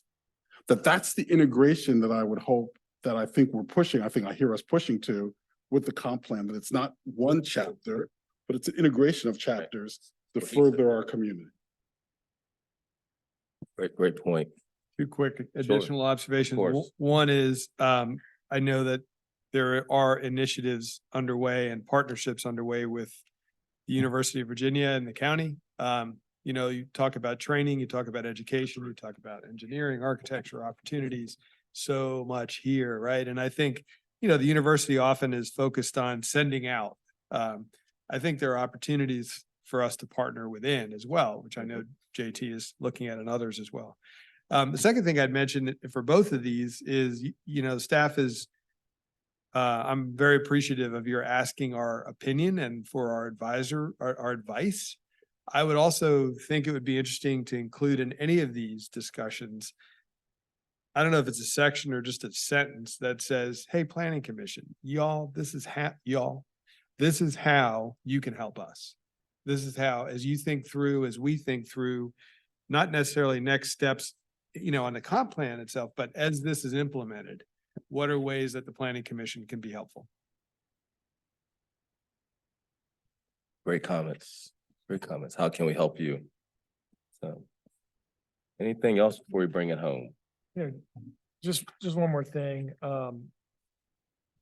That's the integration that I would hope that I think we're pushing. I think I hear us pushing to with the comp plan, that it's not one chapter, but it's an integration of chapters to further our community. great point. 2 quick additional observations. One is, I know that there are initiatives underway and partnerships underway with the University of Virginia and the county. You know, you talk about training, you talk about education, you talk about engineering, architecture opportunities, so much here, right? And I think, you know, the university often is focused on sending out. I think there are opportunities for us to partner within as well, which I know JT is looking at and others as well. The second thing I'd mention for both of these is, you know, staff is I'm very appreciative of your asking our opinion and for our advisor, our advice. I would also think it would be interesting to include in any of these discussions. I don't know if it's a section or just a sentence that says, hey, planning commission, y'all, this is how you can help us. This is how, as you think through, as we think through, not necessarily next steps, on the comp plan itself, but as this is implemented, what are ways that the planning commission can be helpful? Great comments. Great comments. How can we help you? So, anything else before we bring it home? Yeah, just one more thing.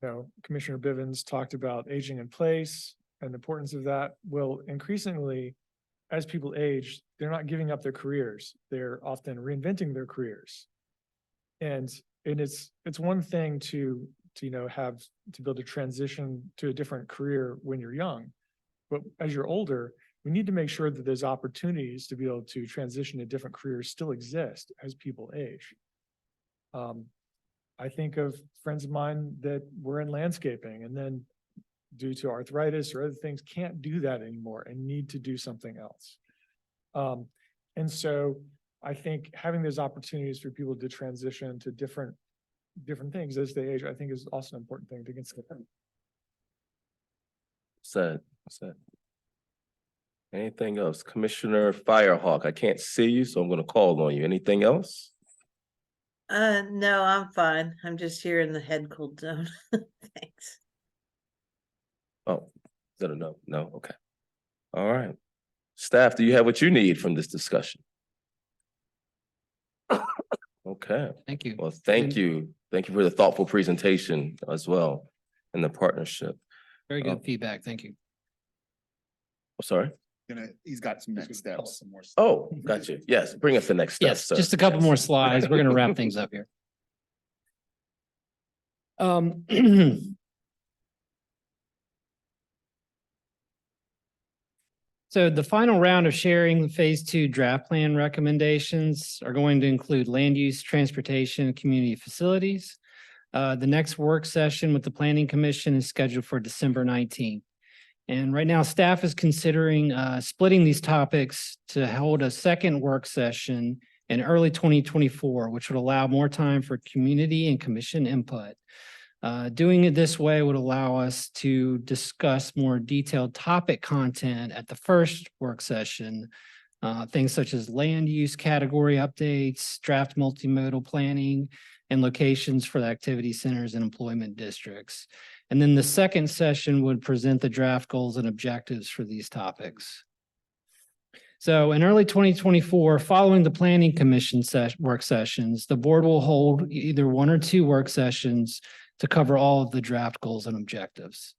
Commissioner Bivens talked about aging in place and the importance of that. Well, increasingly, as people age, they're not giving up their careers. They're often reinventing their careers. And it's one thing to be able to transition to a different career when you're young. But as you're older, we need to make sure that those opportunities to be able to transition to different careers still exist as people age. I think of friends of mine that were in landscaping and then due to arthritis or other things, can't do that anymore and need to do something else. And so I think having those opportunities for people to transition to different things as they age, I think is also an important thing to consider. Said. Anything else? Commissioner Firehawk, I can't see you, so I'm gonna call on you. Anything else? No, I'm fine. I'm just here in the head cold zone. Thanks. Oh, is that a no? No, okay. All right. Staff, do you have what you need from this discussion? Okay, Thank you. well, thank you. Thank you for the thoughtful presentation as well and the partnership. Very good feedback. Thank you. Sorry? He's got some next steps, some more. Oh, gotcha. Yes, bring us the next step, Yes, sir. just a couple more slides. We're going to wrap things up here. So the final round of sharing the Phase 2 draft plan recommendations are going to include land use, transportation, and community facilities. The next work session with the Planning Commission is scheduled for December 19th. And right now, staff is considering splitting these topics to hold a second work session in early 2024, which would allow more time for community and commission input. Doing it this way would allow us to discuss more detailed topic content at the first work session. Things such as land use category updates, draft multimodal planning, and locations for the activity centers and employment districts. And then the second session would present the draft goals and objectives for these topics. So in early 2024, following the Planning Commission work sessions, the board will hold either one or two work sessions to cover all of the draft goals and objectives.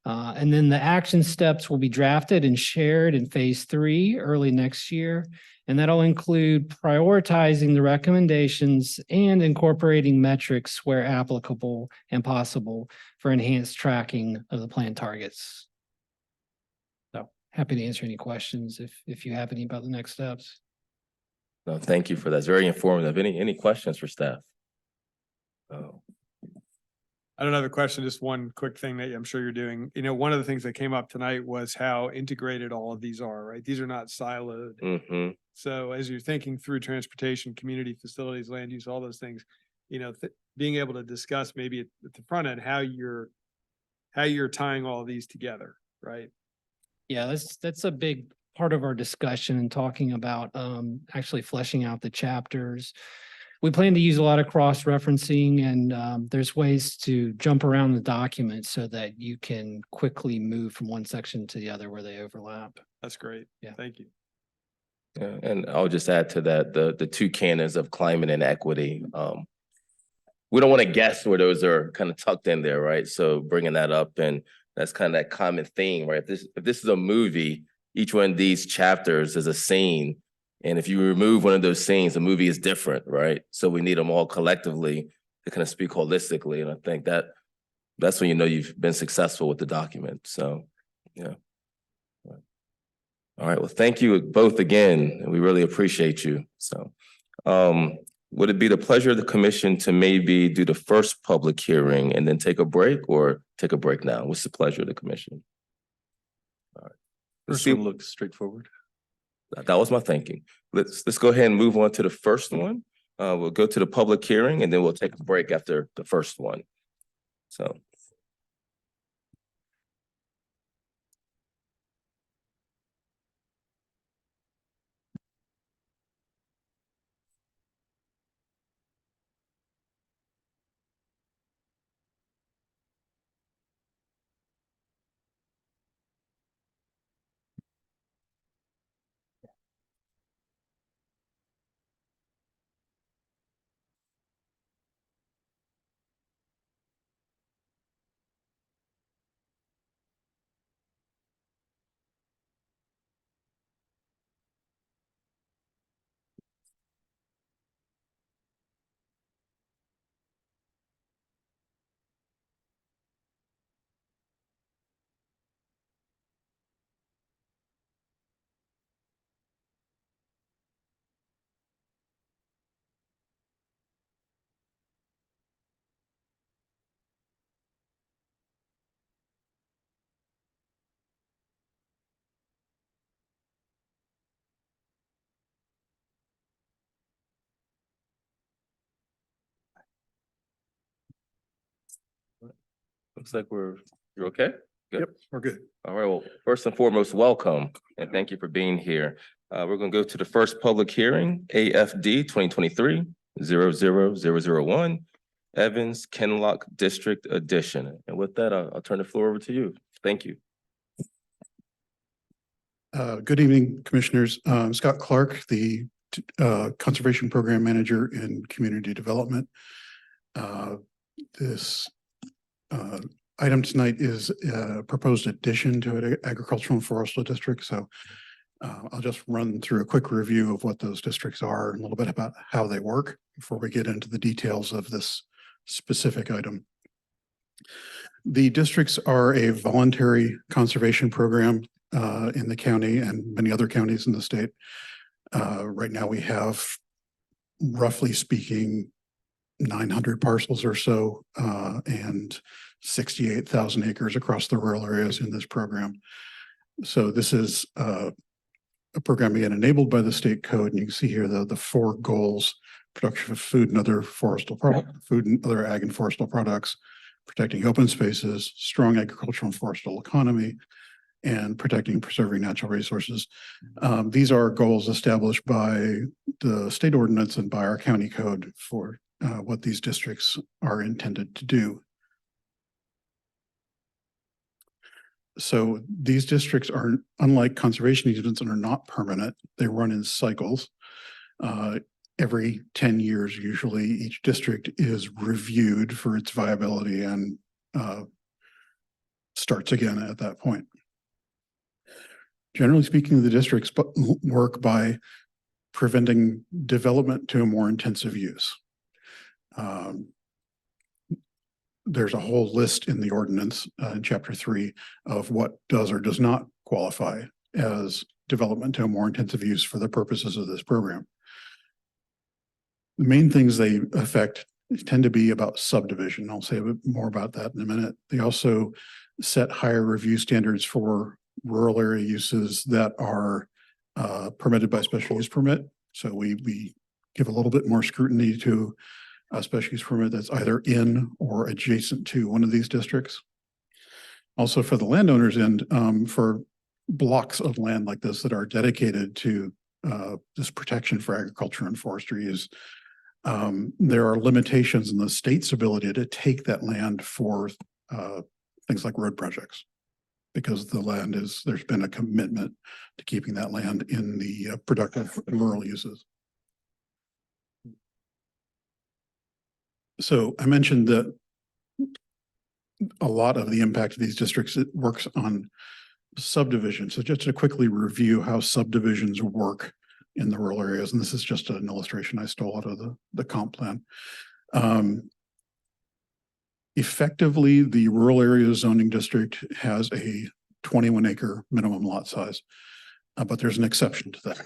And then the action steps will be drafted and shared in Phase 3 early next year. And that'll include prioritizing the recommendations and incorporating metrics where applicable and possible for enhanced tracking of the plan targets. So happy to answer any questions if you have any about the next steps. No, thank you for that. It's very informative. Any questions for staff? Oh. I don't have a question, just one quick thing that I'm sure you're doing. One of the things that came up tonight was how integrated all of these are, right? These are not siloed. Mm-hmm. So as you're thinking through transportation, community facilities, land use, all those things, being able to discuss maybe at the front end, how you're tying all of these together, right? Yeah, that's a big part of our discussion and talking about actually fleshing out the chapters. We plan to use a lot of cross-referencing and there's ways to jump around the document so that you can quickly move from one section to the other where they overlap. That's great. Yeah. Thank you. Yeah, and I'll just add to that, the two canons of climate and equity. We don't want to guess where those are kind of tucked in there, right? So bringing that up, and that's kind of that common theme, right? If this is a movie, each one of these chapters is a scene. And if you remove one of those scenes, the movie is different, right? So we need them all collectively to kind of speak holistically. And I think that's when you know you've been successful with the document. So, yeah. All right, well, thank you both again, and we really appreciate you. So would it be the pleasure of the commission to maybe do the first public hearing and then take a break, or take a break now? What's the pleasure of the commission? All right. Let's First see. one looks straightforward. That was my thinking. Let's go ahead and move on to the first one. We'll go to the public hearing and then we'll take a break after the first one. So. Looks like you're okay? Good. Yep, we're good. All right, well, first and foremost, welcome and thank you for being here. We're gonna go to the first public hearing, AFD 2023-00001, Evans Kenlock District Edition. And with that, I'll turn the floor over to you. Thank you. Good evening, Commissioners. Scott Clark, the Conservation Program Manager in Community Development. This item tonight is a proposed addition to an agricultural and forestal district. So I'll just run through a quick review of what those districts are and a little bit about how they work before we get into the details of this specific item. The districts are a voluntary conservation program in the county and many other counties in the state. Right now we have, roughly speaking, 900 parcels or so and 68,000 acres across the rural areas in this program. So this is a program again enabled by the state code, and you can see here the four goals: production of food and other forestal food and other ag and forestal products, protecting open spaces, strong agricultural and forestal economy, and protecting and preserving natural resources. These are goals established by the state ordinance and by our county code for what these districts are intended to do. So these districts are, unlike conservation easements, and are not permanent. They run in cycles. Every 10 years, usually, each district is reviewed for its viability and starts again at that point. Generally speaking, the districts work by preventing development to a more intensive use. There's a whole list in the ordinance in Chapter 3 of what does or does not qualify as development to a more intensive use for the purposes of this program. The main things they affect tend to be about subdivision. I'll say a bit more about that in a minute. They also set higher review standards for rural area uses that are permitted by special use permit. So we give a little bit more scrutiny to a special use permit that's either in or adjacent to one of these districts. Also for the landowners end, for blocks of land like this that are dedicated to this protection for agriculture and forestry use, there are limitations in the state's ability to take that land for things like road projects, because the land there's been a commitment to keeping that land in the productive rural uses. So I mentioned that a lot of the impact of these districts, it works on subdivision. So just to quickly review how subdivisions work in the rural areas, and this is just an illustration I stole out of the comp plan. Effectively, the rural area zoning district has a 21 acre minimum lot size, but there's an exception to that.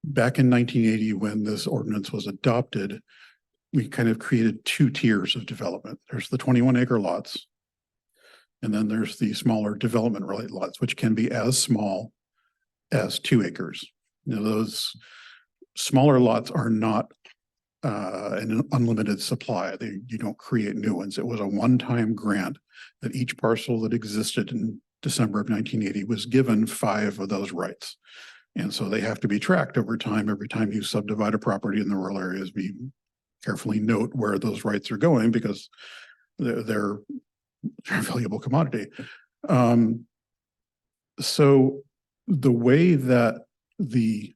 back in 1980, when this ordinance was adopted, we kind of created two tiers of development. There's the 21-acre lots. And then there's the smaller development related lots, which can be as small as 2 acres. You know, those smaller lots are not an unlimited supply. You don't create new ones. It was a one-time grant that each parcel that existed in December of 1980 was given 5 of those rights. And so they have to be tracked over time. Every time you subdivide a property in the rural areas, we carefully note where those rights are going because they're a valuable commodity. So the way that the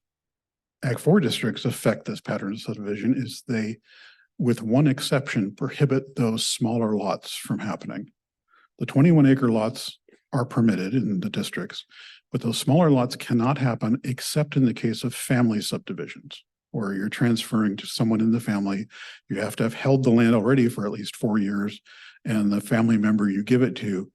Ag 4 districts affect this pattern of subdivision is they, with one exception, prohibit those smaller lots from happening. The 21-acre lots are permitted in the districts, but those smaller lots cannot happen except in the case of family subdivisions, where you're transferring to someone in the family. You have to have held the land already for at least 4 years, and the family member you give it to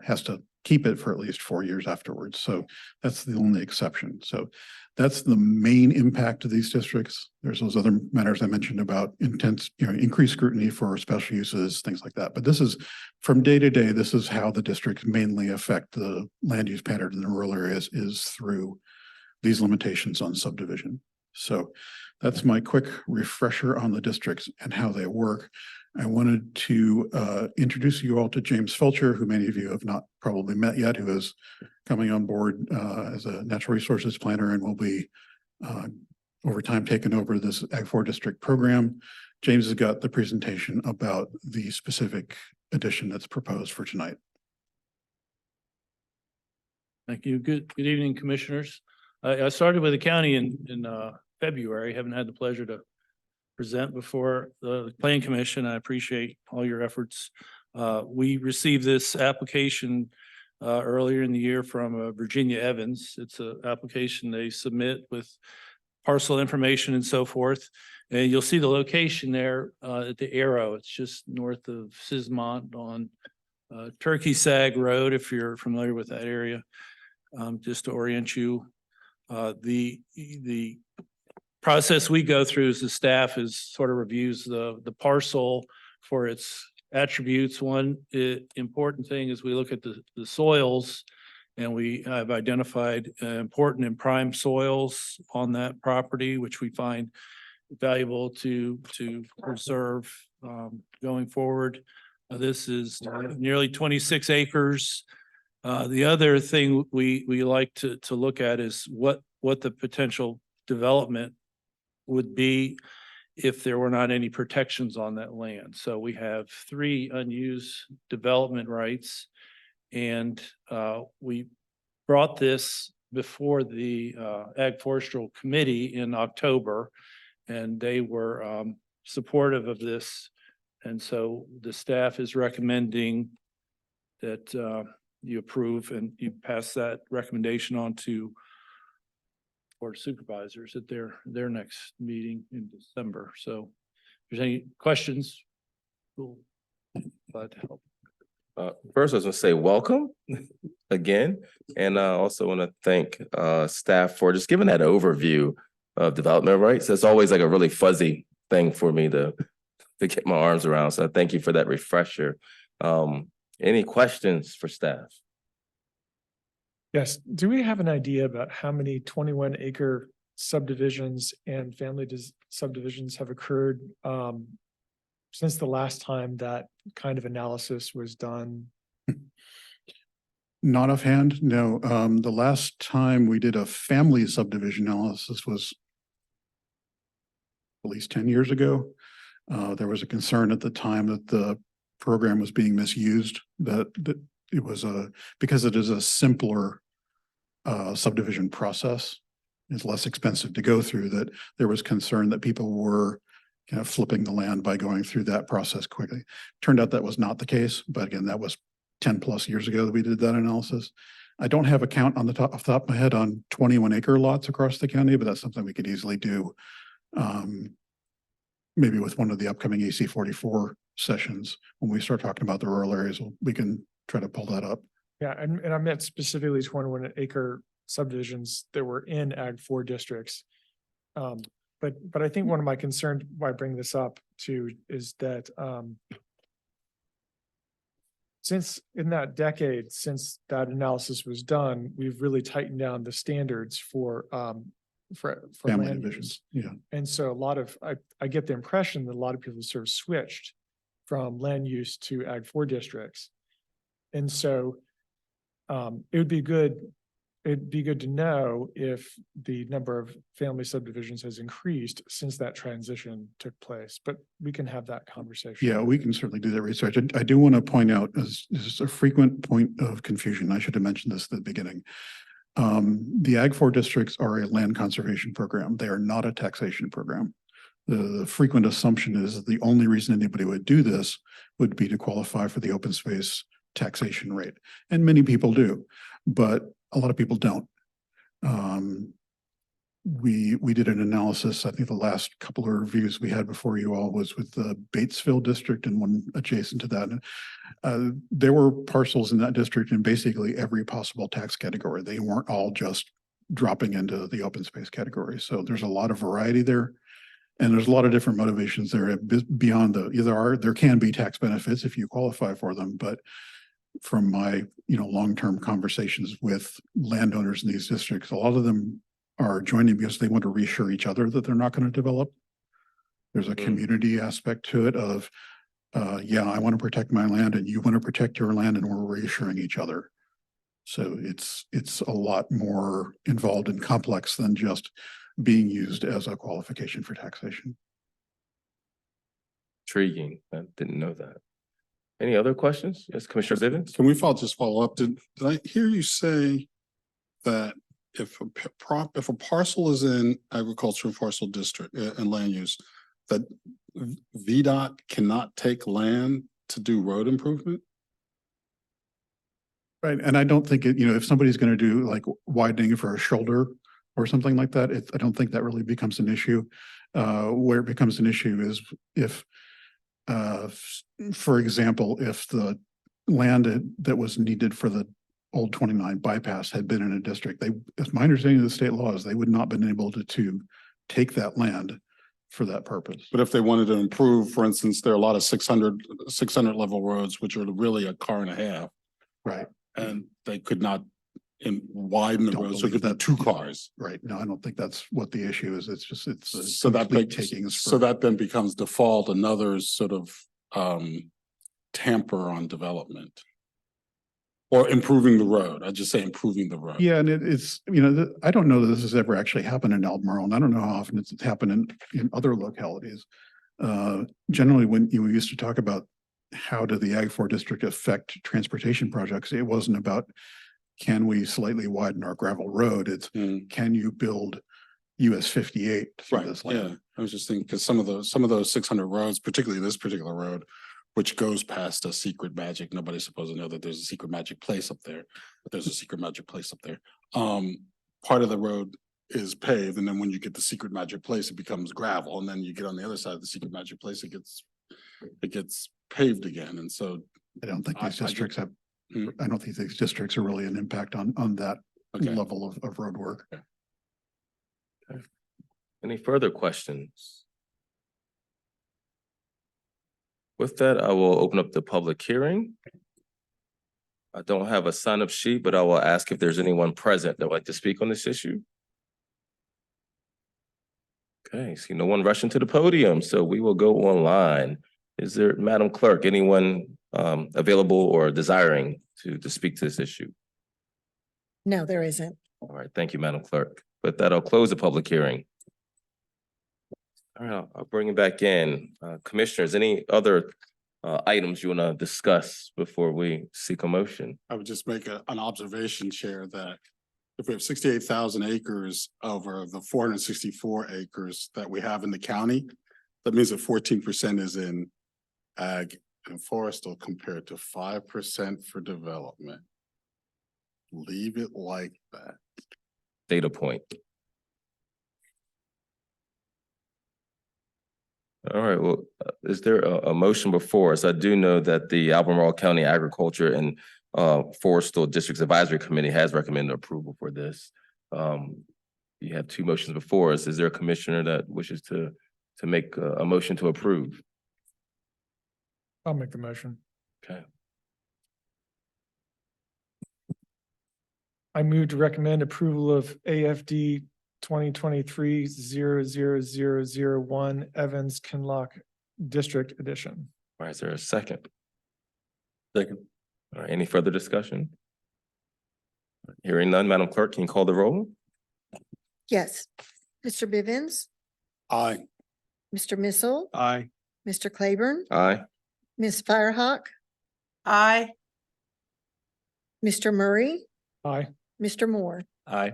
has to keep it for at least 4 years afterwards. So that's the only exception. So that's the main impact of these districts. There's those other matters I mentioned about intense, increased scrutiny for special uses, things like that. But this is from day to day, this is how the districts mainly affect the land use pattern in the rural areas, is through these limitations on subdivision. So that's my quick refresher on the districts and how they work. I wanted to introduce you all to James Felcher, who many of you have not probably met yet, who is coming on board as a natural resources planner and will be over time taking over this Ag 4 district program. James has got the presentation about the specific addition that's proposed for tonight. Thank you. Good evening, commissioners. I started with the county in February. Haven't had the pleasure to present before the Planning Commission. I appreciate all your efforts. We received this application earlier in the year from Virginia Evans. It's an application they submit with parcel information and so forth. And you'll see the location there at the arrow. It's just north of Sismont on Turkey Sag Road, if you're familiar with that area. Just to orient you, the process we go through as the staff is sort of reviews the parcel for its attributes. One important thing is we look at the soils, and we have identified important and prime soils on that property, which we find valuable to preserve going forward. This is nearly 26 acres. The other thing we like to look at is what the potential development would be if there were not any protections on that land. So we have 3 unused development rights, and we brought this before the Ag Forestry Committee in October, and they were supportive of this. And so the staff is recommending that you approve and you pass that recommendation on to Board of Supervisors at their next meeting in December. So if there's any questions, we'll glad to help. First, I was gonna say welcome again, and I also want to thank staff for just giving that overview of development rights. That's always like a really fuzzy thing for me to get my arms around. So thank you for that refresher. Any questions for staff? Yes. Do we have an idea about how many 21-acre subdivisions and family subdivisions have occurred since the last time that kind of analysis was done? Not offhand, no. The last time we did a family subdivision analysis was at least 10 years ago. There was a concern at the time that the program was being misused, that it was because it is a simpler subdivision process, it's less expensive to go through, that there was concern that people were kind of flipping the land by going through that process quickly. Turned out that was not the case, but again, that was 10+ years ago that we did that analysis. I don't have a count off the top of my head on 21-acre lots across the county, but that's something we could easily do. Maybe with one of the upcoming AC 44 sessions, when we start talking about the rural areas, we can try to pull that up. Yeah, and I meant specifically 21-acre subdivisions that were in Ag 4 districts. But I think one of my concerns, why I bring this up too, is that since in that decade, since that analysis was done, we've really tightened down the standards for Family land divisions, use. yeah. And so I get the impression that a lot of people sort of switched from land use to Ag 4 districts. And so it'd be good to know if the number of family subdivisions has increased since that transition took place, but we can have that conversation. Yeah, we can certainly do that research. I do want to point out, as this is a frequent point of confusion, I should have mentioned this at the beginning. The Ag 4 districts are a land conservation program. They are not a taxation program. The frequent assumption is that the only reason anybody would do this would be to qualify for the open space taxation rate. And many people do, but a lot of people don't. We did an analysis. I think the last couple of reviews we had before you all was with the Batesville district and one adjacent to that. There were parcels in that district in basically every possible tax category. They weren't all just dropping into the open space category. So there's a lot of variety there. And there's a lot of different motivations there beyond there can be tax benefits if you qualify for them, but from my, long-term conversations with landowners in these districts, a lot of them are joining because they want to reassure each other that they're not going to develop. There's a community aspect to it of, yeah, I want to protect my land and you want to protect your land, and we're reassuring each other. So it's a lot more involved and complex than just being used as a qualification for taxation. Intriguing. I didn't know that. Any other questions? Yes, Commissioner Bivens? Can we just follow up? Did I hear you say that if a parcel is in agricultural parcel district and land use, that VDOT cannot take land to do road improvement? Right, and I don't think if somebody's going to do like widening for a shoulder or something like that, I don't think that really becomes an issue. Where it becomes an issue is if, for example, if the land that was needed for the old 29 bypass had been in a district, as my understanding of the state laws, they would not been able to take that land for that purpose. But if they wanted to improve, for instance, there are a lot of 600 level roads, which are really a car and a half. Right. And they could not widen the road, so it could be 2 cars. Right. No, I don't think that's what the issue is. It's just, so that then becomes default, another sort of tamper on development. Or improving the road. I just say improving the road. Yeah, and it's, I don't know that this has ever actually happened in Albemarle, and I don't know how often it's happened in other localities. Generally, when we used to talk about how did the Ag 4 district affect transportation projects, it wasn't about can we slightly widen our gravel road? It's can you build US 58 through this land? Yeah, I was just thinking because some of those 600 roads, particularly this particular road, which goes past a secret magic. Nobody's supposed to know that there's a secret magic place up there, but there's a secret magic place up there. Part of the road is paved, and then when you get the secret magic place, it becomes gravel, and then you get on the other side of the secret magic place, it gets paved again. And so I don't think these districts have. I don't think these districts are really an impact on that level of road work. Okay. Any further questions? With that, I will open up the public hearing. I don't have a sign-up sheet, but I will ask if there's anyone present that would like to speak on this issue. Okay, see no one rushing to the podium, so we will go online. Is there, Madam Clerk, anyone available or desiring to speak to this issue? No, there isn't. All right, thank you, Madam Clerk. With that, I'll close the public hearing. All right, I'll bring it back in. Commissioners, any other items you want to discuss before we seek a motion? I would just make an observation, Chair, that if we have 68,000 acres over the 464 acres that we have in the county, that means that 14% is in ag and forestal compared to 5% for development. Leave it like that. Data point. All right, well, is there a motion before us? I do know that the Albemarle County Agriculture and Forestal Districts Advisory Committee has recommended approval for this. You have two motions before us. Is there a commissioner that wishes to make a motion to approve? I'll make the motion. Okay. I move to recommend approval of AFD 2023-00001 Evans Kinlock District Edition. All right, is there a second? Second. All right, any further discussion? Hearing none, Madam Clerk, can you call the roll? Yes. Mr. Bivens, Aye. Mr. Missile, Aye. Mr. Claiborne, Aye. Ms. Firehawk, Aye. Mr. Murray, Aye. Mr. Moore. Aye.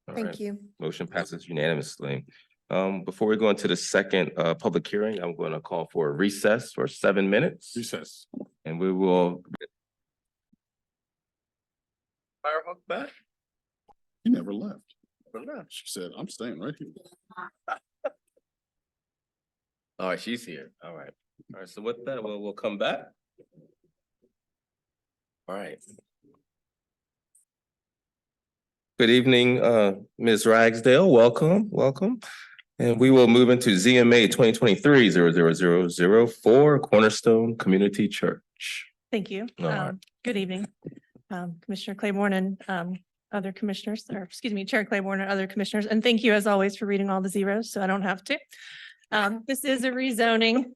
All Thank right, you. motion passes unanimously. Before we go into the second public hearing, I'm going to call for a recess for 7 minutes. Recess. And we will. Firehawk back? He never left. Never left. She said, I'm staying right here. All right, she's here. All right. All right, so with that, we'll come back. All right. Good evening, Ms. Ragsdale. Welcome, welcome. And we will move into ZMA 2023-00004 Cornerstone Community Church. Thank you. All right. Good evening, Commissioner Claiborne and other commissioners, or excuse me, Chair Claiborne and other commissioners. And thank you as always for reading all the zeros, so I don't have to. This is a rezoning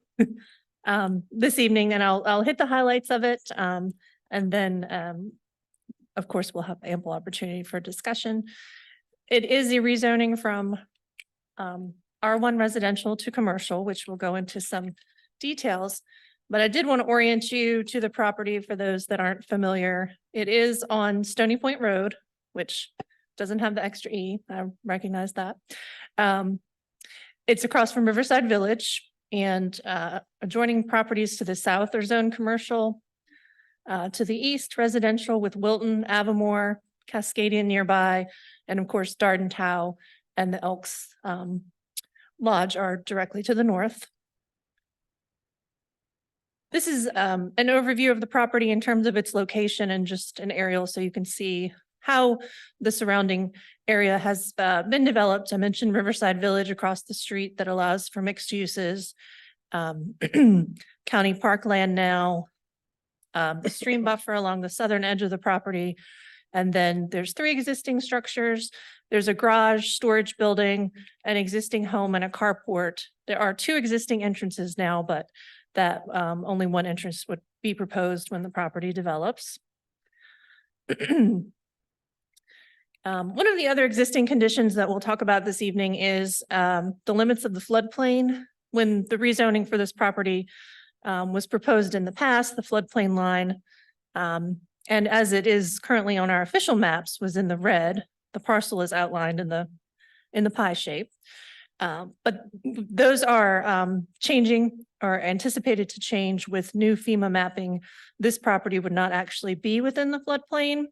this evening, and I'll hit the highlights of it. And then, of course, we'll have ample opportunity for discussion. It is a rezoning from R1 residential to commercial, which will go into some details. But I did want to orient you to the property for those that aren't familiar. It is on Stony Point Road, which doesn't have the extra E. I recognize that. It's across from Riverside Village, and adjoining properties to the south are zoned commercial. To the east, residential with Wilton, Avamore, Cascadian nearby, and of course, Dardentow and the Elks Lodge are directly to the north. This is an overview of the property in terms of its location and just an aerial so you can see how the surrounding area has been developed. I mentioned Riverside Village across the street that allows for mixed uses. County parkland now, the stream buffer along the southern edge of the property. And then there's 3 existing structures. There's a garage, storage building, an existing home, and a carport. There are 2 existing entrances now, but that only one entrance would be proposed when the property develops. One of the other existing conditions that we'll talk about this evening is the limits of the floodplain. When the rezoning for this property was proposed in the past, the floodplain line, and as it is currently on our official maps, was in the red. The parcel is outlined in the pie shape. But those are changing or anticipated to change with new FEMA mapping. This property would not actually be within the floodplain,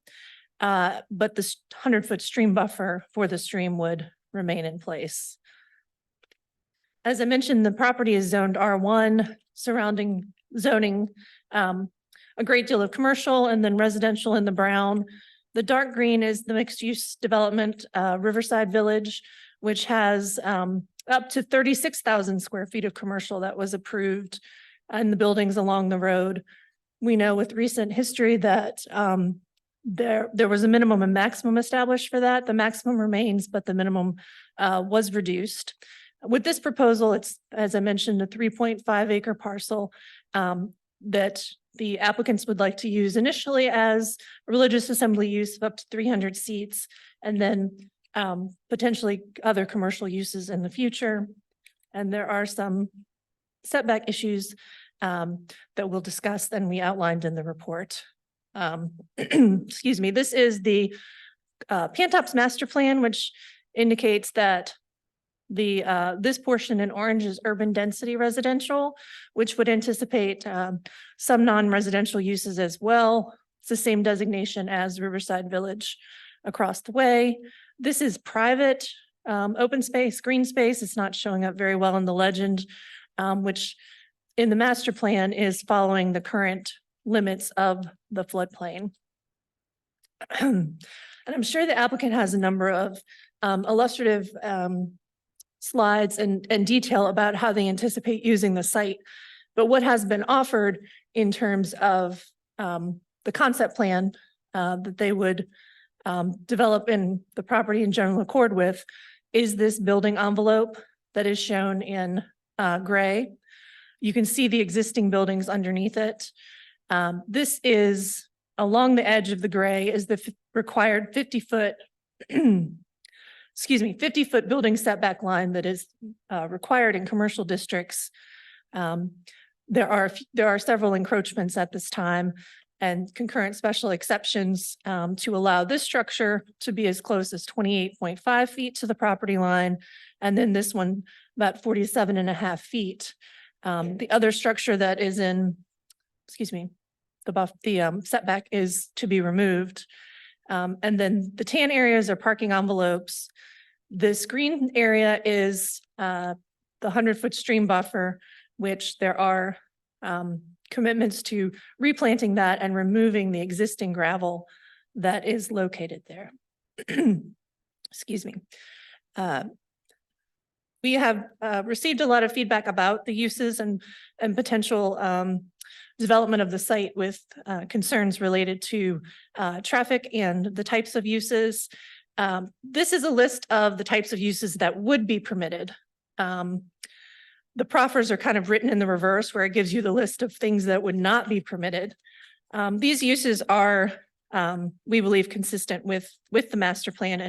but the 100-foot stream buffer for the stream would remain in place. As I mentioned, the property is zoned R1, surrounding zoning, a great deal of commercial and then residential in the brown. The dark green is the mixed-use development, Riverside Village, which has up to 36,000 square feet of commercial that was approved in the buildings along the road. We know with recent history that there was a minimum and maximum established for that. The maximum remains, but the minimum was reduced. With this proposal, it's, as I mentioned, a 3.5 acre parcel that the applicants would like to use initially as a religious assembly use of up to 300 seats, and then potentially other commercial uses in the future. And there are some setback issues that we'll discuss and we outlined in the report. Excuse me, this is the Pantops master plan, which indicates that this portion in orange is urban density residential, which would anticipate some non-residential uses as well. It's the same designation as Riverside Village across the way. This is private open space, green space. It's not showing up very well in the legend, which in the master plan is following the current limits of the floodplain. And I'm sure the applicant has a number of illustrative slides and detail about how they anticipate using the site. But what has been offered in terms of the concept plan that they would develop in the property in general accord with is this building envelope that is shown in gray. You can see the existing buildings underneath it. This is along the edge of the gray is the required 50-foot, 50-foot building setback line that is required in commercial districts. There are several encroachments at this time and concurrent special exceptions to allow this structure to be as close as 28.5 feet to the property line. And then this one about 47.5 feet. The other structure that is in, the setback is to be removed. And then the tan areas are parking envelopes. This green area is the 100-foot stream buffer, which there are commitments to replanting that and removing the existing gravel that is located there. Excuse me. We have received a lot of feedback about the uses and potential development of the site with concerns related to traffic and the types of uses. This is a list of the types of uses that would be permitted. The proffers are kind of written in the reverse where it gives you the list of things that would not be permitted. These uses are, we believe, consistent with the master plan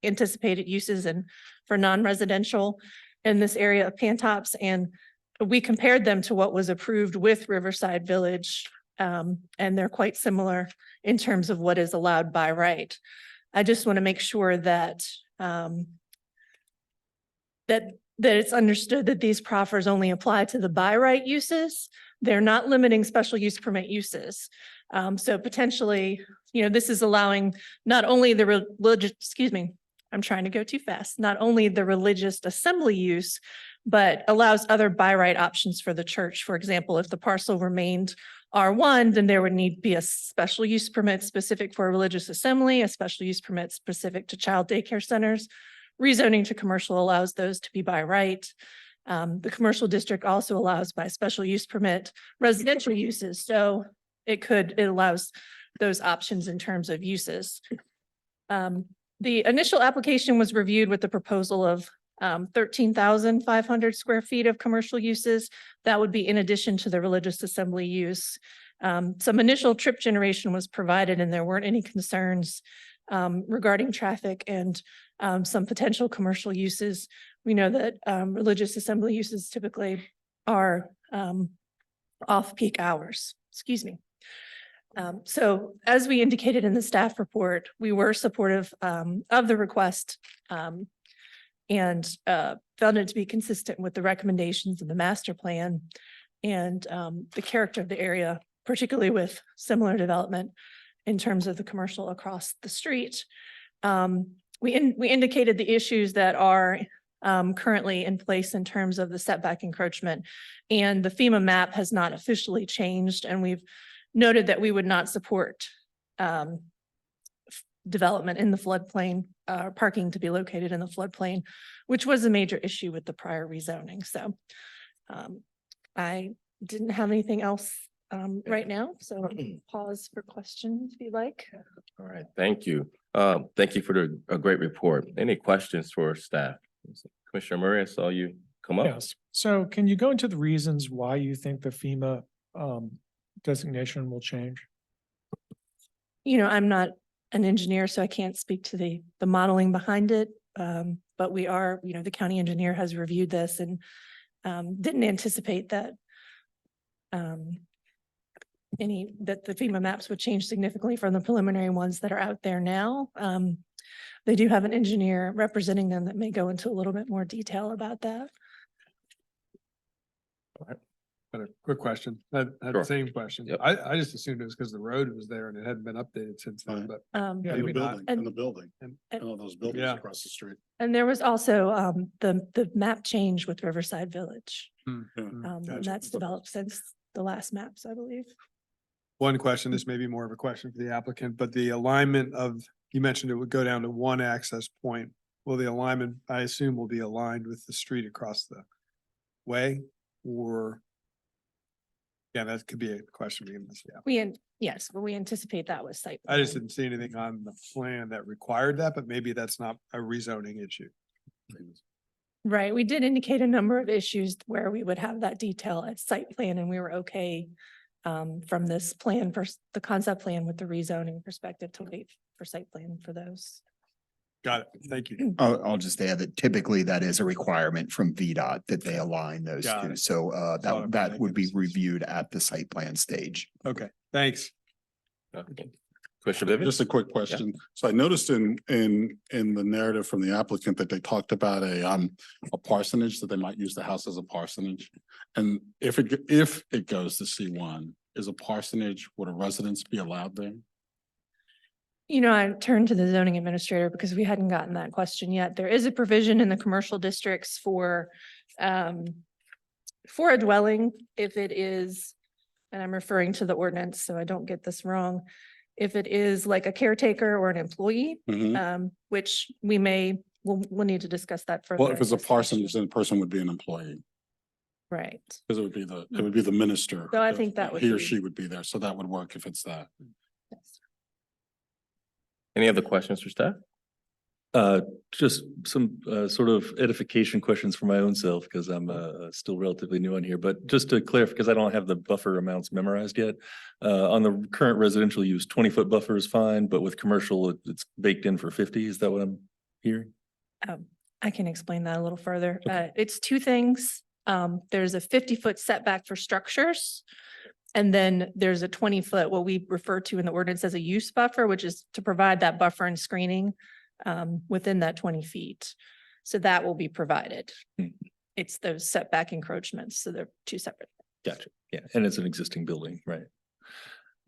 anticipated uses and for non-residential in this area of Pantops. And we compared them to what was approved with Riverside Village. And they're quite similar in terms of what is allowed by right. I just want to make sure that that it's understood that these proffers only apply to the by right uses. They're not limiting special use permit uses. So potentially, this is allowing not only the religious, I'm trying to go too fast, not only the religious assembly use, but allows other by right options for the church. For example, if the parcel remained R1, then there would need to be a special use permit specific for a religious assembly, a special use permit specific to child daycare centers. Rezoning to commercial allows those to be by right. The commercial district also allows by special use permit residential uses. So it allows those options in terms of uses. The initial application was reviewed with the proposal of 13,500 square feet of commercial uses. That would be in addition to the religious assembly use. Some initial trip generation was provided and there weren't any concerns regarding traffic and some potential commercial uses. We know that religious assembly uses typically are off-peak hours. So as we indicated in the staff report, we were supportive of the request and found it to be consistent with the recommendations of the master plan and the character of the area, particularly with similar development in terms of the commercial across the street. We indicated the issues that are currently in place in terms of the setback encroachment, and the FEMA map has not officially changed, and we've noted that we would not support development in the floodplain, parking to be located in the floodplain, which was a major issue with the prior rezoning. So I didn't have anything else right now, so pause for questions if you'd like. All right, thank you. Thank you for a great report. Any questions for staff? Commissioner Murray, I saw you come up. Yes. So can you go into the reasons why you think the FEMA designation will change? I'm not an engineer, so I can't speak to the modeling behind it. But we are, the county engineer has reviewed this and didn't anticipate that that the FEMA maps would change significantly from the preliminary ones that are out there now. They do have an engineer representing them that may go into a little bit more detail about that. Got a quick question. I had Sure. the same question. Yep. I just assumed it was because the road was there and it hadn't been updated since then, Right. but And the maybe not. building, and the building, And- and all those buildings Yeah. across the street. And there was also the map change with Riverside Village. Hmm. Yeah. And Gotcha. that's developed since the last maps, I believe. One question, this may be more of a question for the applicant, but the alignment of, you mentioned it would go down to one access point. Will the alignment, I assume, will be aligned with the street across the way or? Yeah, that could be a question. Yes, but we anticipate that was site. I just plan. didn't see anything on the plan that required that, but maybe that's not a rezoning issue. Right, we did indicate a number of issues where we would have that detail at site plan and we were okay from this plan for the concept plan with the rezoning perspective to wait for site plan for those. Got it. Thank you. I'll just add that typically that is a requirement from VDOT that they align those Got two. it. So Thought of that would be mechanisms. reviewed at the site plan stage. Okay, thanks. Okay. Commissioner Bivens? Just a quick question. So I noticed in the narrative from the applicant that they talked about a parsonage, that they might use the house as a parsonage. And if it goes to C1, is a parsonage, would a residence be allowed there? You know, I turned to the zoning administrator because we hadn't gotten that question yet. There is a provision in the commercial districts for a dwelling if it is, and I'm referring to the ordinance, so I don't get this wrong. If it is like a caretaker or an employee, which we'll need to discuss that further. Well, if it's a in this parsonage, session. then the person would be an employee, Right. because it would be the minister. So I think that would He or be- she would be there, so that would work if it's that. Yes. Any other questions for staff? Just some sort of edification questions for my own self, because I'm still relatively new on here, but just to clarify, because I don't have the buffer amounts memorized yet. On the current residential use, 20-foot buffer is fine, but with commercial, it's baked in for 50. Is that what I'm hearing? I can explain that a little further. It's two things. There's a 50-foot setback for structures. And then there's a 20-foot, what we refer to in the ordinance as a use buffer, which is to provide that buffer and screening within that 20 feet. So that will be provided. It's those setback encroachments. So they're two separate. Gotcha. Yeah, and it's an existing building, right?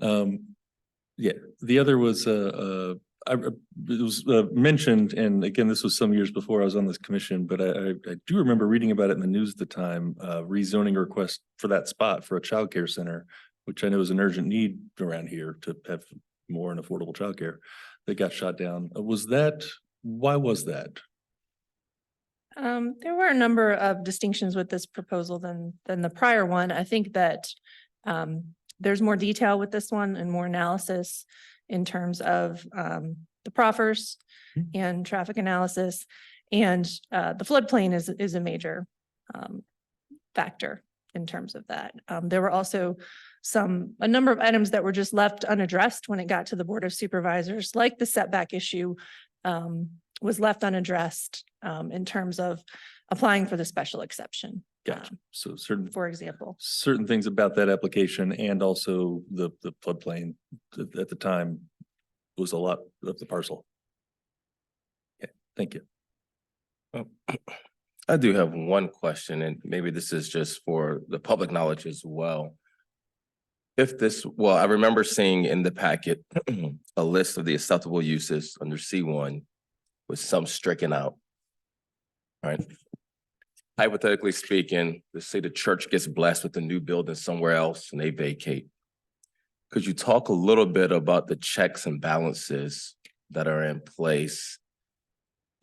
Yeah, the other was, it was mentioned, and again, this was some years before I was on this commission, but I do remember reading about it in the news at the time, rezoning request for that spot for a childcare center, which I know is an urgent need around here to have more and affordable childcare that got shot down. Why was that? There were a number of distinctions with this proposal than the prior one. I think that there's more detail with this one and more analysis in terms of the proffers and traffic analysis. And the floodplain is a major factor in terms of that. There were also a number of items that were just left unaddressed when it got to the Board of Supervisors, like the setback issue was left unaddressed in terms of applying for the special exception. Gotcha. So For example. certain things about that application and also the floodplain at the time was a lot of the parcel. Okay, thank you. I do have one question, and maybe this is just for the public knowledge as well. I remember seeing in the packet a list of the acceptable uses under C1 with some stricken out. Right? Hypothetically speaking, let's say the church gets blessed with a new building somewhere else and they vacate. Could you talk a little bit about the checks and balances that are in place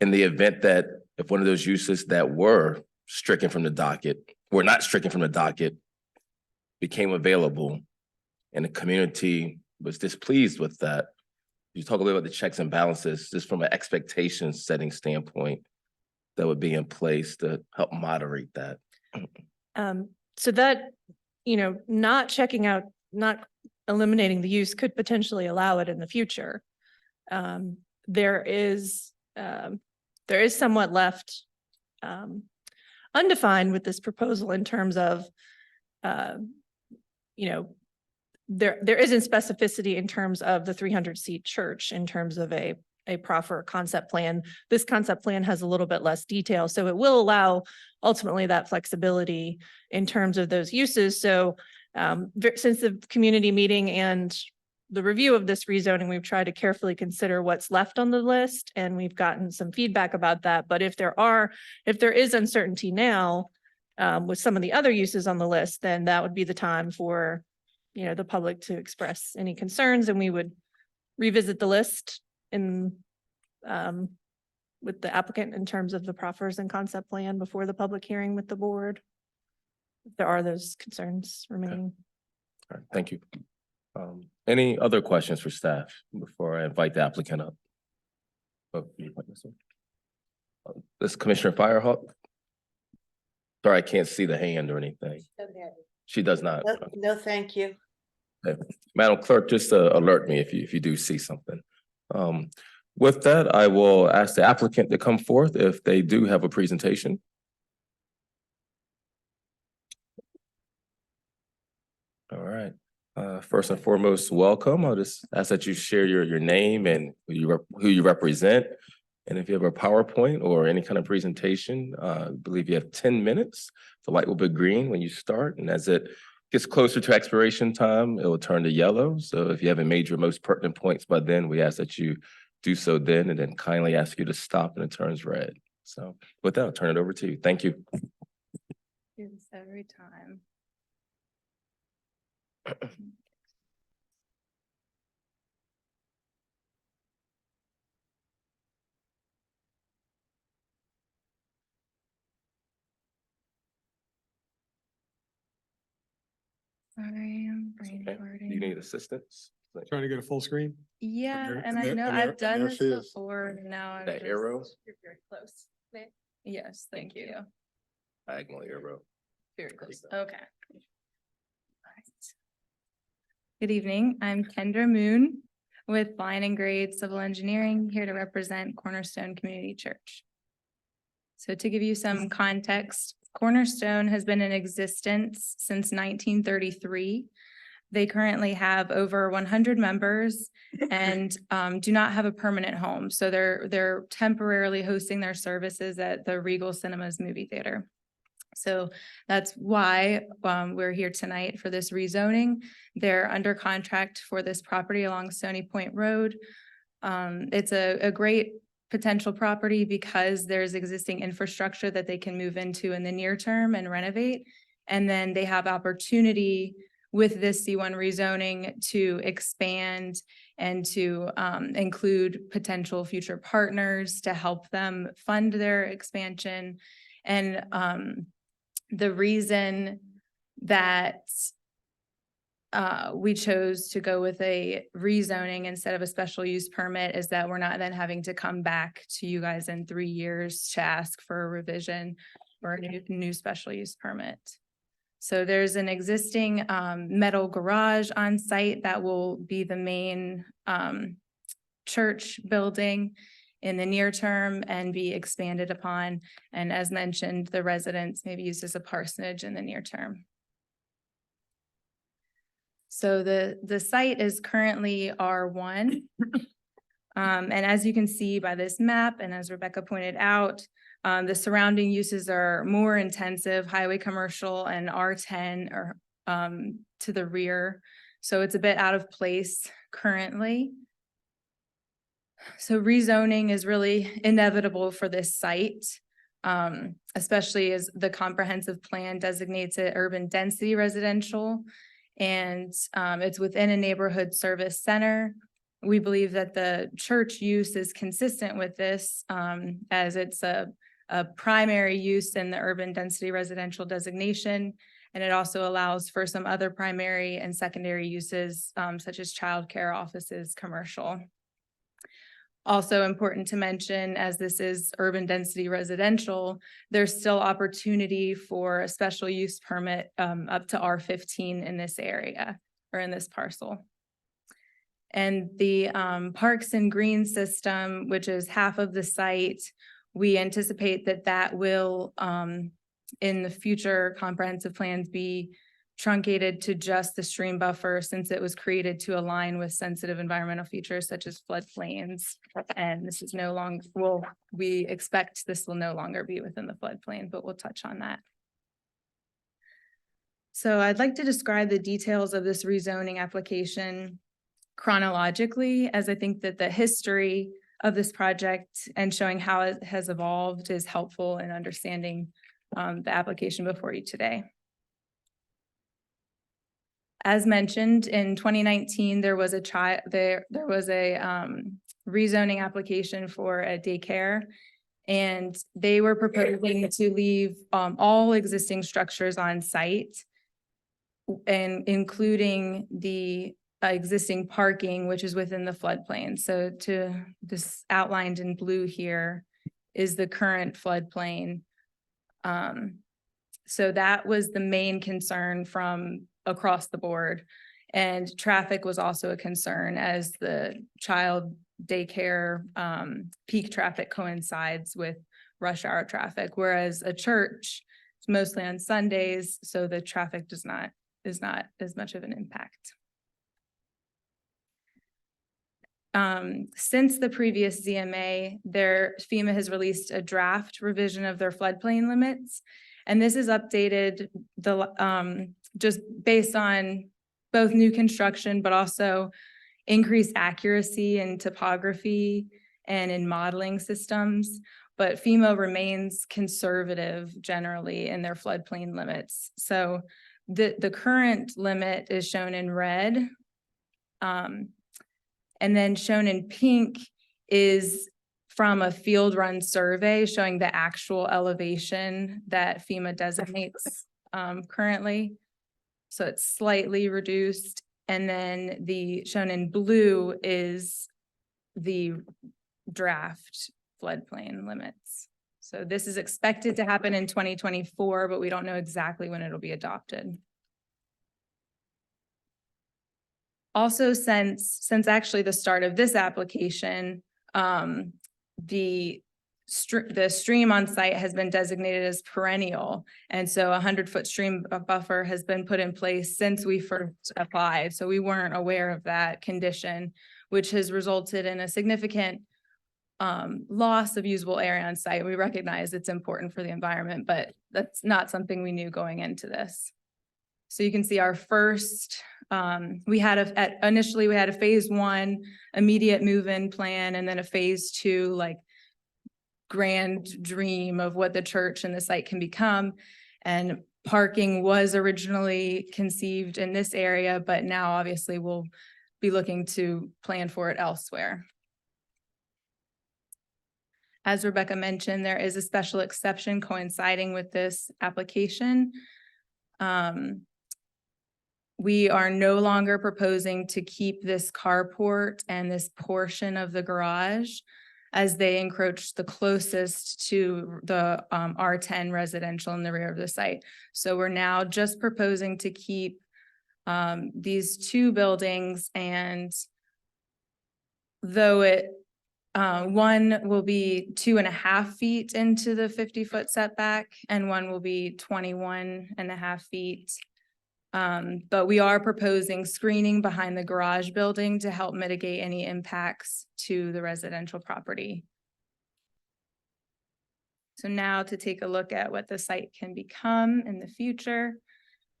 in the event that if one of those uses that were stricken from the docket, were not stricken from the docket, became available and the community was displeased with that? You talk a little about the checks and balances, just from an expectation setting standpoint that would be in place to help moderate that. So that, not checking out, not eliminating the use could potentially allow it in the future. There is somewhat left undefined with this proposal in terms of, there isn't specificity in terms of the 300-seat church in terms of a proffer concept plan. This concept plan has a little bit less detail, so it will allow ultimately that flexibility in terms of those uses. So since the community meeting and the review of this rezoning, we've tried to carefully consider what's left on the list, and we've gotten some feedback about that. But if there is uncertainty now with some of the other uses on the list, then that would be the time for the public to express any concerns, and we would revisit the list in with the applicant in terms of the proffers and concept plan before the public hearing with the board. If there are those concerns remaining. All right, thank you. Any other questions for staff before I invite the applicant up? Oh, this Commissioner Firehawk? Sorry, I can't see the hand or anything. She does not. No, no, thank you. Okay. Madam Clerk, just alert me if you do see something. With that, I will ask the applicant to come forth if they do have a presentation. All right. First and foremost, welcome. I'll just ask that you share your name and who you represent. And if you have a PowerPoint or any kind of presentation, I believe you have 10 minutes. The light will be green when you start, and as it gets closer to expiration time, it will turn to yellow. So if you haven't made your most pertinent points by then, we ask that you do so then, and then kindly ask you to stop when it turns red. So with that, I'll turn it over to you. Thank you. Do this every time. Sorry, I'm brain Okay. Do you farting. need assistance? Trying to go to full screen? Yeah, there- and I and know there- I've done there this she is. before, and now I'm That just. arrow? You're very close. Yes, thank you. Diagonal arrow. Very close. Okay. Good evening. I'm Kendra Moon with Line and Grade Civil Engineering, here to represent Cornerstone Community Church. So to give you some context, Cornerstone has been in existence since 1933. They currently have over 100 members and do not have a permanent home. So they're temporarily hosting their services at the Regal Cinemas movie theater. So that's why we're here tonight for this rezoning. They're under contract for this property along Stony Point Road. It's a great potential property because there's existing infrastructure that they can move into in the near term and renovate. And then they have opportunity with this C1 rezoning to expand and to include potential future partners to help them fund their expansion. And the reason that we chose to go with a rezoning instead of a special use permit is that we're not then having to come back to you guys in 3 years to ask for a revision or a new special use permit. So there's an existing metal garage on site that will be the main church building in the near term and be expanded upon. And as mentioned, the residents may be used as a parsonage in the near term. So the site is currently R1. And as you can see by this map, and as Rebecca pointed out, the surrounding uses are more intensive, highway commercial and R10 are to the rear. So it's a bit out of place currently. So rezoning is really inevitable for this site, especially as the comprehensive plan designates it urban density residential. And it's within a neighborhood service center. We believe that the church use is consistent with this as it's a primary use in the urban density residential designation. And it also allows for some other primary and secondary uses such as childcare, offices, commercial. Also important to mention, as this is urban density residential, there's still opportunity for a special use permit up to R15 in this area or in this parcel. And the Parks and Green system, which is half of the site, we anticipate that that will in the future comprehensive plans be truncated to just the stream buffer since it was created to align with sensitive environmental features such as floodplains. And this is no longer, well, we expect this will no longer be within the floodplain, but we'll touch on that. So I'd like to describe the details of this rezoning application chronologically, as I think that the history of this project and showing how it has evolved is helpful in understanding the application before you today. As mentioned, in 2019, there was a rezoning application for a daycare. And they were proposing to leave all existing structures on site, and including the existing parking, which is within the floodplain. So this outlined in blue here is the current floodplain. So that was the main concern from across the board. And traffic was also a concern, as the child daycare peak traffic coincides with rush hour traffic, whereas a church is mostly on Sundays, so the traffic is not as much of an impact. Since the previous ZMA, FEMA has released a draft revision of their floodplain limits. And this is updated just based on both new construction, but also increased accuracy in topography and in modeling systems. But FEMA remains conservative generally in their floodplain limits. So the current limit is shown in red. And then shown in pink is from a field run survey showing the actual elevation that FEMA designates currently. So it's slightly reduced. And then the shown in blue is the draft floodplain limits. So this is expected to happen in 2024, but we don't know exactly when it'll be adopted. Also, since actually the start of this application, the stream on site has been designated as perennial. And so 100-foot stream buffer has been put in place since we first applied. So we weren't aware of that condition, which has resulted in a significant loss of usable area on site. We recognize it's important for the environment, but that's not something we knew going into this. So you can see our first, initially we had a phase 1 immediate move-in plan, and then a phase 2 like grand dream of what the church and the site can become. And parking was originally conceived in this area, but now obviously we'll be looking to plan for it elsewhere. As Rebecca mentioned, there is a special exception coinciding with this application. We are no longer proposing to keep this carport and this portion of the garage, as they encroach the closest to the R10 residential in the rear of the site. So we're now just proposing to keep these two buildings, and though one will be 2.5 feet into the 50-foot setback, and one will be 21.5 feet. But we are proposing screening behind the garage building to help mitigate any impacts to the residential property. So now to take a look at what the site can become in the future.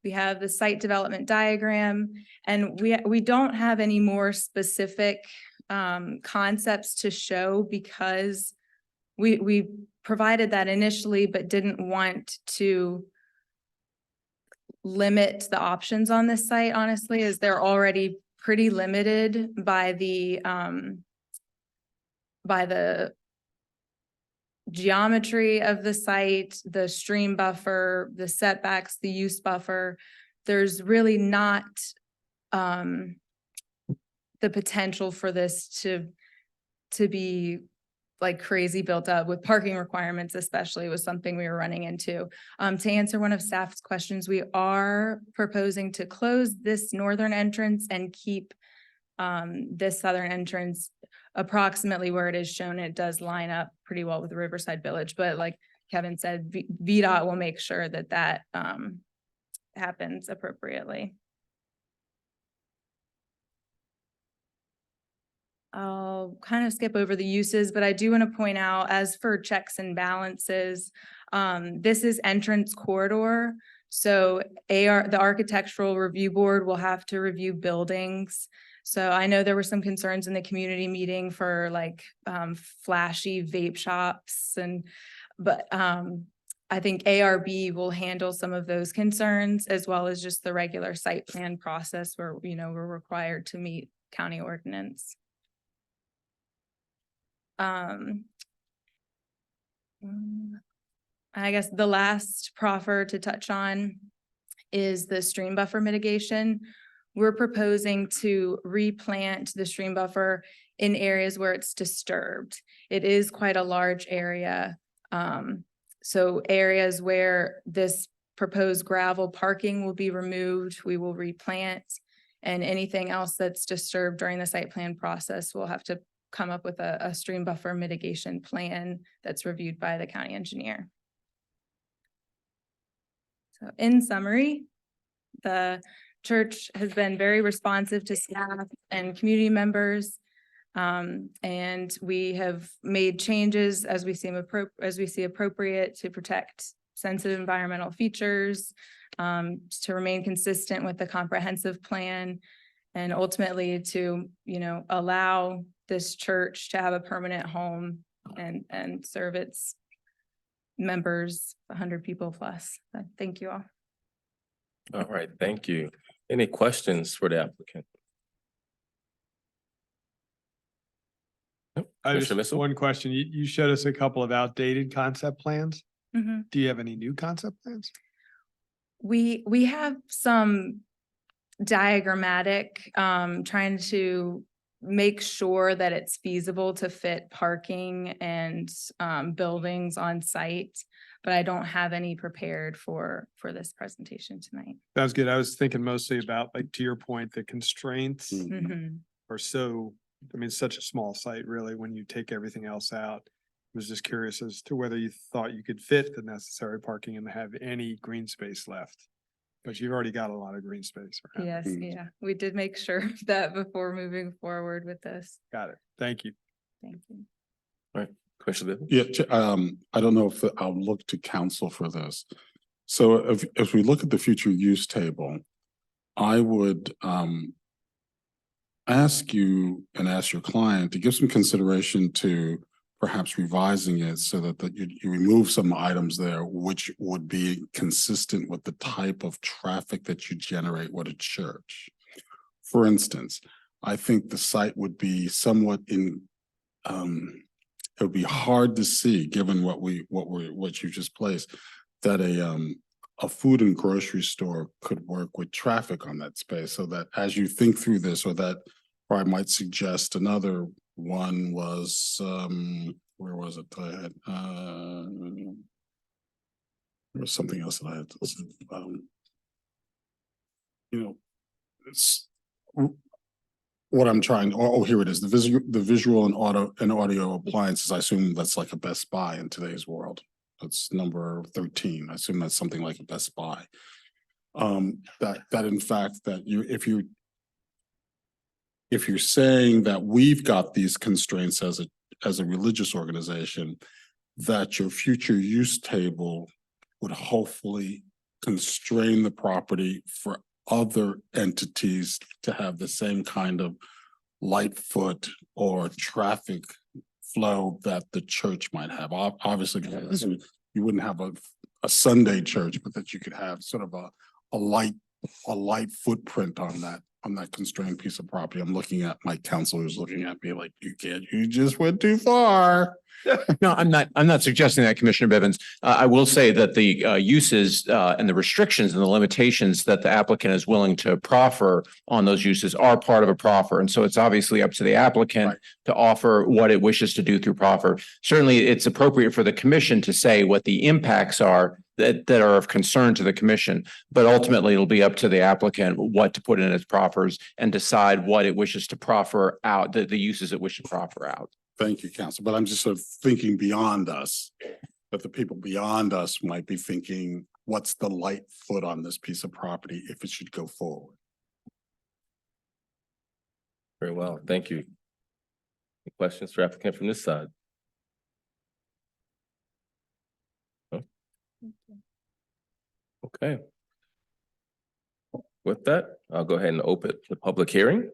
We have the site development diagram, and we don't have any more specific concepts to show, because we provided that initially, but didn't want to limit the options on this site, honestly, as they're already pretty limited by the geometry of the site, the stream buffer, the setbacks, the use buffer. There's really not the potential for this to be like crazy built up with parking requirements, especially, was something we were running into. To answer one of staff's questions, we are proposing to close this northern entrance and keep this southern entrance approximately where it is shown. It does line up pretty well with the Riverside Village, but like Kevin said, VDOT will make sure that that happens appropriately. I'll kind of skip over the uses, but I do want to point out, as for checks and balances, this is entrance corridor. So the Architectural Review Board will have to review buildings. So I know there were some concerns in the community meeting for like flashy vape shops, but I think ARB will handle some of those concerns as well as just the regular site plan process where, we're required to meet county ordinance. I guess the last proffer to touch on is the stream buffer mitigation. We're proposing to replant the stream buffer in areas where it's disturbed. It is quite a large area. So areas where this proposed gravel parking will be removed, we will replant. And anything else that's disturbed during the site plan process, we'll have to come up with a stream buffer mitigation plan that's reviewed by the county engineer. So in summary, the church has been very responsive to staff and community members. And we have made changes as we see appropriate to protect sensitive environmental features, to remain consistent with the comprehensive plan, and ultimately to, allow this church to have a permanent home and serve its members, 100 people plus. Thank you all. All right, thank you. Any questions for the applicant? I just, Commissioner Missile? one question. You showed us a couple of outdated concept plans. Mhm. Do you have any new concept plans? We have some diagrammatic, trying to make sure that it's feasible to fit parking and buildings on site, but I don't have any prepared for this presentation tonight. That was good. I was thinking mostly about, like, to your point, the constraints Mhm. are so, it's such a small site really when you take everything else out. I was just curious as to whether you thought you could fit the necessary parking and have any green space left. But you've already got a lot of green space. around. Yes, yeah, we did make sure of that before moving forward with this. Got it. Thank you. Thank you. Commissioner Bivens? Yeah, I don't know if I'll look to council for this. So if we look at the future use table, I would ask you and ask your client to give some consideration to perhaps revising it so that you remove some items there, which would be consistent with the type of traffic that you generate with a church. For instance, I think the site would be somewhat it would be hard to see, given what you just placed, that a food and grocery store could work with traffic on that space, so that as you think through this, or I might suggest another one was, where was it? I had, there was something else that I had to say. It's what I'm trying, here it is, the visual and audio appliances. I assume that's like a Best Buy in today's world. That's number 13. I assume that's something like a Best Buy. That in fact, that if you're saying that we've got these constraints as a religious organization, that your future use table would hopefully constrain the property for other entities to have the same kind of light foot or traffic flow that the church might have. Obviously, you wouldn't have a Sunday church, but that you could have sort of a light footprint on that constrained piece of property. I'm looking at my counselors looking at me like, you just went too far. No, I'm not suggesting that, Commissioner Bivens. I will say that the uses and the restrictions and the limitations that the applicant is willing to proffer on those uses are part of a proffer. And so it's obviously up to the applicant to offer what it wishes to do through proffer. Certainly, it's appropriate for the commission to say what the impacts are that are of concern to the commission, but ultimately it'll be up to the applicant what to put in its proffers and decide what it wishes to proffer out, the uses it wishes to proffer out. Thank you, counsel. But I'm just sort of thinking beyond us, that the people beyond us might be thinking, what's the light foot on this piece of property if it should go forward? Very well, thank you. Any questions for applicant from this side? No? Okay. With that, I'll go ahead and open the public hearing.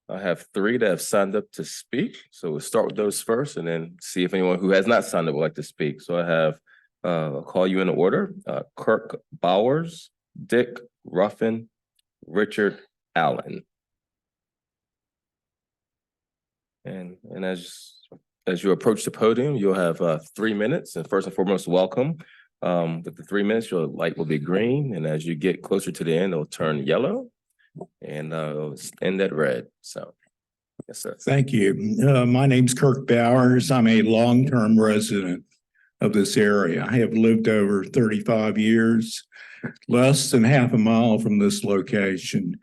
I have three that have signed up to speak. So we'll start with those first and then see if anyone who has not signed up would like to speak. So I have, I'll call you in order, Kirk Bowers, Dick Ruffin, Richard Allen. And as you approach the podium, you'll have 3 minutes. And first and foremost, welcome. With the 3 minutes, your light will be green. And as you get closer to the end, it'll turn yellow and it'll end at red. So, yes, sir. Thank you. My name's Kirk Bowers. I'm a long-term resident of this area. I have lived over 35 years, less than half a mile from this location.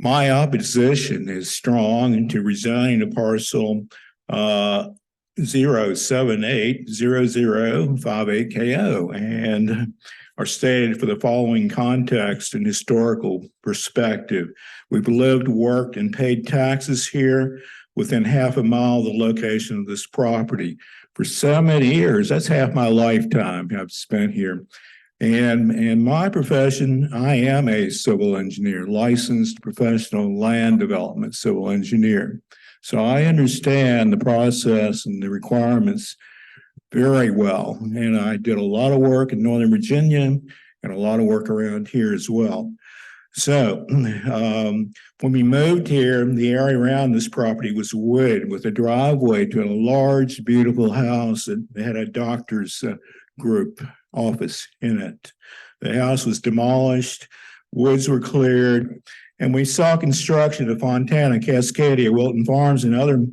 My opposition is strong to rezoning the parcel 0780058KO and are stated for the following context and historical perspective. We've lived, worked, and paid taxes here within half a mile of the location of this property. For so many years, that's half my lifetime I've spent here. And in my profession, I am a civil engineer, licensed professional land development civil engineer. So I understand the process and the requirements very well. And I did a lot of work in Northern Virginia and a lot of work around here as well. So when we moved here, the area around this property was wood with a driveway to a large, beautiful house that had a doctor's group office in it. The house was demolished, woods were cleared, and we saw construction of Fontana, Cascadia, Wilton Farms, and other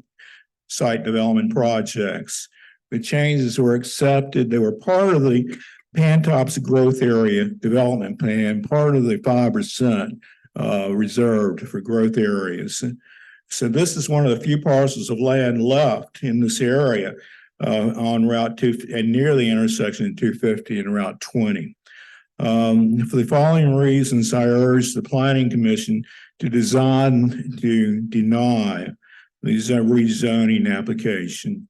site development projects. The changes were accepted. They were part of the Pantops growth area development plan, part of the 5% reserved for growth areas. So this is one of the few parcels of land left in this area on Route 2 and near the intersection of 250 and Route 20. For the following reasons, I urge the Planning Commission to deny these rezoning application.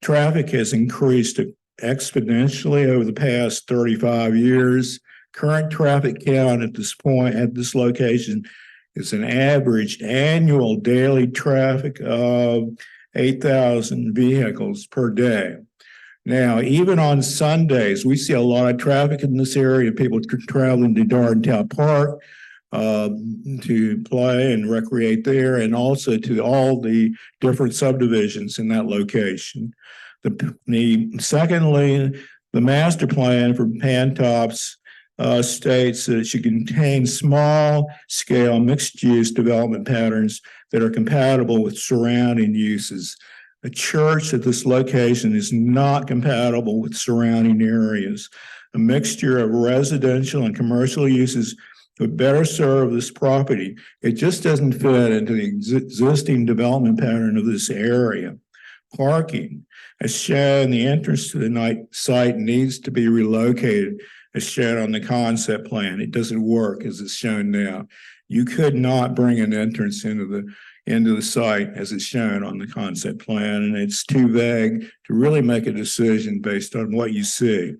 Traffic has increased exponentially over the past 35 years. Current traffic count at this point, at this location, is an average annual daily traffic of 8,000 vehicles per day. Now, even on Sundays, we see a lot of traffic in this area, people traveling to Dardentown Park to play and recreate there, and also to all the different subdivisions in that location. Secondly, the master plan for Pantops states that it should contain small-scale mixed-use development patterns that are compatible with surrounding uses. A church at this location is not compatible with surrounding areas. A mixture of residential and commercial uses would better serve this property. It just doesn't fit into the existing development pattern of this area. Parking, as shown, the entrance to the site needs to be relocated, as shown on the concept plan. It doesn't work as it's shown now. You could not bring an entrance into the site as it's shown on the concept plan, and it's too vague to really make a decision based on what you see.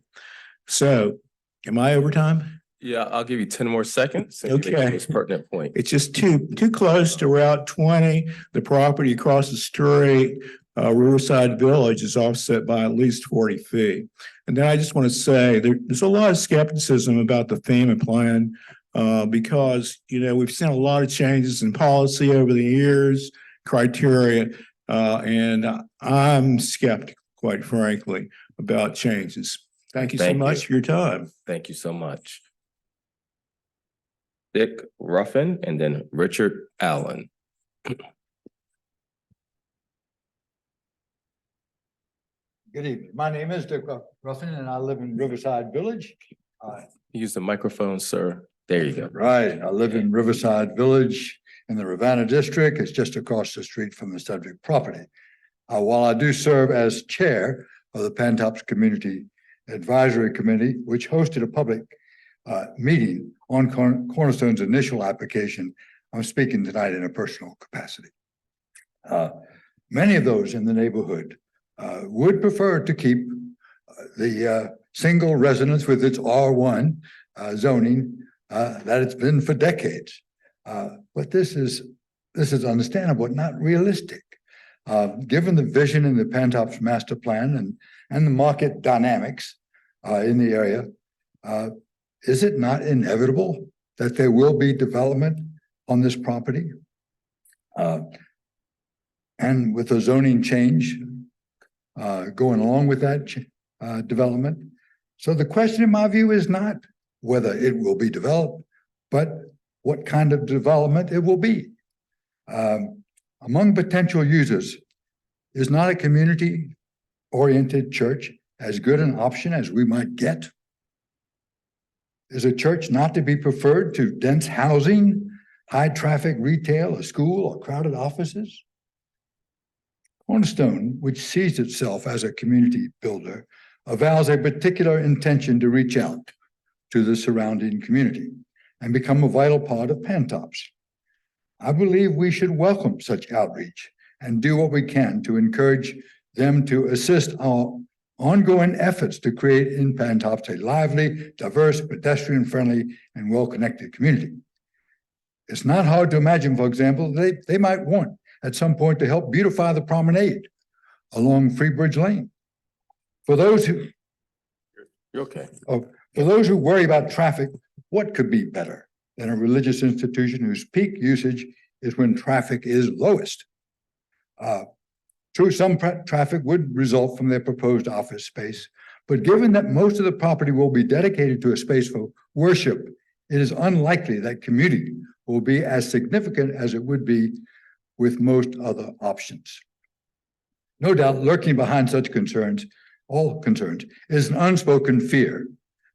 So, am I over time? Yeah, I'll give you 10 more seconds. Okay. This pertinent point. It's just too close to Route 20. The property across the street, Riverside Village, is offset by at least 40 feet. And then I just want to say there's a lot of skepticism about the FEMA plan because, we've seen a lot of changes in policy over the years, criteria, and I'm skeptical, quite frankly, about changes. Thank you so much for your time. Thank you so much. Dick Ruffin and then Richard Allen. Good evening. My name is Dick Ruffin and I live in Riverside Village. Use the microphone, sir. There you go. Right. I live in Riverside Village in the Ravenna District. It's just across the street from the subject property. While I do serve as chair of the Pantops Community Advisory Committee, which hosted a public meeting on Cornerstone's initial application, I'm speaking tonight in a personal capacity. Many of those in the neighborhood would prefer to keep the single residence with its R1 zoning that it's been for decades. But this is this is understandable, but not realistic. Given the vision in the Pantops master plan and the market dynamics in the area, is it not inevitable that there will be development on this property? And with the zoning change going along with that development. So the question in my view is not whether it will be developed, but what kind of development it will be. Among potential users, is not a community-oriented church as good an option as we might get? Is a church not to be preferred to dense housing, high-traffic retail, a school, or crowded offices? Cornerstone, which sees itself as a community builder, avows a particular intention to reach out to the surrounding community and become a vital part of Pantops. I believe we should welcome such outreach and do what we can to encourage them to assist our ongoing efforts to create in Pantops a lively, diverse, pedestrian-friendly, and well-connected community. It's not hard to imagine, for example, they might want at some point to help beautify the promenade along Freebridge Lane. For those who You're okay. for those who worry about traffic, what could be better than a religious institution whose peak usage is when traffic is lowest? True, some traffic would result from their proposed office space, but given that most of the property will be dedicated to a space for worship, it is unlikely that commuting will be as significant as it would be with most other options. No doubt lurking behind such concerns, all concerns, is an unspoken fear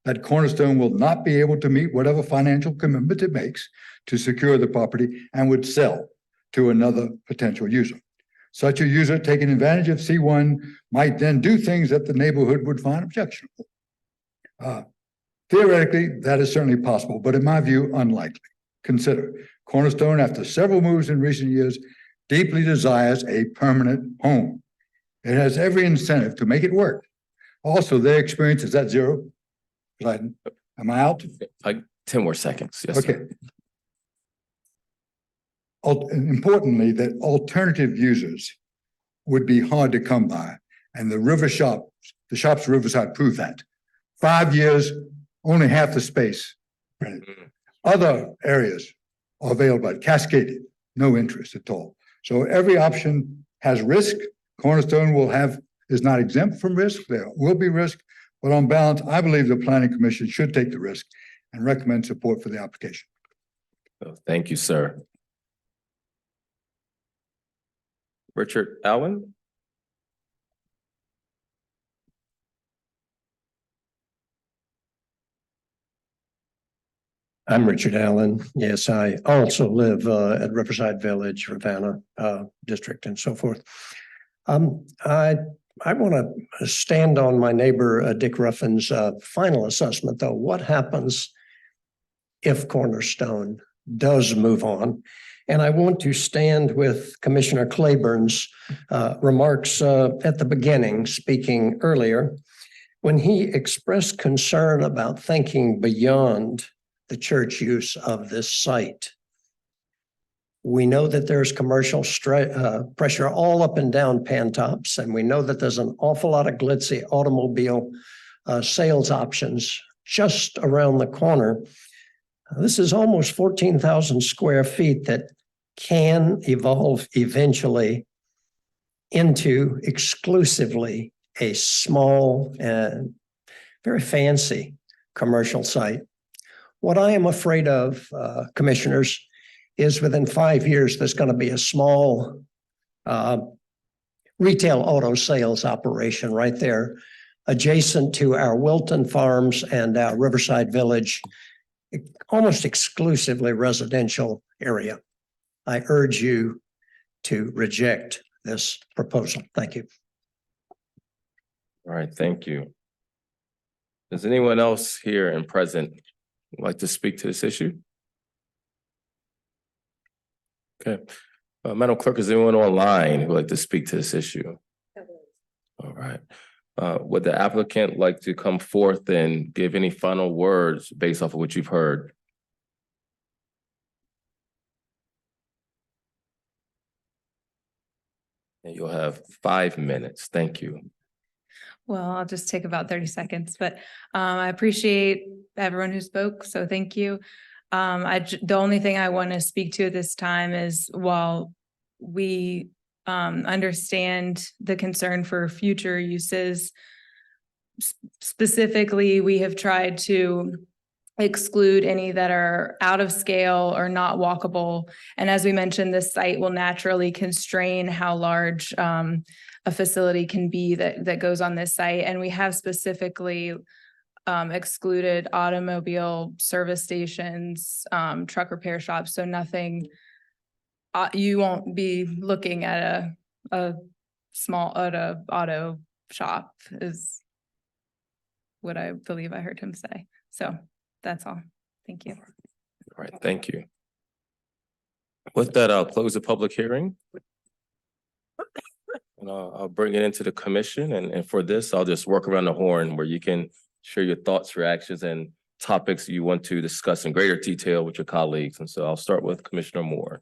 that Cornerstone will not be able to meet whatever financial commitment it makes to secure the property and would sell to another potential user. Such a user taking advantage of C1 might then do things that the neighborhood would find objectionable. Theoretically, that is certainly possible, but in my view, unlikely. Consider, Cornerstone, after several moves in recent years, deeply desires a permanent home. It has every incentive to make it work. Also, their experience is at zero. Am I out? Like 10 more seconds. Yes, Okay. sir. Importantly, that alternative users would be hard to come by. And the shops Riverside prove that. 5 years, only half the space rented. Other areas are available, cascaded, no interest at all. So every option has risk. Cornerstone is not exempt from risk. There will be risk, but on balance, I believe the Planning Commission should take the risk and recommend support for the application. Thank you, sir. Richard Allen? I'm Richard Allen. Yes, I also live at Riverside Village, Ravenna District, and so forth. I want to stand on my neighbor Dick Ruffin's final assessment, though. What happens if Cornerstone does move on? And I want to stand with Commissioner Claiborne's remarks at the beginning, speaking earlier, when he expressed concern about thinking beyond the church use of this site. We know that there's commercial pressure all up and down Pantops, and we know that there's an awful lot of glitzy automobile sales options just around the corner. This is almost 14,000 square feet that can evolve eventually into exclusively a small and very fancy commercial site. What I am afraid of, commissioners, is within 5 years, there's going to be a small retail auto sales operation right there adjacent to our Wilton Farms and our Riverside Village, almost exclusively residential area. I urge you to reject this proposal. Thank you. All right, thank you. Does anyone else here and present like to speak to this issue? Okay. Madam Clerk, is anyone online who would like to speak to this issue? All right. Would the applicant like to come forth and give any final words based off of what you've heard? And you'll have 5 minutes. Thank you. Well, I'll just take about 30 seconds, but I appreciate everyone who spoke, so thank you. The only thing I want to speak to at this time is while we understand the concern for future uses, specifically, we have tried to exclude any that are out of scale or not walkable. And as we mentioned, this site will naturally constrain how large a facility can be that goes on this site. And we have specifically excluded automobile service stations, truck repair shops. So nothing, you won't be looking at a small auto shop is what I believe I heard him say. So that's all. Thank you. All right, thank you. With that, I'll close the public hearing. And I'll bring it into the commission, and for this, I'll just work around the horn where you can share your thoughts, reactions, and topics you want to discuss in greater detail with your colleagues. And so I'll start with Commissioner Moore.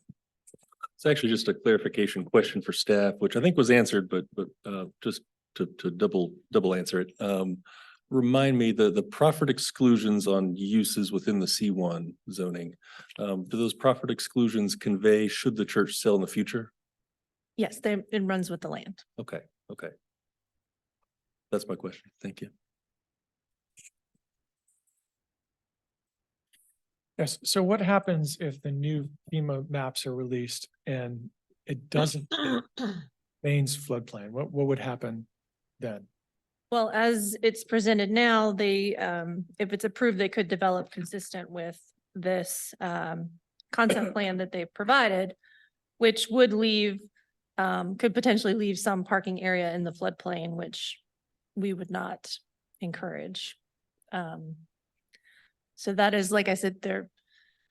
It's actually just a clarification question for staff, which I think was answered, but just to double answer it. Remind me, the proffered exclusions on uses within the C1 zoning, do those proffered exclusions convey should the church sell in the future? Yes, it runs with the land. Okay. That's my question. Thank you. Yes, so what happens if the new FEMA maps are released and it doesn't fit Maine's floodplain? What would happen then? Well, as it's presented now, they, if it's approved, they could develop consistent with this concept plan that they've provided, which would leave, could potentially leave some parking area in the floodplain, which we would not encourage. So that is, like I said,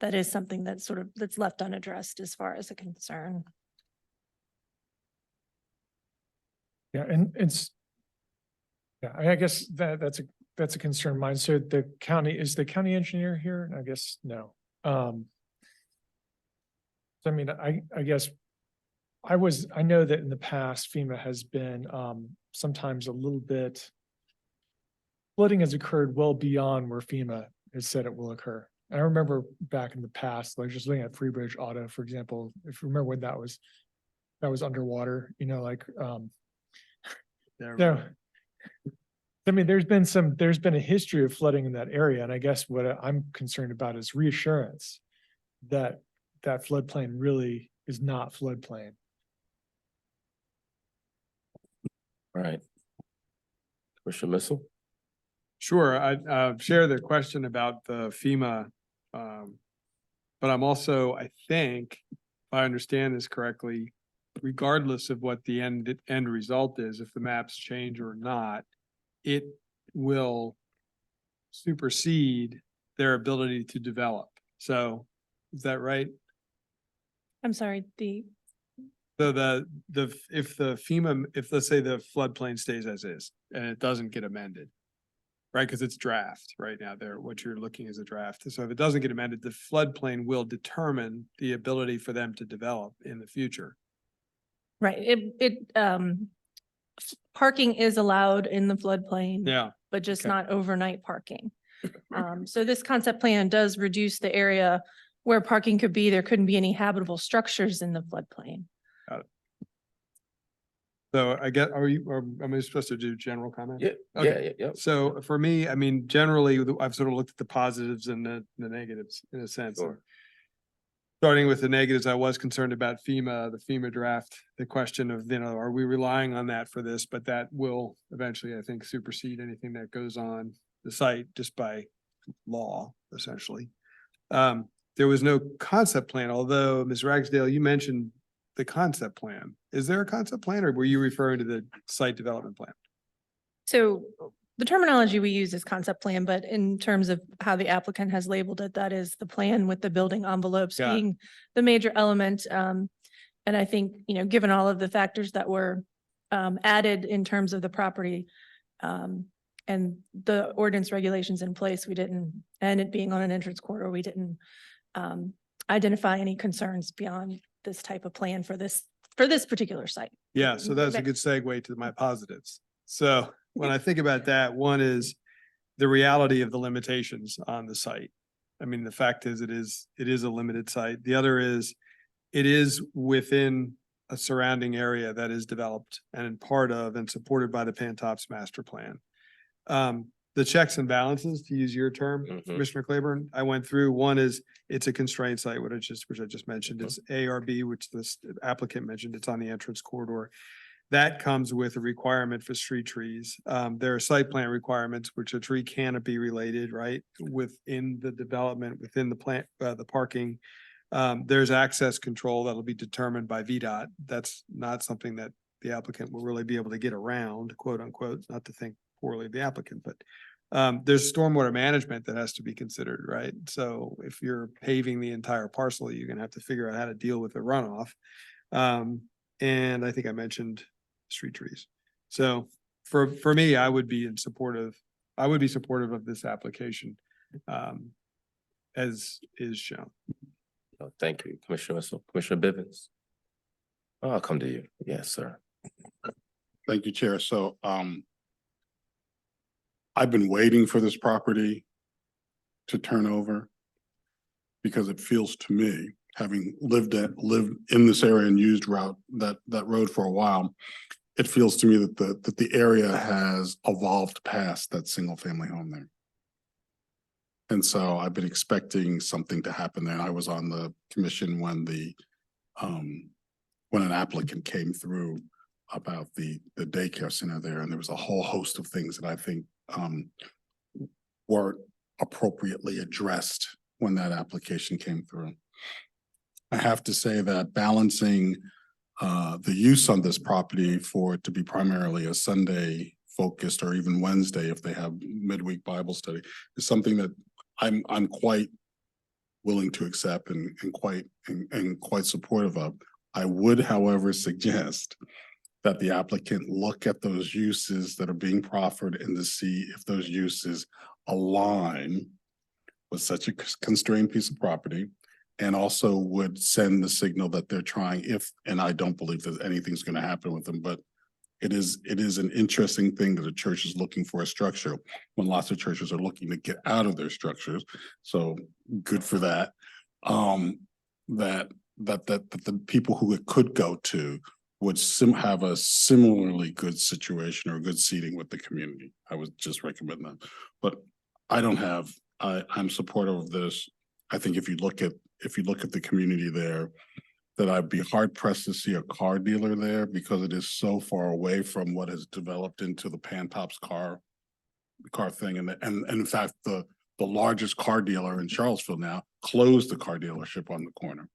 that is something that's that's left unaddressed as far as a concern. Yeah, and yeah, I guess that's a concern of mine. So the county, is the county engineer here? I guess no. So I mean, I guess I know that in the past FEMA has been sometimes a little bit, flooding has occurred well beyond where FEMA has said it will occur. And I remember back in the past, like just looking at Freebridge Auto, for example, if you remember when that was underwater, you know, like so, I mean, there's been a history of flooding in that area. And I guess what I'm concerned about is reassurance that that floodplain really is not floodplain. All right. Commissioner Missile? Sure, I share the question about the FEMA. But I'm also, I think, if I understand this correctly, regardless of what the end result is, if the maps change or not, it will supersede their ability to develop. So is that right? I'm sorry, So if let's say the floodplain stays as is and it doesn't get amended, right? Because it's draft right now there, what you're looking is a draft. So if it doesn't get amended, the floodplain will determine the ability for them to develop in the future. right, parking is allowed in the floodplain. Yeah. But just Okay. not overnight parking. So this concept plan does reduce the area where parking could be. There couldn't be any habitable structures in the floodplain. So I get, am I supposed to do general comment? Yeah, Okay. yeah. So for me, I mean, generally, I've sort of looked at the positives and the negatives in a sense. Sure. Starting with the negatives, I was concerned about the FEMA draft, the question of, are we relying on that for this? But that will eventually, I think, supersede anything that goes on the site just by law, essentially. There was no concept plan, although Ms. Ragsdale, you mentioned the concept plan. Is there a concept plan, or were you referring to the site development plan? So the terminology we use is concept plan, but in terms of how the applicant has labeled it, that is the plan with the building envelopes Got it. being the major element. And I think, given all of the factors that were added in terms of the property and the ordinance regulations in place, we didn't, and it being on an entrance corridor, we didn't identify any concerns beyond this type of plan for this for this particular site. Yeah, so that's a good segue to my positives. So when I think about that, one is the reality of the limitations on the site. I mean, the fact is, it is a limited site. The other is, it is within a surrounding area that is developed and part of and supported by the Pantops master plan. The checks and balances, to use your term, Commissioner Claiborne, I went through. One is it's a constrained site, which I just mentioned. It's ARB, which this applicant mentioned. It's on the entrance corridor. That comes with a requirement for street trees. There are site plan requirements, which are tree canopy related, right? Within the development, within the plant, the parking. There's access control that'll be determined by VDOT. That's not something that the applicant will really be able to get around, quote unquote, not to think poorly of the applicant, but there's stormwater management that has to be considered, right? So if you're paving the entire parcel, you're gonna have to figure out how to deal with the runoff. And I think I mentioned street trees. So for me, I would be supportive of this application as is shown. Thank you, Commissioner Wessel. Commissioner Bivens. I'll come to you. Yes, sir. Thank you, Chair. So, I've been waiting for this property to turn over because it feels to me, having lived in this area and used that road for a while, it feels to me that the area has evolved past that single family home there. And so I've been expecting something to happen there. I was on the commission when when an applicant came through about the daycare center there, and there was a whole host of things that I think weren't appropriately addressed when that application came through. I have to say that balancing the use on this property for it to be primarily a Sunday focused or even Wednesday if they have midweek Bible study is something that I'm quite willing to accept and quite supportive of. I would, however, suggest that the applicant look at those uses that are being proffered and to see if those uses align with such a constrained piece of property, and also would send the signal that they're trying and I don't believe that anything's going to happen with them, but it is an interesting thing that a church is looking for a structure when lots of churches are looking to get out of their structures. So good for that. That the people who it could go to would have a similarly good situation or good seating with the community. I would just recommend that. But I'm supportive of this. I think if you look at the community there, that I'd be hard pressed to see a car dealer there because it is so far away from what has developed into the Pantops car thing. And in fact, the largest car dealer in Charlottesville now closed the car dealership on the corner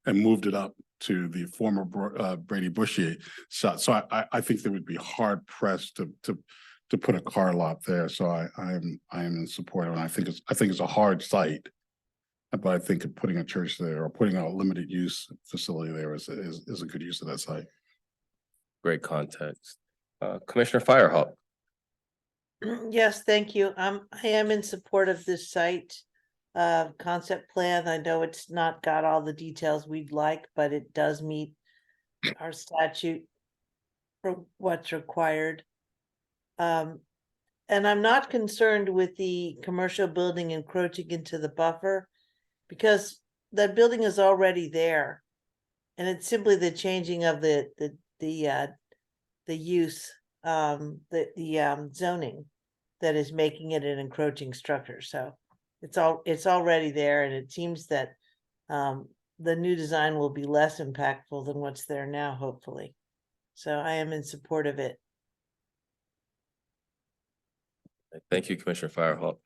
and moved it up to the former Brady Bushier site. So I think they would be hard pressed to put a car lot there. So I am in support of it. I think it's a hard site. But I think putting a church there or putting a limited use facility there is a good use of that site. Great context. Commissioner Firehawk. Yes, thank you. I am in support of this site concept plan. I know it's not got all the details we'd like, but it does meet our statute for what's required. And I'm not concerned with the commercial building encroaching into the buffer, because that building is already there, and it's simply the changing of the use, the zoning that is making it an encroaching structure. So it's already there, and it seems that the new design will be less impactful than what's there now, hopefully. So I am in support of it. Thank you, Commissioner Firehawk.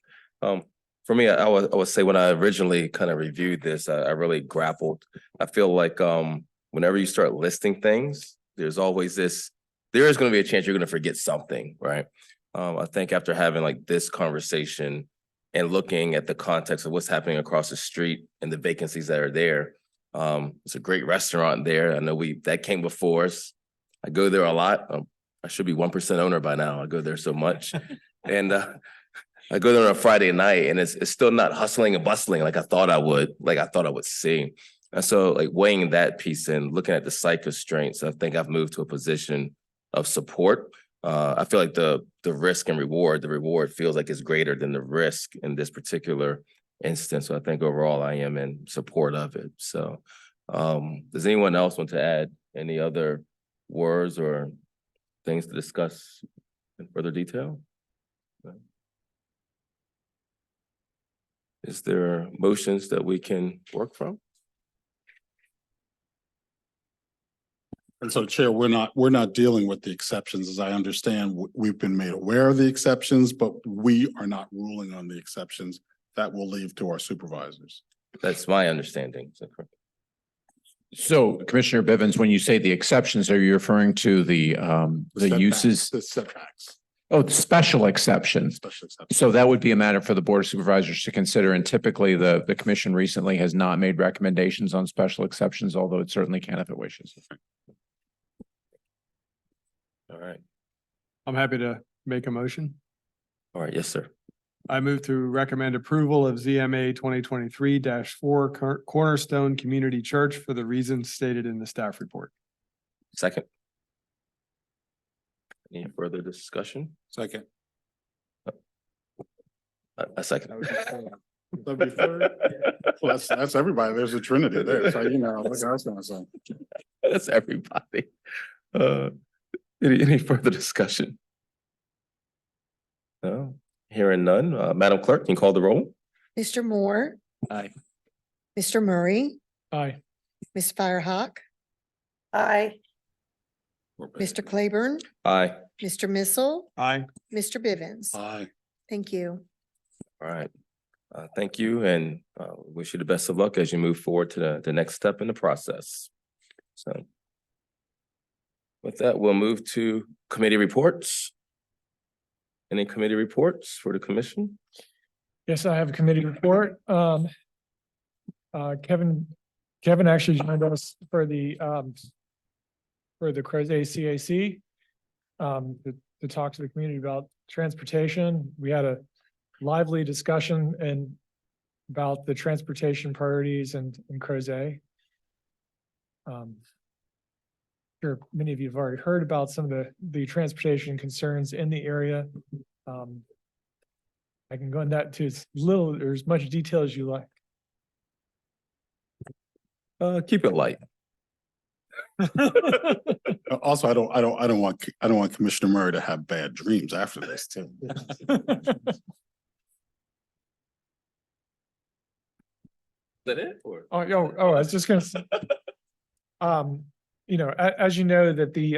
For me, I would say when I originally kind of reviewed this, I really grappled. I feel like whenever you start listing things, there is going to be a chance you're going to forget something, right? I think after having like this conversation and looking at the context of what's happening across the street and the vacancies that are there, it's a great restaurant there. I know that came before us. I go there a lot. I should be 1% owner by now. I go there so much. And I go there on a Friday night and it's still not hustling and bustling like I thought I would see. And so like weighing that piece in, looking at the site constraints, I think I've moved to a position of support. I feel like the risk and reward, the reward feels like it's greater than the risk in this particular instance. So I think overall I am in support of it. So does anyone else want to add any other words or things to discuss in further detail? No? Is there motions that we can work from? And so Chair, we're not dealing with the exceptions. As I understand, we've been made aware of the exceptions, but we are not ruling on the exceptions. That will leave to our supervisors. That's my understanding. Is that correct? So Commissioner Bivens, when you say the exceptions, are you referring to the setbacks, uses? The setbacks, Oh, the special exceptions. special exceptions. So that would be a matter for the Board of Supervisors to consider, and typically the commission recently has not made recommendations on special exceptions, although it certainly can if it wishes. All right. I'm happy to make a motion. All right. Yes, sir. I move to recommend approval of ZMA 2023-4 Cornerstone Community Church for the reasons stated in the staff report. Second. Any further discussion? Second. A second. That'd be third. Well, that's everybody. There's a trinity there. So, you know, what I was gonna say. That's everybody. Any further discussion? No, hearing none. Madam Clerk, can you call the roll? Mr. Moore, Aye. Mr. Murray, Aye. Ms. Firehawk, Aye. Mr. Claiborne, Aye. Mr. Missile, Aye. Mr. Bivens. Aye. Thank you. All right. Thank you and wish you the best of luck as you move forward to the next step in the process. So with that, we'll move to committee reports. Any committee reports for the commission? Yes, I have a committee report. Kevin actually joined us for the Crozet CAC to talk to the community about transportation. We had a lively discussion about the transportation priorities in Crozet. Sure, many of you have already heard about some of the transportation concerns in the area. I can go into that to as little or as much detail as you like. Keep it light. Also, I don't want Commissioner Murray to have bad dreams after this too. Is that it? Or? Oh, I was just gonna say, you know, as you know, that the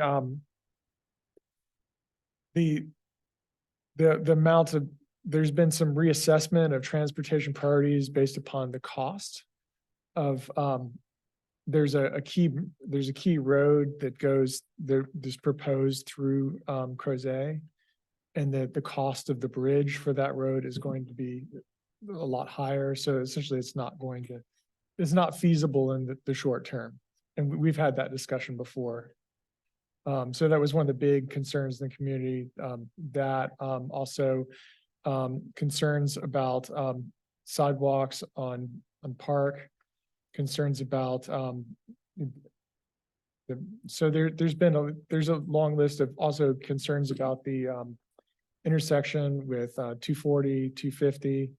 amount of, there's been some reassessment of transportation priorities based upon the cost of, there's a key road that goes there, that's proposed through Crozet. And the cost of the bridge for that road is going to be a lot higher. So essentially it's not feasible in the short term. And we've had that discussion before. So that was one of the big concerns in the community, also concerns about sidewalks on Park, concerns about so there's a long list of also concerns about the intersection with 240, 250.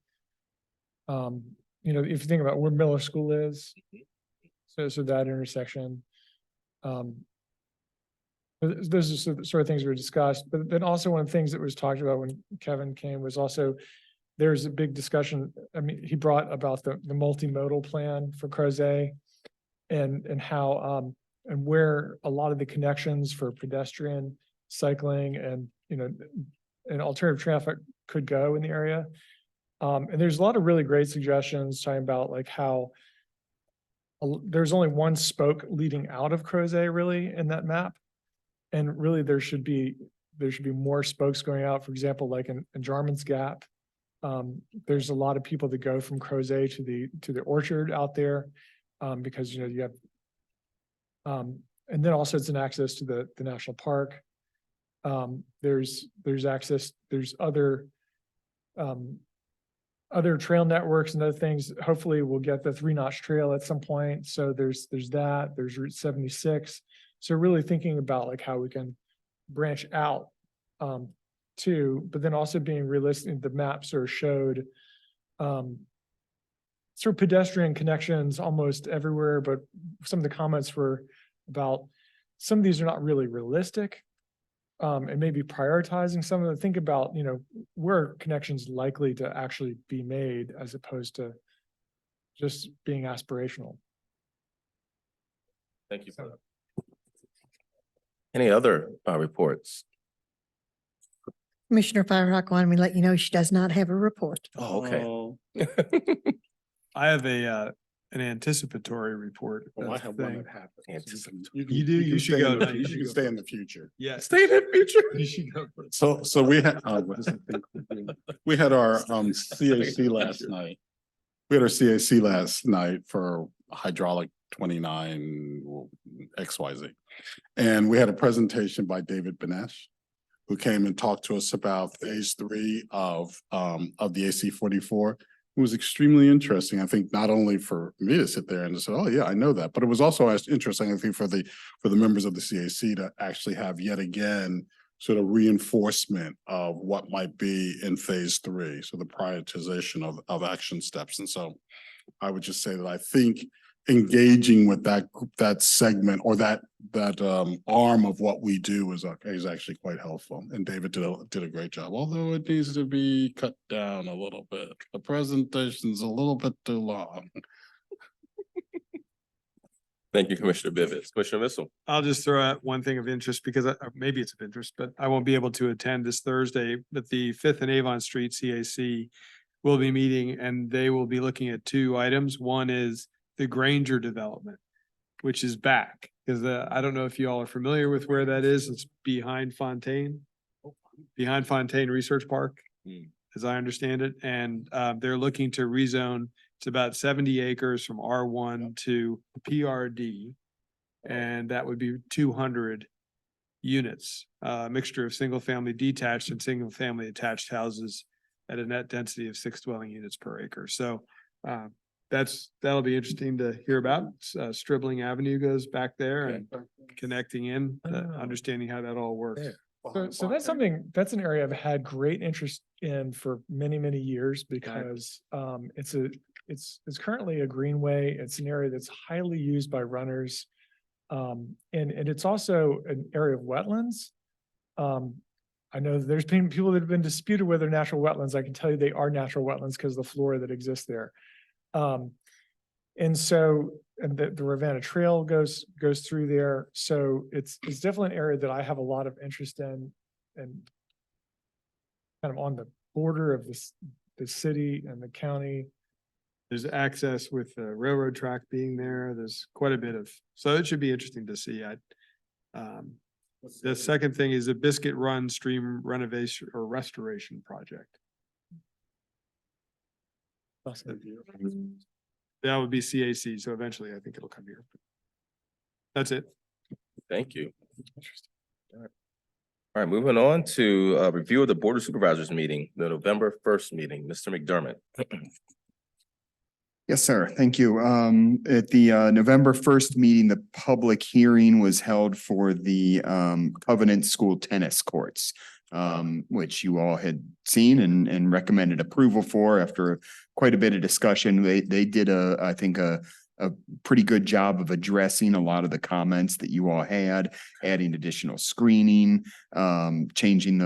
You know, if you think about where Miller School is, so that intersection. Those are the sort of things were discussed, but then also one of the things that was talked about when Kevin came was also there's a big discussion. I mean, he brought about the multimodal plan for Crozet and how and where a lot of the connections for pedestrian, cycling, and and alternative traffic could go in the area. And there's a lot of really great suggestions talking about like how there's only one spoke leading out of Crozet really in that map. And really there should be more spokes going out, for example, like in Jarman's Gap. There's a lot of people that go from Crozet to the orchard out there because you have and then also it's an access to the national park. There's access, there's other other trail networks and other things. Hopefully we'll get the 3-notch trail at some point. So there's that, there's Route 76. So really thinking about like how we can branch out too, but then also being realistic. The map sort of showed sort of pedestrian connections almost everywhere, but some of the comments were about some of these are not really realistic. And maybe prioritizing some of them. Think about, where connections likely to actually be made as opposed to just being aspirational. Thank you for that. Any other reports? Commissioner Firehawk wanted me to let you know she does not have a report. Oh, okay. I have an anticipatory report. Well, I That's have the one thing. that happens. You do, you should stay go. in the No, you future. should You can go stay in first. the future. Yeah. Stay in the future. You should go first. So we had, we had our CAC last night. We had our CAC last night for hydraulic 29 XYZ. And we had a presentation by David Benesh, who came and talked to us about phase 3 of the AC 44. It was extremely interesting, I think, not only for me to sit there and say, oh, yeah, I know that, but it was also interesting, I think, for the members of the CAC to actually have yet again sort of reinforcement of what might be in phase 3. So the prioritization of action steps. And so I would just say that I think engaging with that segment or that arm of what we do is actually quite helpful. And David did a great job, although it needs to be cut down a little bit. The presentation's a little bit too long. Thank you, Commissioner Bivens. Commissioner Missile. I'll just throw out one thing of interest because maybe it's of interest, but I won't be able to attend this Thursday, but the 5th and Avon Street CAC will be meeting and they will be looking at 2 items. One is the Granger development, which is back because I don't know if you all are familiar with where that is. It's behind Fontaine Research Park, as I understand it. And they're looking to rezone. It's about 70 acres from R1 to PRD. And that would be 200 units, a mixture of single family detached and single family attached houses at a net density of 6 dwelling units per acre. So that'll be interesting to hear about. Stribling Avenue goes back there and connecting in, understanding how that all works. So that's an area I've had great interest in for many, many years because it's currently a greenway. It's an area that's highly used by runners. And it's also an area of wetlands. I know there's been people that have been disputed whether natural wetlands. I can tell you they are natural wetlands because of the flora that exists there. And the Ravenna Trail goes through there. So it's definitely an area that I have a lot of interest in and kind of on the border of the city and the county. There's access with the railroad track being there. There's quite a bit so it should be interesting to see. The second thing is a Biscuit Run stream renovation or restoration project. That would be CAC. So eventually I think it'll come here. That's it. Thank you. All right, moving on to a review of the Board of Supervisors meeting, the November 1st meeting. Mr. McDermott. Yes, sir. Thank you. At the November 1st meeting, the public hearing was held for the Covenant School tennis courts, which you all had seen and recommended approval for after quite a bit of discussion. They did I think a pretty good job of addressing a lot of the comments that you all had, adding additional screening, changing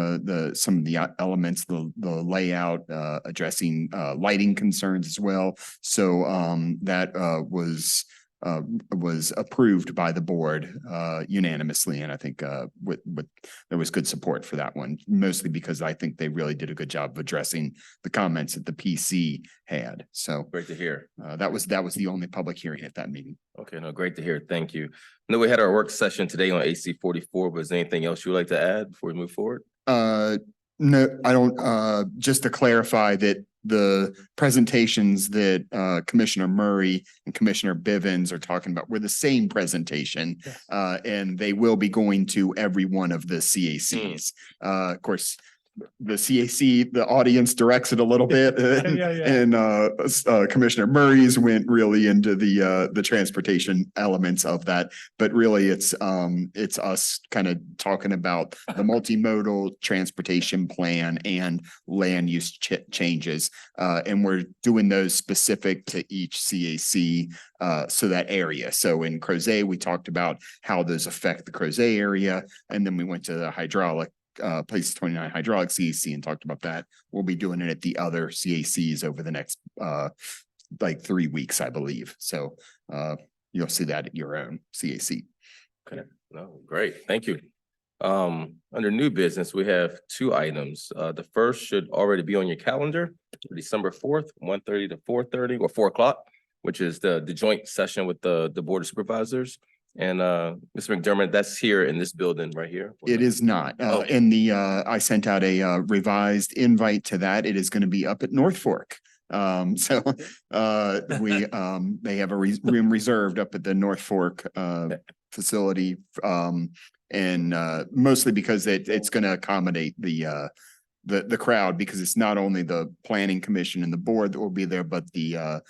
some of the elements, the layout, addressing lighting concerns as well. So that was approved by the board unanimously, and I think with there was good support for that one, mostly because I think they really did a good job of addressing the comments that the PC had. So Great to hear. that was the only public hearing at that meeting. Okay, no, great to hear. Thank you. I know we had our work session today on AC 44. Was there anything else you would like to add before we move forward? No, I don't. Just to clarify that the presentations that Commissioner Murray and Commissioner Bivens are talking about were the same presentation, and they will be going to every one of the CACs. Of course, the CAC, the audience directs it a little bit. Yeah, yeah. And Commissioner Murray's went really into the transportation elements of that. But really, it's us kind of talking about the multimodal transportation plan and land use changes. And we're doing those specific to each CAC, so that area. So in Crozet, we talked about how those affect the Crozet area. And then we went to the hydraulic Places 29 hydraulic CAC and talked about that. We'll be doing it at the other CACs over the next like 3 weeks, I believe. So you'll see that at your own CAC. Okay, no, great, thank you. Under new business, we have 2 items. The first should already be on your calendar, December 4th, 1:30 to 4:30 or 4 o'clock, which is the joint session with the Board of Supervisors. And Mr. McDermott, that's here in this building right here? It is not. Oh. And I sent out a revised invite to that. It is going to be up at North Fork. So they have a room reserved up at the North Fork facility. And mostly because it's going to accommodate the crowd, because it's not only the planning commission and the board that will be there, but the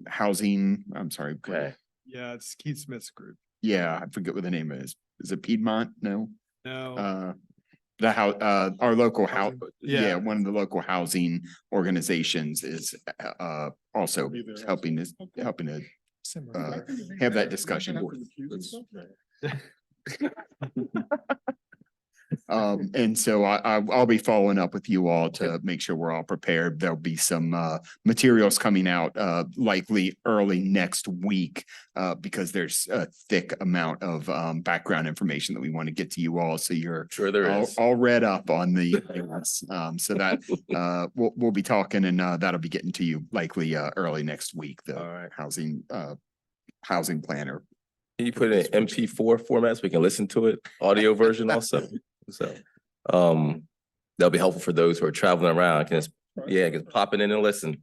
housing, I'm sorry. Okay. Yeah, it's Keith Smith's group. Yeah, I forget what the name is. Is it Piedmont? No. No. The house, our local house, Yeah. one of the local housing organizations is also helping to have that discussion. And so I'll be following up with you all to make sure we're all prepared. There'll be some materials coming out likely early next week because there's a thick amount of background information that we want to get to you all. So you're Sure there is. all read up on the so that we'll be talking, and that'll be getting to you likely early next week. The All right. housing planner. Can you put it in MP4 format so we can listen to it, audio version also? So, that'll be helpful for those who are traveling around. Can just pop it in and listen.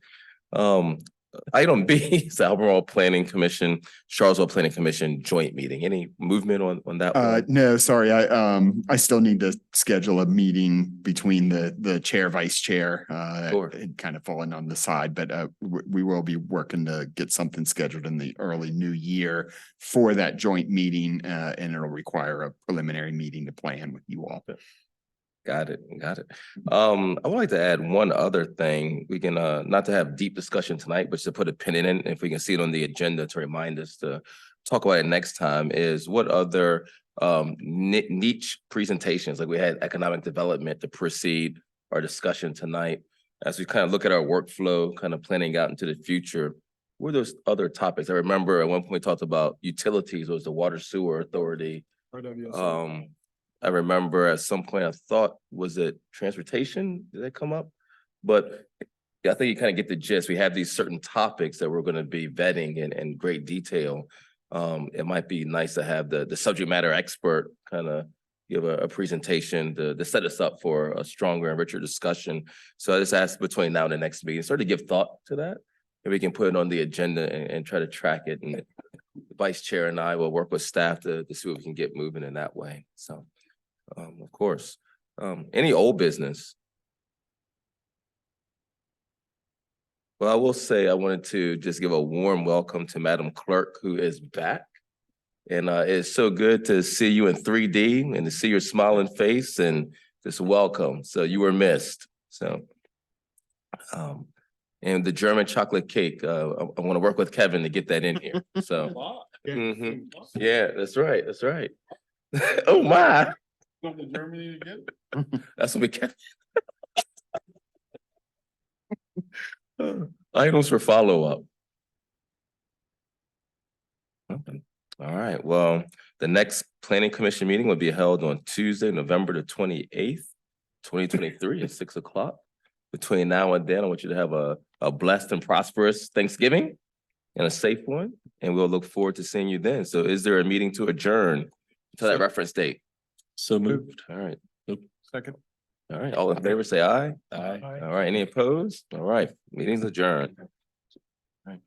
Item B is the Albemarle Planning Commission, Charlottesville Planning Commission joint meeting. Any movement on that one? No, sorry. I still need to schedule a meeting between the chair, vice chair, Sure. and kind of falling on the side, but we will be working to get something scheduled in the early new year for that joint meeting, and it'll require a preliminary meeting to plan with you all. Got it. I would like to add one other thing. We can not to have deep discussion tonight, but to put a pin in it, if we can see it on the agenda to remind us to talk about it next time, is what other niche presentations, like we had economic development to precede our discussion tonight. As we kind of look at our workflow, kind of planning out into the future, what are those other topics? I remember at one point we talked about utilities, was the Water Sewer Authority. I remember at some point I thought, was it transportation? Did that come up? But yeah, I think you kind of get the gist. We have these certain topics that we're going to be vetting in great detail. It might be nice to have the subject matter expert kind of give a presentation to set us up for a stronger and richer discussion. So I just asked between now and the next meeting, sort of give thought to that. And we can put it on the agenda and try to track it. And the vice chair and I will work with staff to see if we can get moving in that way. So. Of course. Any old business? Well, I will say I wanted to just give a warm welcome to Madam Clerk, who is back. And it's so good to see you in 3D and to see your smiling face, and just welcome. So you were missed. So, and the German chocolate cake, I want to work with Kevin to get that in here. So, yeah, that's right. Oh my. Come to Germany again? That's what we can. Items for follow-up. Okay. All right, well, the next planning commission meeting will be held on Tuesday, November the 28th, 2023 at 6 o'clock. Between now and then, I want you to have a blessed and prosperous Thanksgiving and a safe one, and we'll look forward to seeing you then. So is there a meeting to adjourn to that reference date? So moved. All right. Second. All right. All in favor, say aye. Aye. All right. Any opposed? All right. Meeting's adjourned. All right.